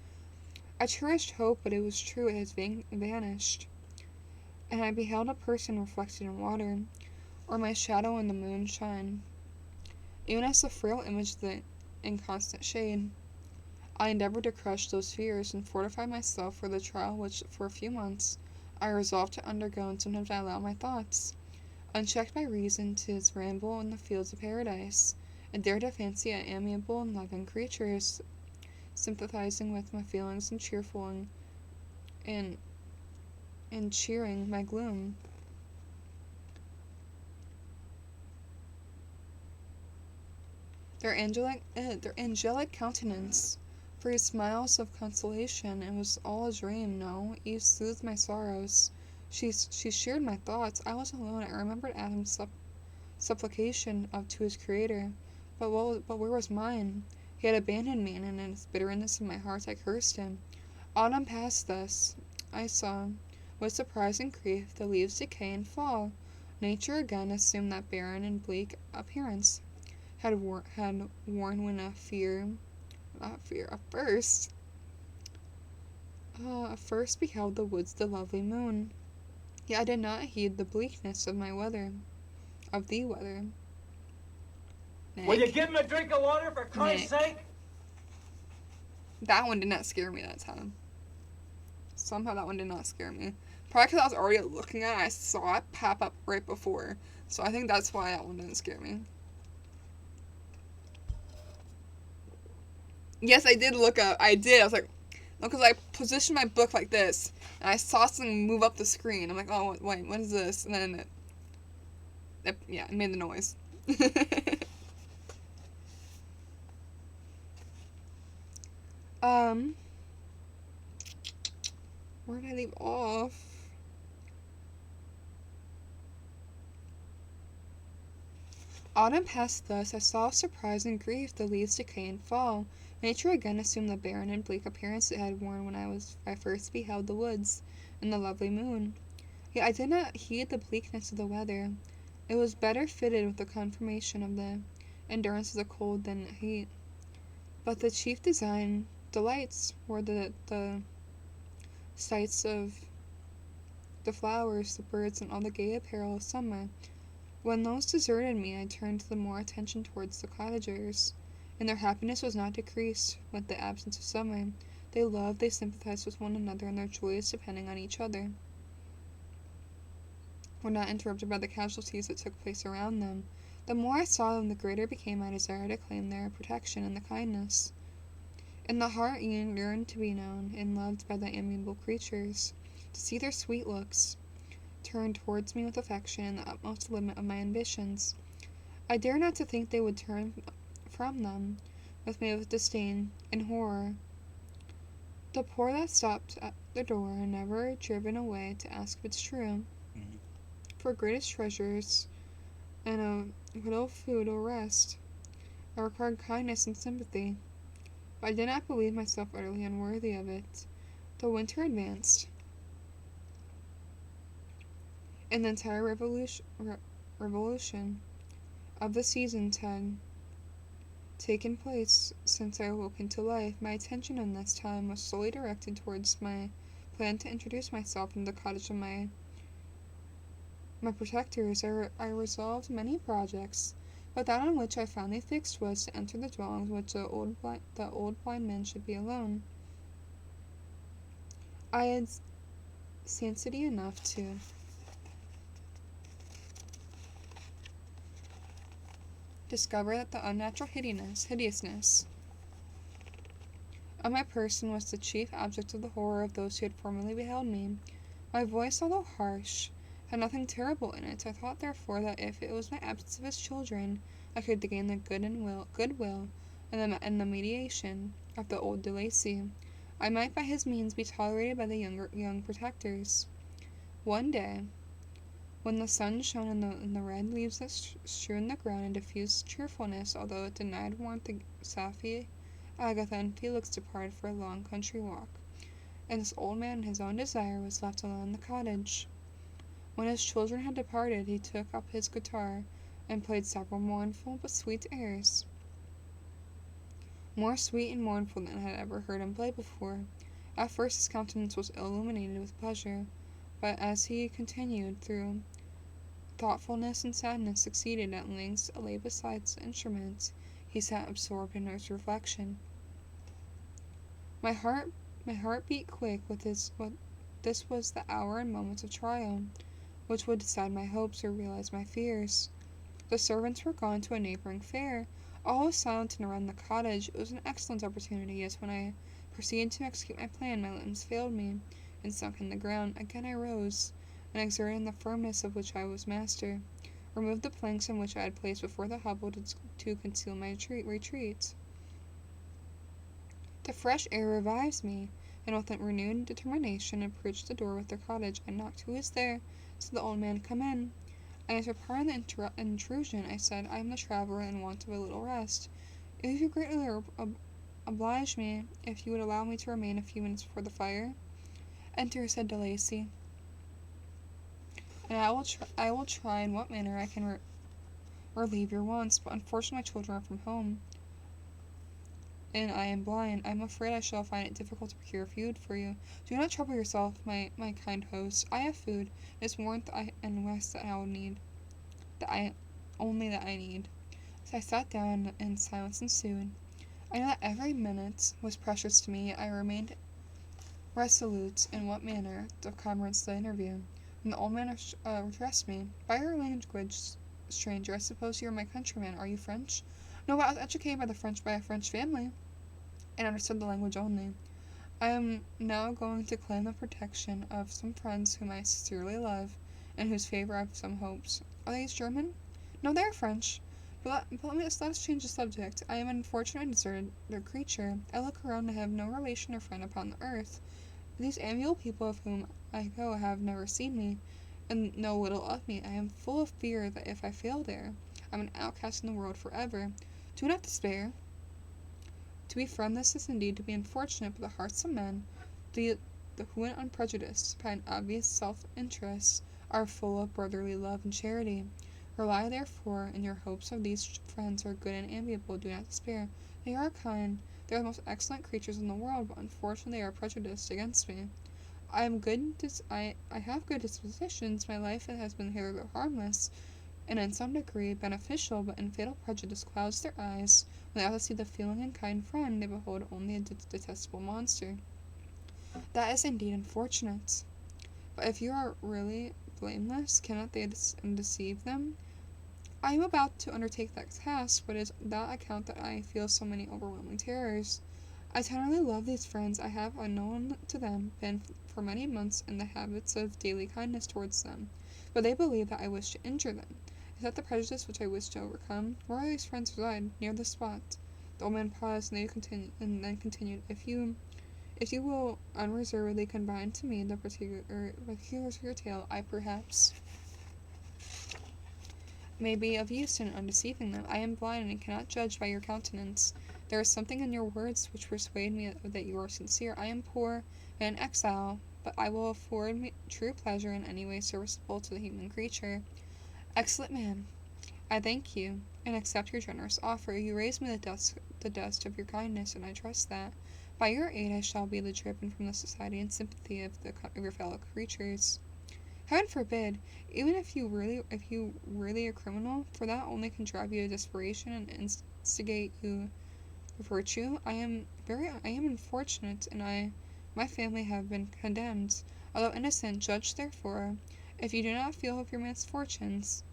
I cherished hope, but it was true it has vanished, and I beheld a person reflected in water, or my shadow in the moonshine, even as the frail image of the inconstant shade. I endeavored to crush those fears and fortify myself for the trial which, for a few months, I resolved to undergo, and sometimes I allow my thoughts, unchecked by reason, to ramble in the fields of paradise, and dare to fancy an amiable and loving creatures, sympathizing with my feelings and cheerful and cheering my gloom. Their angelic countenance For his smiles of consolation, it was all a dream, no? Eve soothed my sorrows. She shared my thoughts. I was alone. I remembered Adam's supplication to his creator. But where was mine? He had abandoned me, and in his bitterness in my heart I cursed him. Autumn passed thus. I saw, with surprise and grief, the leaves decay and fall. Nature again assumed that barren and bleak appearance had worn when at first beheld the woods the lovely moon. Yet I did not heed the bleakness of the weather. Will you Nick. give him a drink of water for Christ's sake? That one did not scare me that time. Somehow that one did not scare me. Probably because I was already looking at it. I saw it pop up right before. So I think that's why that one didn't scare me. Yes, I did look up. I did. I was like, no, because I positioned my book like this. And I saw something move up the screen. I'm like, oh, wait, what is this? And then it made the noise. Where did I leave off? Autumn passed thus. I saw with surprise and grief the leaves decay and fall. Nature again assumed the barren and bleak appearance it had worn when I first beheld the woods and the lovely moon. Yet I did not heed the bleakness of the weather. It was better fitted with the confirmation of the endurance of the cold than the heat. But the chief delights were the sights of the flowers, the birds, and all the gay apparel of summer. When those deserted me, I turned the more attention towards the cottagers, and their happiness was not decreased with the absence of summer. They loved, they sympathized with one another, and their joys, depending on each other, were not interrupted by the casualties that took place around them. The more I saw them, the greater became my desire to claim their protection and the kindness. In the heart yearned to be known and loved by the amiable creatures, to see their sweet looks turned towards me with affection and the utmost limit of my ambitions. I dare not to think they would turn from them with me with disdain and horror. The poor that stopped at the door are never driven away to ask if it's true. For greatest treasures and a little food or rest, I required kindness and sympathy. But I did not believe myself utterly unworthy of it. The winter advanced, and the entire revolution of the seasons had taken place since I awoke into life. My attention in this time was solely directed towards my plan to introduce myself into the cottage of my protectors. I resolved many projects, but that on which I finally fixed was to enter the dwelling in which the old blind man should be alone. I had satiety enough to discover that the unnatural hideousness of my person was the chief object of the horror of those who had formerly beheld me. My voice, although harsh, had nothing terrible in it. I thought, therefore, that if it was my absence of his children, I could gain the goodwill and the mediation of the old De Lacy. I might by his means be tolerated by the young protectors. One day, when the sun shone in the red leaves that strewed the ground and diffused cheerfulness, although it denied warmth, to Safie, Agatha, and Felix departed for a long country walk, and this old man, in his own desire, was left alone in the cottage. When his children had departed, he took up his guitar and played several mournful but sweet airs, more sweet and mournful than I had ever heard him play before. At first his countenance was illuminated with pleasure, but as he continued through thoughtfulness and sadness succeeded, at length lay beside the instrument, he sat absorbed in his reflection. My heart beat quick with this was the hour and moment of trial, which would decide my hopes or realize my fears. The servants were gone to a neighboring fair. All was silent and around the cottage. It was an excellent opportunity, yes, when I proceeded to execute my plan, my limbs failed me, and sunk in the ground. Again I rose, and exerting the firmness of which I was master, removed the planks on which I had placed before the hovel to conceal my retreat. The fresh air revives me, and with a renewed determination approached the door of their cottage. I knocked. "Who is there?" said the old man. "Come in." I answered, "Pardon the intrusion," I said. "I am the traveler in want of a little rest. It would greatly oblige me if you would allow me to remain a few minutes before the fire." "Enter," said De Lacy, "and I will try in what manner I can relieve your wants, but unfortunately my children are from home, and I am blind. I am afraid I shall find it difficult to procure food for you." "Do not trouble yourself, my kind host. I have food. It is warmth and rest that I will need. That I need." So I sat down, and silence ensued. I know that every minute was precious to me. I remained resolute in what manner to commence the interview, when the old man addressed me. "By your language, stranger, I suppose you are my countryman. Are you French?" "No, but I was educated by a French family, and understood the language only. I am now going to claim the protection of some friends whom I sincerely love, and whose favor I have some hopes." "Are these German?" "No, they are French. But let us change the subject. I am an unfortunate and deserted creature. I look around and have no relation or friend upon the earth. These amiable people of whom I go have never seen me, and know little of me. I am full of fear that if I fail there, I am an outcast in the world forever. Do not despair. To be friendless is indeed to be unfortunate, but the hearts of men, who when unprejudiced by an obvious self-interest, are full of brotherly love and charity. Rely, therefore, in your hopes of these friends are good and amiable. Do not despair. They are kind. They are the most excellent creatures in the world, but unfortunately they are prejudiced against me. I have good dispositions. My life has been hitherto harmless, and in some degree beneficial, but in fatal prejudice clouds their eyes. When they ought to see the feeling and kind friend, they behold only a detestable monster. That is indeed unfortunate. But if you are really blameless, cannot they deceive them? I am about to undertake that task, but it is that account that I feel so many overwhelming terrors. I tenderly love these friends. I have, unknown to them, been for many months in the habits of daily kindness towards them, but they believe that I wish to injure them. Is that the prejudice which I wish to overcome? Where are these friends reside? Near this spot. The old man paused, and then continued, If you will unreservedly confide to me the particulars of your tale, I perhaps may be of use in undeceiving them. I am blind and cannot judge by your countenance. There is something in your words which persuade me that you are sincere. I am poor and an exile, but I will afford me true pleasure in any way serviceable to the human creature. Excellent man, I thank you, and accept your generous offer. You raise me the dust of your kindness, and I trust that, by your aid, I shall be driven from the society and sympathy of your fellow creatures. Heaven forbid! Even if you really a criminal, for that only can drive you to desperation and instigate you to virtue. I am unfortunate, and my family have been condemned. Although innocent, judge therefore. If you do not feel for your misfortunes,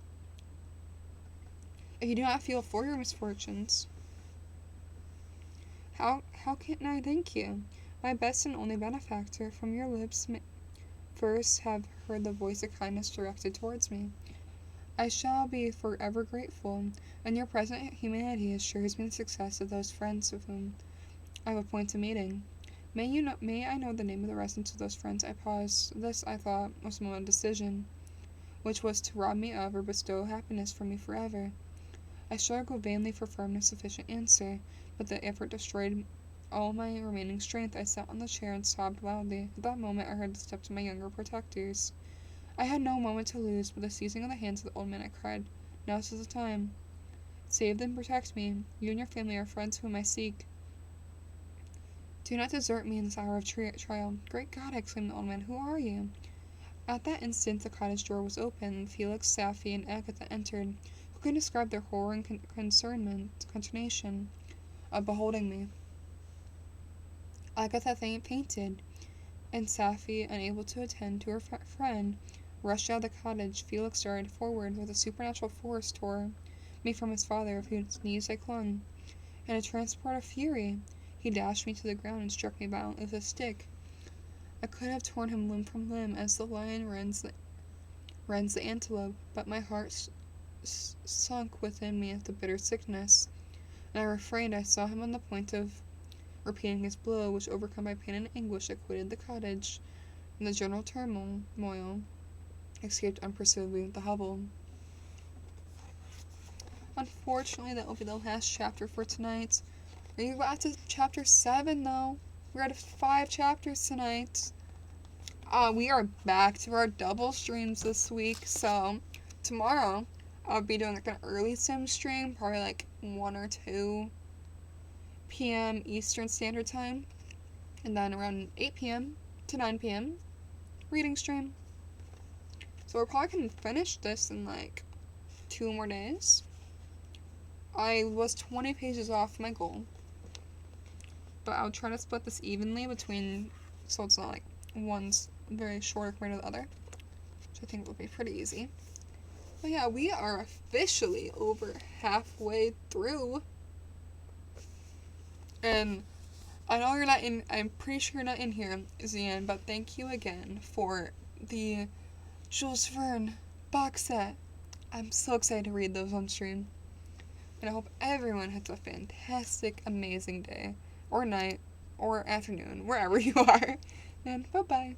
how can I thank you, my best and only benefactor? From your lips first have heard the voice of kindness directed towards me. I shall be forever grateful, and your present humanity assures me the success of those friends with whom I have appointed a meeting. May I know the name of the residence of those friends? I paused. This, I thought, was a moment of decision, which was to rob me of or bestow happiness from me forever. I struggled vainly for firmness sufficient answer, but the effort destroyed all my remaining strength. I sat on the chair and sobbed loudly. At that moment I heard the steps of my younger protectors. I had no moment to lose, but the seizing of the hands of the old man, I cried, Now is the time. Save them, protect me. You and your family are friends whom I seek. Do not desert me in this hour of trial. Great God, exclaimed the old man, who are you? At that instant the cottage door was opened. Felix, Safie, and Agatha entered. Who can describe their horror and consternation of beholding me? Agatha fainted, and Safie, unable to attend to her friend, rushed out of the cottage. Felix darted forward with a supernatural force, tore me from his father, of whose knees I clung. In a transport of fury, he dashed me to the ground and struck me violently with a stick. I could have torn him limb from limb, as the lion rends the antelope, but my heart sunk within me at the bitter sickness, and I refrained. I saw him on the point of repeating his blow, which, overcome by pain and anguish, had quitted the cottage. In the general turmoil, escaped unperceived with the hovel. Unfortunately, that will be the last chapter for tonight. We got to chapter 7, though. We're at 5 chapters tonight. We are back to our double streams this week, so tomorrow I'll be doing like an early sim stream, probably like 1 or 2 p.m. Eastern Standard Time, and then around 8 p.m. to 9 p.m. reading stream. So we're probably gonna finish this in like 2 more days. I was 20 pages off my goal, but I'll try to split this evenly between, so it's not like one's very short compared to the other, which I think will be pretty easy. But yeah, we are officially over halfway through. And I know you're not in, I'm pretty sure you're not in here, Zian, but thank you again for the Jules Verne box set. I'm so excited to read those on stream. And I hope everyone has a fantastic, amazing day, or night, or afternoon, wherever you are. And bye-bye.